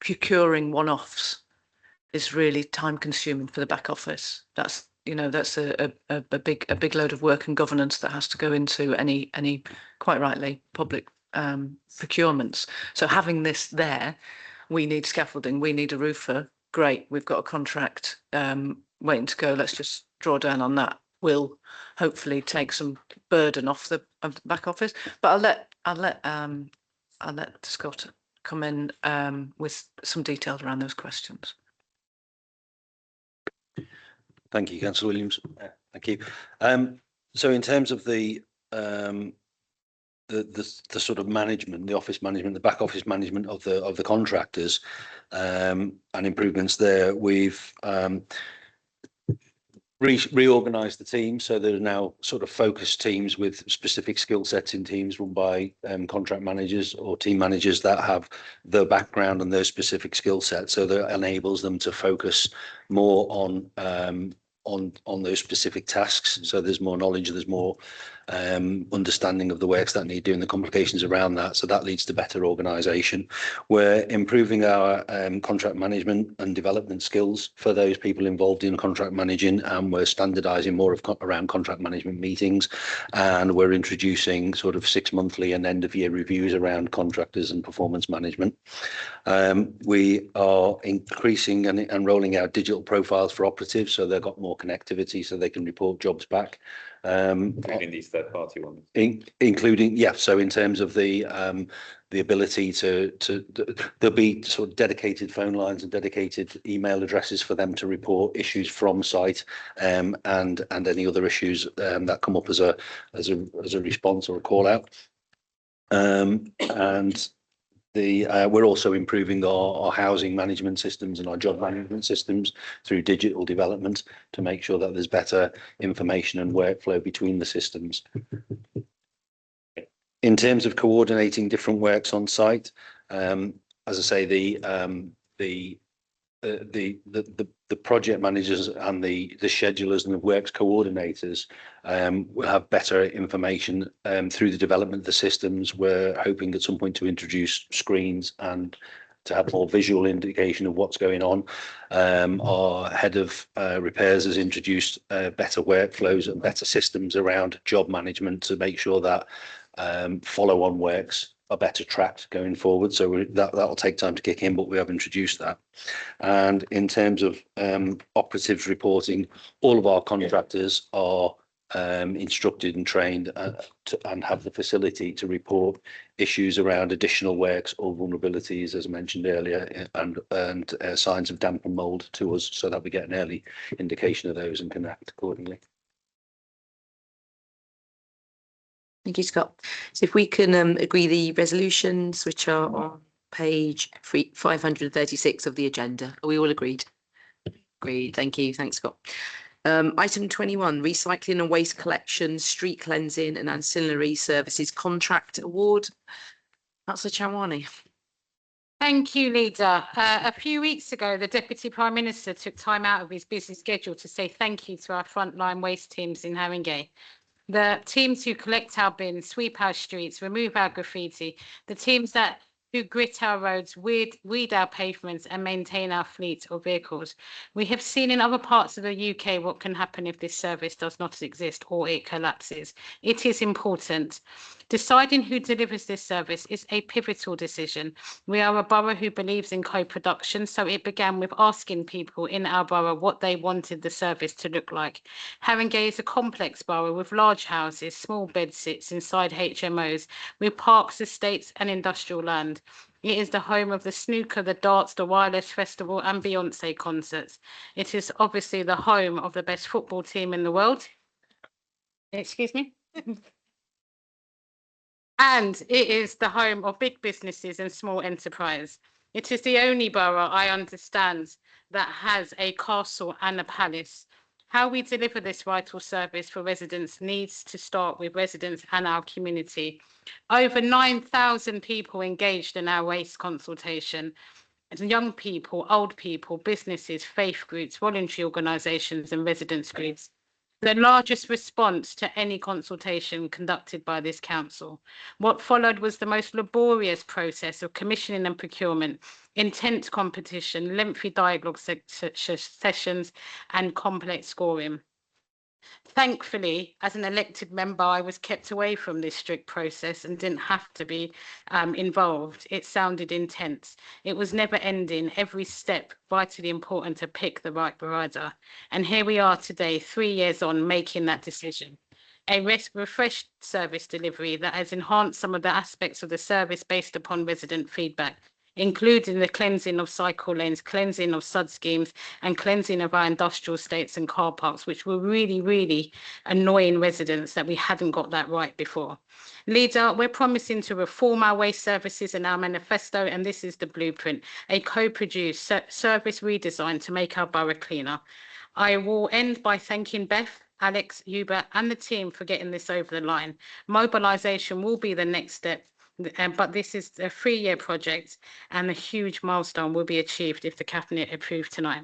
procuring one-offs is really time consuming for the back office. That's a big load of work and governance that has to go into any quite rightly public procurements. So having this there, we need scaffolding, we need a roofer, great, we've got a contract waiting to go, let's just draw down on that, will hopefully take some burden off the back office. But I'll let Scott come in with some details around those questions. Thank you, Councillor Williams. Thank you. So in terms of the sort of management, the office management, the back office management of the contractors, and improvements there, we've reorganised the team, so there are now sort of focused teams with specific skill sets in teams run by contract managers or team managers that have the background and their specific skill set, so that enables them to focus more on those specific tasks. So there's more knowledge, there's more understanding of the works that need doing, the complications around that, so that leads to better organisation. We're improving our contract management and development skills for those people involved in contract managing, and we're standardising more around contract management meetings, and we're introducing sort of 6 monthly and end of year reviews around contractors and performance management. We are increasing and rolling out digital profiles for operatives, so they've got more connectivity so they can report jobs back. Including these third-party ones. Including, yeah. So in terms of the ability to there'll be sort of dedicated phone lines and dedicated email addresses for them to report issues from site, and any other issues that come up as a response or a call out. And we're also improving our housing management systems and our job management systems through digital development to make sure that there's better information and workflow between the systems. In terms of coordinating different works on site, as I say, the project managers and the schedulers and the works coordinators will have better information through the development of the systems. We're hoping at some point to introduce screens and to have more visual indication of what's going on. Our head of repairs has introduced better workflows and better systems around job management to make sure that follow-on works are better tracked going forward. So that'll take time to kick in, but we have introduced that. And in terms of operatives reporting, all of our contractors are instructed and trained and have the facility to report issues around additional works or vulnerabilities, as mentioned earlier, and signs of damp and mould to us, so that we get an early indication of those and can act accordingly. Thank you, Scott. So if we can agree the resolutions, which are on page 536 of the agenda. Are we all agreed? Agreed. Thank you. Thanks, Scott. Item 21, recycling and waste collection, street cleansing and ancillary services contract award. Councillor Chanwani. Thank you, Leader. A few weeks ago, the Deputy Prime Minister took time out of his busy schedule to say thank you to our frontline waste teams in Haringey. The teams who collect our bins, sweep our streets, remove our graffiti, the teams who grit our roads, weed our pavements and maintain our fleet of vehicles. We have seen in other parts of the UK what can happen if this service does not exist or it collapses. It is important. Deciding who delivers this service is a pivotal decision. We are a borough who believes in co-production, so it began with asking people in our borough what they wanted the service to look like. Haringey is a complex borough with large houses, small bedsits inside HMOs, with parks, estates and industrial land. It is the home of the snooker, the darts, the wireless festival and Beyonce concerts. It is obviously the home of the best football team in the world. Excuse me? And it is the home of big businesses and small enterprise. It is the only borough I understand that has a castle and a palace. How we deliver this vital service for residents needs to start with residents and our community. Over 9,000 people engaged in our waste consultation. Young people, old people, businesses, faith groups, voluntary organisations and residents groups. The largest response to any consultation conducted by this council. What followed was the most laborious process of commissioning and procurement, intense competition, lengthy dialogue sessions and complex scoring. Thankfully, as an elected member, I was kept away from this strict process and didn't have to be involved. It sounded intense. It was never ending, every step vitally important to pick the right provider. And here we are today, 3 years on, making that decision. A refreshed service delivery that has enhanced some of the aspects of the service based upon resident feedback, including the cleansing of cycle lanes, cleansing of SUD schemes, and cleansing of our industrial estates and car parks, which were really, really annoying residents that we hadn't got that right before. Leader, we're promising to reform our waste services in our manifesto, and this is the blueprint, a co-produced service redesign to make our borough cleaner. I will end by thanking Beth, Alex, Hubert, and the team for getting this over the line. Mobilisation will be the next step. But this is a 3-year project and a huge milestone will be achieved if the Cabinet approve tonight.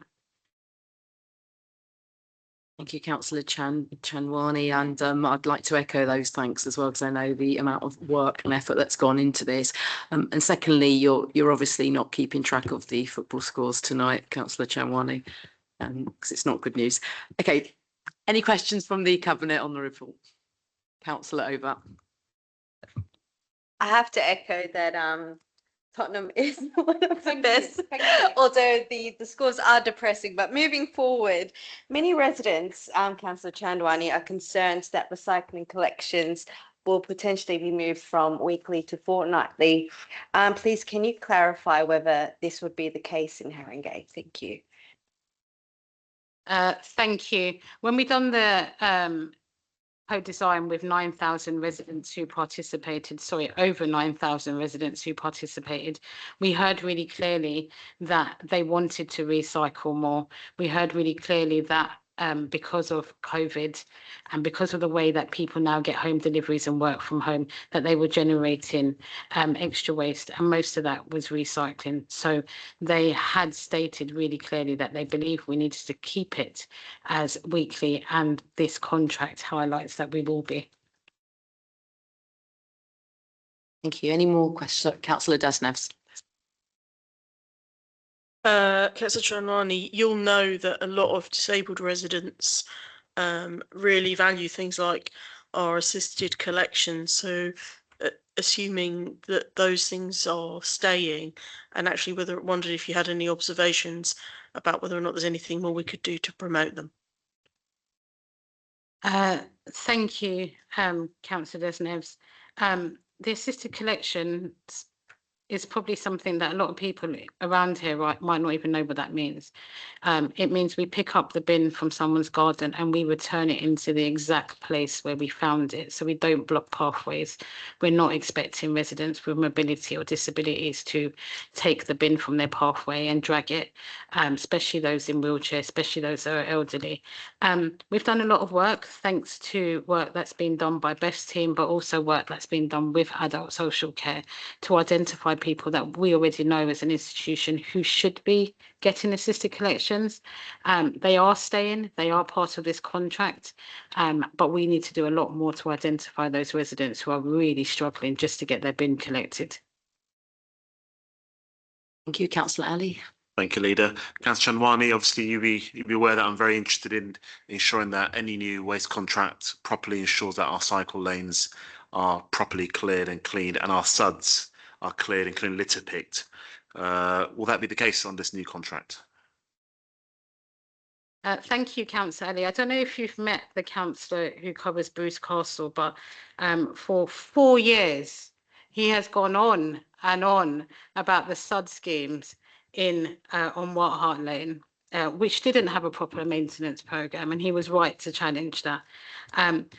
Thank you, Councillor Chanwani, and I'd like to echo those thanks as well, because I know the amount of work and effort that's gone into this. And secondly, you're obviously not keeping track of the football scores tonight, Councillor Chanwani, because it's not good news. Okay, any questions from the Cabinet on the report? Councillor Over. I have to echo that Tottenham is one of the best, although the scores are depressing. But moving forward, many residents, Councillor Chandwani, are concerned that recycling collections will potentially be moved from weekly to fortnightly. Please, can you clarify whether this would be the case in Haringey? Thank you. Thank you. When we done the co-design with 9,000 residents who participated, over 9,000 residents who participated, we heard really clearly that they wanted to recycle more. We heard really clearly that because of COVID and because of the way that people now get home deliveries and work from home, that they were generating extra waste, and most of that was recycling. So they had stated really clearly that they believe we needed to keep it as weekly, and this contract highlights that we will be. Thank you. Any more questions? Councillor Dasnevs. Councillor Chanwani, you'll know that a lot of disabled residents really value things like our assisted collection. So assuming that those things are staying, and actually wondered if you had any observations about whether or not there's anything more we could do to promote them. Thank you, Councillor Desneves. The assisted collections is probably something that a lot of people around here might not even know what that means. It means we pick up the bin from someone's garden and we return it into the exact place where we found it. So we don't block pathways. We're not expecting residents with mobility or disabilities to take the bin from their pathway and drag it, especially those in wheelchairs, especially those that are elderly. We've done a lot of work thanks to work that's been done by Beth's team, but also work that's been done with adult social care to identify people that we already know as an institution who should be getting assisted collections. They are staying, they are part of this contract, but we need to do a lot more to identify those residents who are really struggling just to get their bin collected. Thank you, Councillor Ali. Thank you, Leader. Councillor Chandwani, obviously you'll be aware that I'm very interested in ensuring that any new waste contract properly ensures that our cycle lanes are properly cleared and cleaned and our SUDs are cleared and clean litter picked. Will that be the case on this new contract? Thank you, Councillor Ali. I don't know if you've met the councillor who covers Bruce Castle, but for 4 years, he has gone on and on about the SUD schemes on White Hart Lane, which didn't have a proper maintenance programme, and he was right to challenge that.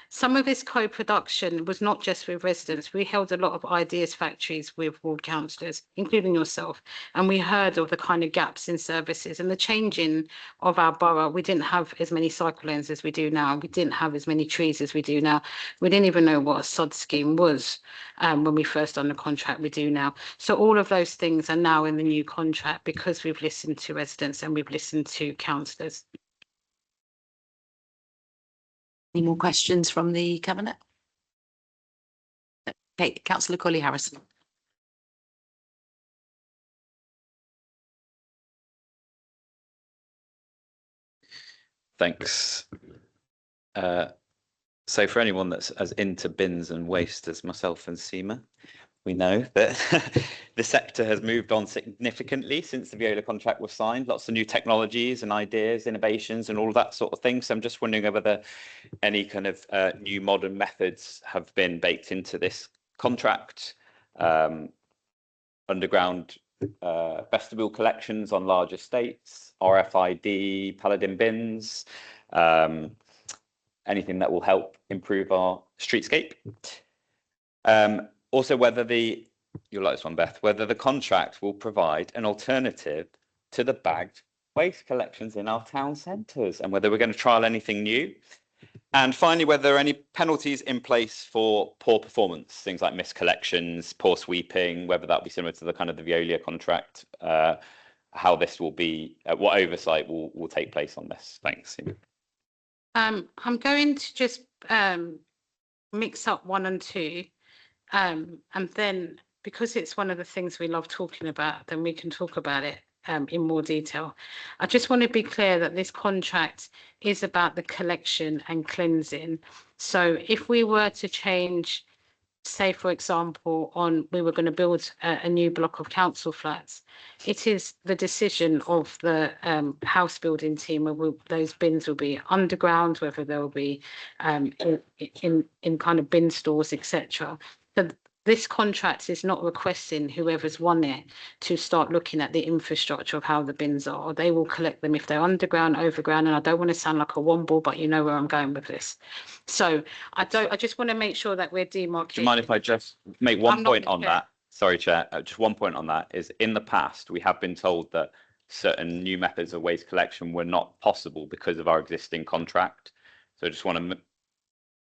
Some of his co-production was not just with residents. We held a lot of ideas factories with ward councillors, including yourself, and we heard of the kind of gaps in services and the changing of our borough. We didn't have as many cycle lanes as we do now. We didn't have as many trees as we do now. We didn't even know what a SOD scheme was when we first done the contract. We do now. So all of those things are now in the new contract because we've listened to residents and we've listened to councillors. Any more questions from the Cabinet? Okay, Councillor Coley Harrison. Thanks. So for anyone that's as into bins and waste as myself and Seema, we know that the sector has moved on significantly since the Veolia contract was signed. Lots of new technologies and ideas, innovations and all of that sort of thing. So I'm just wondering whether any kind of new modern methods have been baked into this contract. Underground vestibule collections on large estates, RFID, Paladin bins, anything that will help improve our streetscape. Also, whether you'll like this one, Beth, whether the contract will provide an alternative to the bagged waste collections in our town centres and whether we're going to trial anything new. And finally, whether there are any penalties in place for poor performance, things like missed collections, poor sweeping, whether that will be similar to the kind of the Veolia contract, how this will be, what oversight will take place on this. Thanks. I'm going to just mix up 1 and 2. And then, because it's one of the things we love talking about, then we can talk about it in more detail. I just want to be clear that this contract is about the collection and cleansing. So if we were to change, say, for example, we were going to build a new block of council flats, it is the decision of the house building team whether those bins will be underground, whether they'll be in kind of bin stores, etc. So this contract is not requesting whoever's won it to start looking at the infrastructure of how the bins are. They will collect them if they're underground, overground, and I don't want to sound like a womble, but you know where I'm going with this. So I just want to make sure that we're demarcating. Do you mind if I just make one point on that? Sorry, Chair, just one point on that is in the past, we have been told that certain new methods of waste collection were not possible because of our existing contract. So I just want to,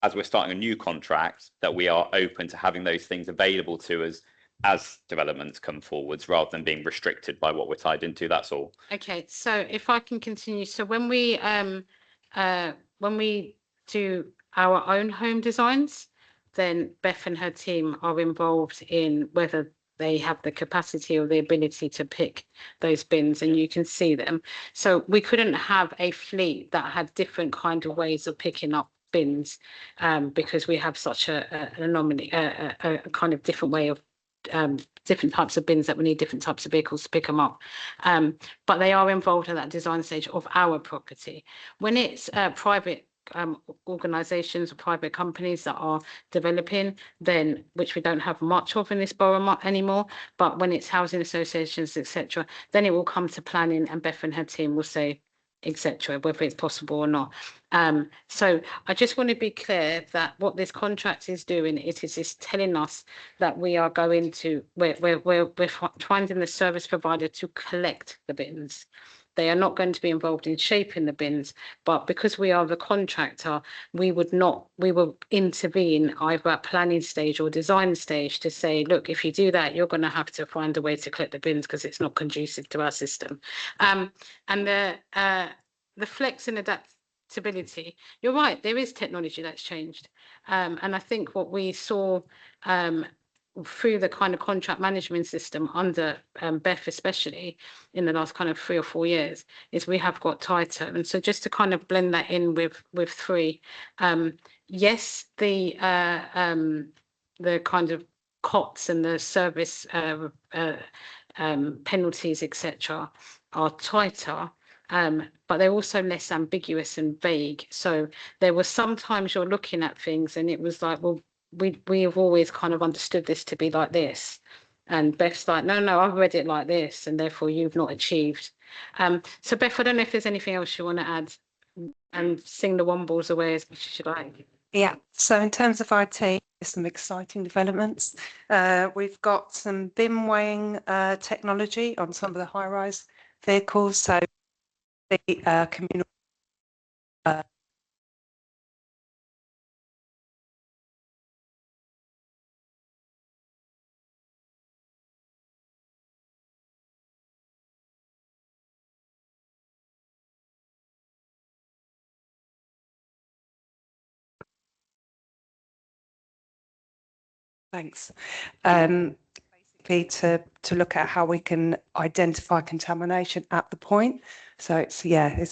as we're starting a new contract, that we are open to having those things available to us as developments come forwards rather than being restricted by what we're tied into. That's all. Okay, so if I can continue. So when we do our own home designs, then Beth and her team are involved in whether they have the capacity or the ability to pick those bins, and you can see them. So we couldn't have a fleet that had different kind of ways of picking up bins because we have such an anomaly, a kind of different way of different types of bins that we need different types of vehicles to pick them up. But they are involved in that design stage of our property. When it's private organisations or private companies that are developing, then which we don't have much of in this borough anymore. But when it's housing associations, etc., then it will come to planning, and Beth and her team will say, etc., whether it's possible or not. So I just want to be clear that what this contract is doing, it is telling us that we are going to, we're finding the service provider to collect the bins. They are not going to be involved in shaping the bins, but because we are the contractor, we will intervene either at planning stage or design stage to say, look, if you do that, you're going to have to find a way to collect the bins because it's not conducive to our system. And the flex and adaptability, you're right, there is technology that's changed. And I think what we saw through the kind of contract management system under Beth, especially in the last kind of 3 or 4 years, is we have got tighter. And so just to kind of blend that in with 3, yes, the kind of COTS and the service penalties, etc., are tighter. But they're also less ambiguous and vague. So there were sometimes you're looking at things and it was like, well, we have always kind of understood this to be like this. And Beth's like, no, I've read it like this, and therefore you've not achieved. So Beth, I don't know if there's anything else you want to add and sing the Wombles away as much as you like. Yeah, so in terms of IT, there's some exciting developments. We've got some bin weighing technology on some of the high-rise vehicles. So the communal Thanks. Basically to look at how we can identify contamination at the point. So it's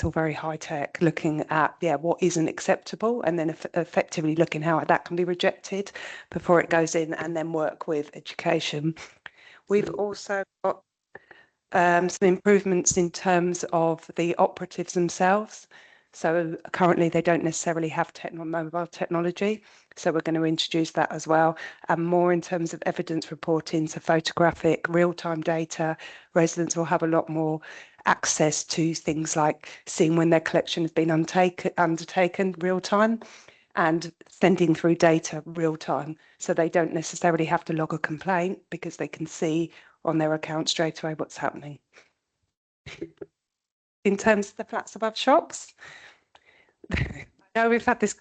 all very high tech, looking at what isn't acceptable, and then effectively looking how that can be rejected before it goes in, and then work with education. We've also got some improvements in terms of the operatives themselves. So currently they don't necessarily have mobile technology. So we're going to introduce that as well, and more in terms of evidence reporting, so photographic, real-time data. Residents will have a lot more access to things like seeing when their collection has been undertaken real-time, and sending through data real-time. So they don't necessarily have to log a complaint because they can see on their account straight away what's happening. In terms of the flats above shops, I know we've had this.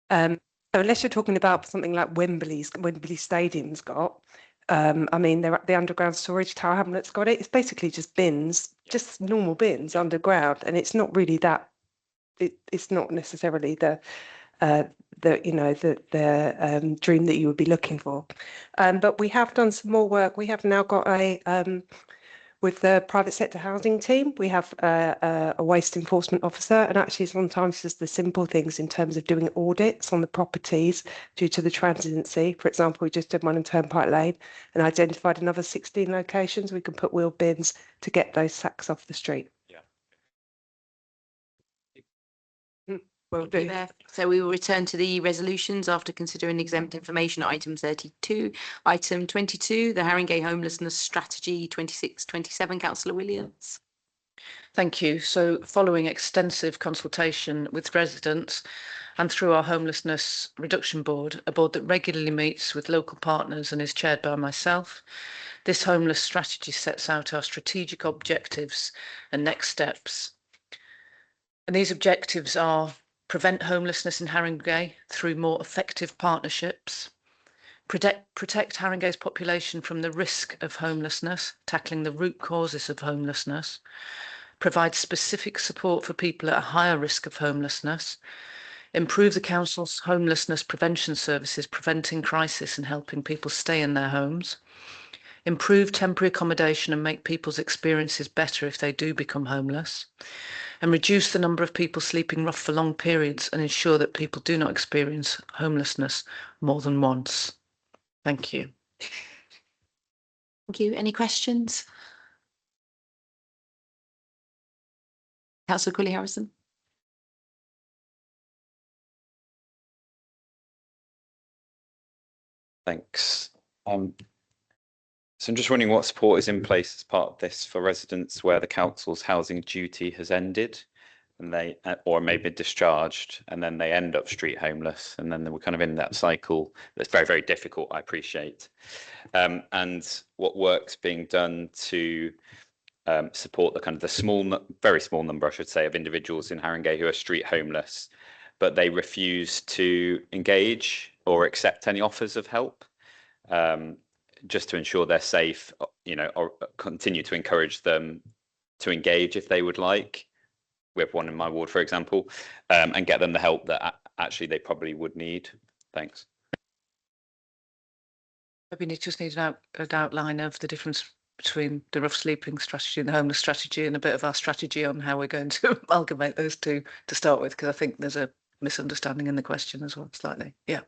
So unless you're talking about something like Wembley Stadium's got, I mean, the underground storage, Tower Hamlet's got it. It's basically just bins, just normal bins underground, and it's not really that. It's not necessarily the dream that you would be looking for. But we have done some more work. We have now got with the private sector housing team, we have a waste enforcement officer, and actually sometimes just the simple things in terms of doing audits on the properties due to the transiency. For example, we just did one in Turnpike Lane and identified another 16 locations we can put wheel bins to get those sacks off the street. Will do. So we will return to the resolutions after considering exempt information at item 32. Item 22, the Haringey Homelessness Strategy 26-27. Councillor Williams. Thank you. So following extensive consultation with residents and through our Homelessness Reduction Board, a board that regularly meets with local partners and is chaired by myself, this homeless strategy sets out our strategic objectives and next steps. And these objectives are: prevent homelessness in Haringey through more effective partnerships, protect Haringey's population from the risk of homelessness, tackling the root causes of homelessness, provide specific support for people at a higher risk of homelessness, Improve the council's homelessness prevention services, preventing crisis and helping people stay in their homes. Improve temporary accommodation and make people's experiences better if they do become homeless. And reduce the number of people sleeping rough for long periods and ensure that people do not experience homelessness more than once. Thank you. Thank you. Any questions? Councillor Quigley Harrison. Thanks. So I'm just wondering what support is in place as part of this for residents where the council's housing duty has ended and they, or maybe discharged, and then they end up street homeless, and then we're kind of in that cycle that's very, very difficult, I appreciate. And what work's being done to support the kind of the very small number, I should say, of individuals in Haringey who are street homeless, but they refuse to engage or accept any offers of help, just to ensure they're safe, you know, or continue to encourage them to engage if they would like. We have one in my ward, for example, and get them the help that actually they probably would need. Thanks. Maybe you just need an outline of the difference between the rough sleeping strategy and the homeless strategy, and a bit of our strategy on how we're going to amalgamate those two to start with, because I think there's a misunderstanding in the question as well, slightly. Yeah.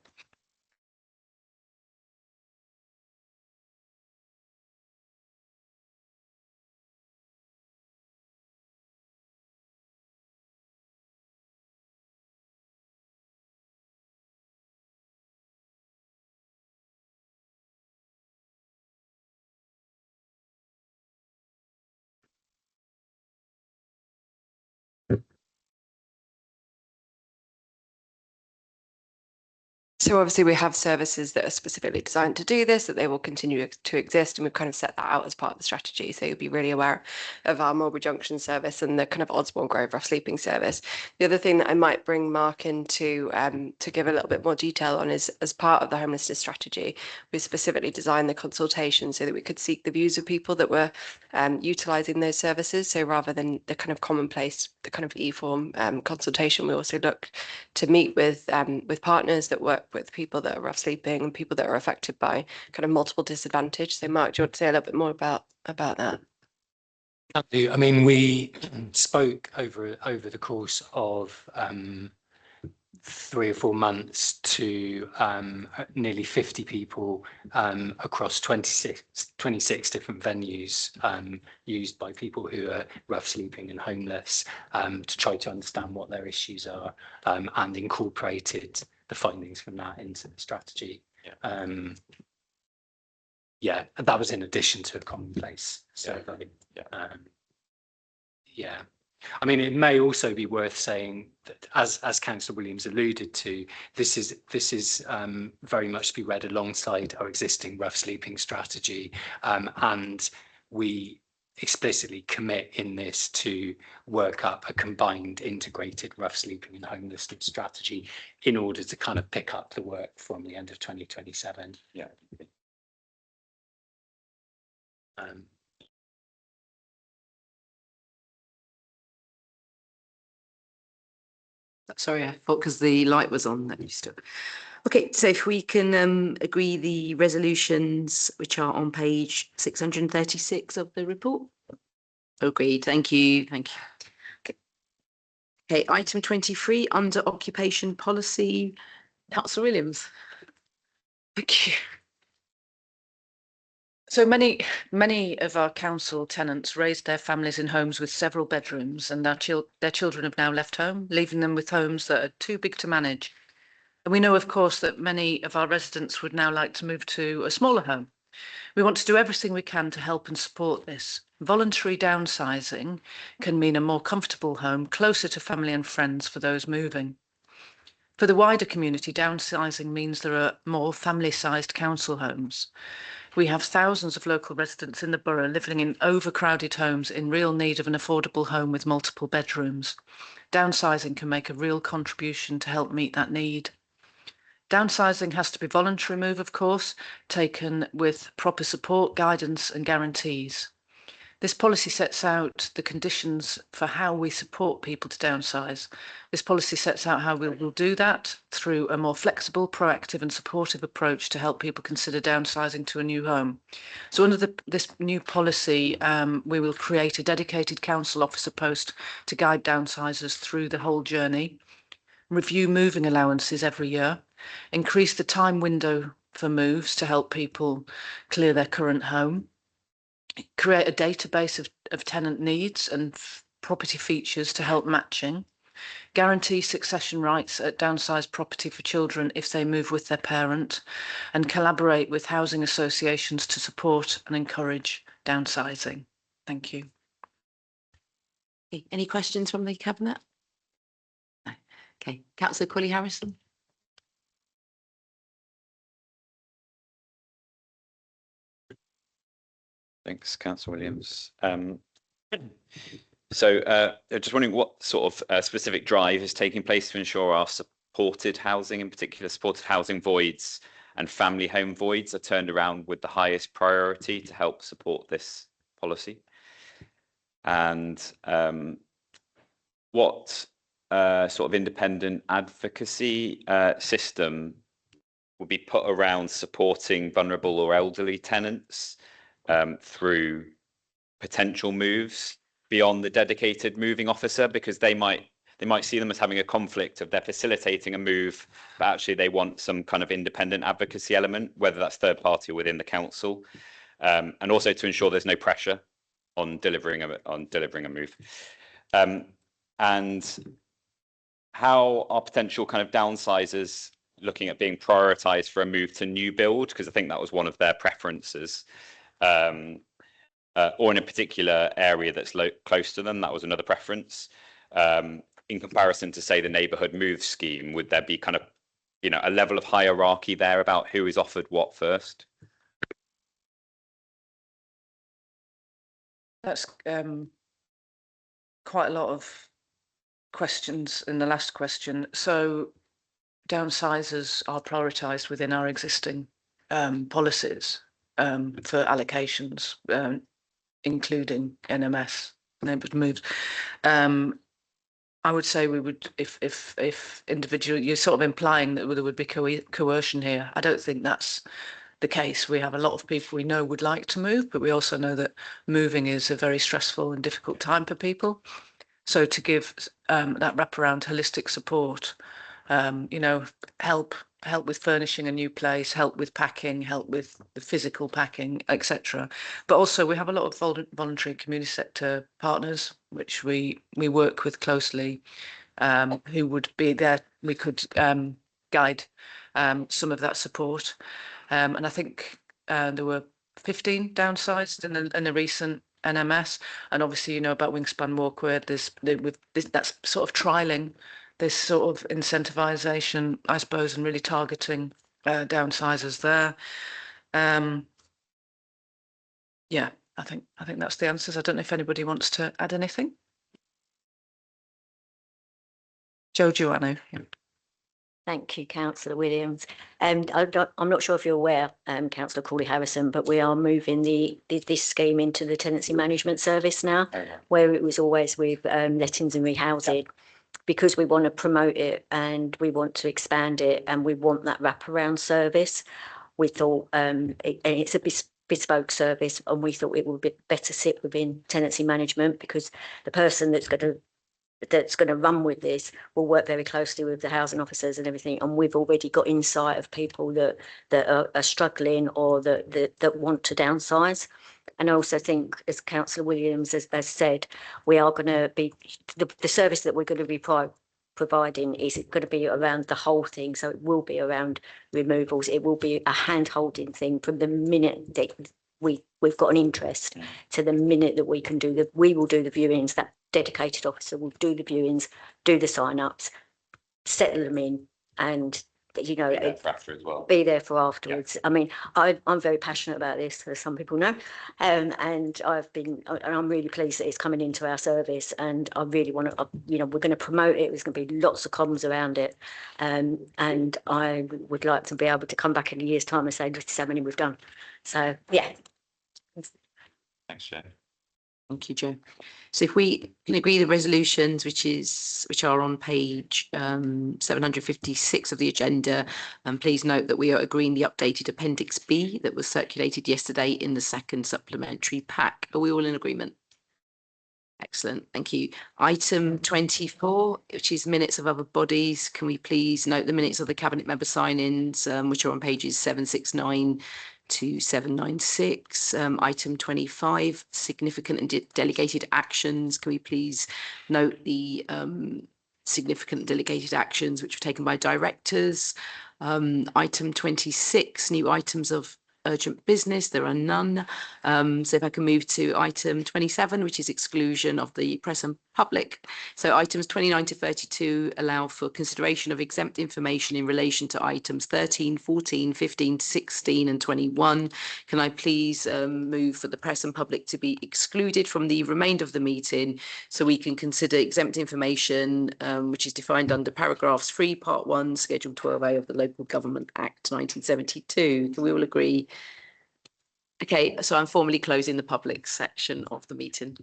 So obviously we have services that are specifically designed to do this, that they will continue to exist, and we've kind of set that out as part of the strategy. So you'll be really aware of our Mulberry Junction service and the kind of Osborne Grove rough sleeping service. The other thing that I might bring Mark in to give a little bit more detail on is, as part of the homelessness strategy, we specifically designed the consultation so that we could seek the views of people that were utilising those services. So rather than the kind of commonplace, the kind of e-form consultation, we also looked to meet with partners that work with people that are rough sleeping and people that are affected by kind of multiple disadvantage. So Mark, do you want to say a little bit more about that? I mean, we spoke over the course of 3 or 4 months to nearly 50 people across 26 different venues used by people who are rough sleeping and homeless, to try to understand what their issues are, and incorporated the findings from that into the strategy. Yeah, and that was in addition to a commonplace survey. Yeah. I mean, it may also be worth saying that, as Councillor Williams alluded to, this is very much to be read alongside our existing rough sleeping strategy, and we explicitly commit in this to work up a combined integrated rough sleeping and homelessness strategy in order to kind of pick up the work from the end of 2027. Yeah. Sorry, I thought because the light was on that you still. Okay, so if we can agree the resolutions which are on page 636 of the report. Agreed. Thank you. Thank you. Okay, item 23 under occupation policy. Councillor Williams. Thank you. So many of our council tenants raised their families in homes with several bedrooms, and their children have now left home, leaving them with homes that are too big to manage. And we know, of course, that many of our residents would now like to move to a smaller home. We want to do everything we can to help and support this. Voluntary downsizing can mean a more comfortable home closer to family and friends for those moving. For the wider community, downsizing means there are more family-sized council homes. We have thousands of local residents in the borough living in overcrowded homes in real need of an affordable home with multiple bedrooms. Downsizing can make a real contribution to help meet that need. Downsizing has to be voluntary move, of course, taken with proper support, guidance and guarantees. This policy sets out the conditions for how we support people to downsize. This policy sets out how we will do that through a more flexible, proactive and supportive approach to help people consider downsizing to a new home. So under this new policy, we will create a dedicated council officer post to guide downsizers through the whole journey, review moving allowances every year, increase the time window for moves to help people clear their current home, create a database of tenant needs and property features to help matching, guarantee succession rights at downsized property for children if they move with their parent, and collaborate with housing associations to support and encourage downsizing. Thank you. Any questions from the Cabinet? No. Okay, Councillor Colley-Harrison. Thanks, Councillor Williams. Just wondering what sort of specific drive is taking place to ensure our supported housing, in particular supported housing voids and family home voids, are turned around with the highest priority to help support this policy? And what sort of independent advocacy system would be put around supporting vulnerable or elderly tenants through potential moves beyond the dedicated moving officer, because they might see them as having a conflict of they're facilitating a move, but actually they want some kind of independent advocacy element, whether that's third party or within the council, and also to ensure there's no pressure on delivering a move. And how are potential kind of downsizers looking at being prioritised for a move to new build, because I think that was one of their preferences. Or in a particular area that's close to them, that was another preference. In comparison to, say, the neighbourhood move scheme, would there be kind of, a level of hierarchy there about who is offered what first? That's quite a lot of questions in the last question. So downsizers are prioritised within our existing policies for allocations, including NMS, neighbourhood moves. I would say we would, if individual, you're sort of implying that there would be coercion here. I don't think that's the case. We have a lot of people we know would like to move, but we also know that moving is a very stressful and difficult time for people. So to give that wraparound holistic support, help with furnishing a new place, help with packing, help with the physical packing, etc. But also we have a lot of voluntary community sector partners, which we work with closely, who would be there. We could guide some of that support. And I think there were 15 downsized in the recent NMS. And obviously, about Wingspan Walkway, that's sort of trialling this sort of incentivisation, I suppose, and really targeting downsizers there. Yeah, I think that's the answers. I don't know if anybody wants to add anything. Joe Giuano. Yeah. Thank you, Councillor Williams. And I'm not sure if you're aware, Councillor Colley-Harrison, but we are moving this scheme into the tenancy management service now, where it was always with lettings and rehousing. Because we want to promote it and we want to expand it and we want that wraparound service, we thought, and it's a bespoke service, and we thought it would be better sit within tenancy management, because the person that's going to run with this will work very closely with the housing officers and everything. And we've already got insight of people that are struggling or that want to downsize. And I also think, as Councillor Williams has said, we are going to be, the service that we're going to be providing is going to be around the whole thing. So it will be around removals. It will be a hand-holding thing from the minute that we've got an interest to the minute that we can we will do the viewings. That dedicated officer will do the viewings, do the sign-ups, settle them in, and be there for afterwards. Yeah. I mean, I'm very passionate about this, as some people know, and I'm really pleased that it's coming into our service, and I really want to, we're going to promote it. There's going to be lots of comms around it, and I would like to be able to come back in a year's time and say, this is how many we've done. So yeah. Thanks, Joe. Thank you, Joe. So if we can agree the resolutions, which are on page 756 of the agenda, and please note that we are agreeing the updated Appendix B that was circulated yesterday in the second supplementary pack. Are we all in agreement? Excellent, thank you. Item 24, which is minutes of other bodies. Can we please note the minutes of the Cabinet member sign-ins, which are on pages 769 to 796. Item 25, significant and delegated actions. Can we please note the significant delegated actions which were taken by directors? Item 26, new items of urgent business. There are none. So if I can move to item 27, which is exclusion of the press and public. So items 29 to 32 allow for consideration of exempt information in relation to items 13, 14, 15, 16 and 21. Can I please move for the press and public to be excluded from the remainder of the meeting so we can consider exempt information, which is defined under paragraphs 3, part 1, schedule 12A of the Local Government Act 1972. Can we all agree? Okay, so I'm formally closing the public section of the meeting.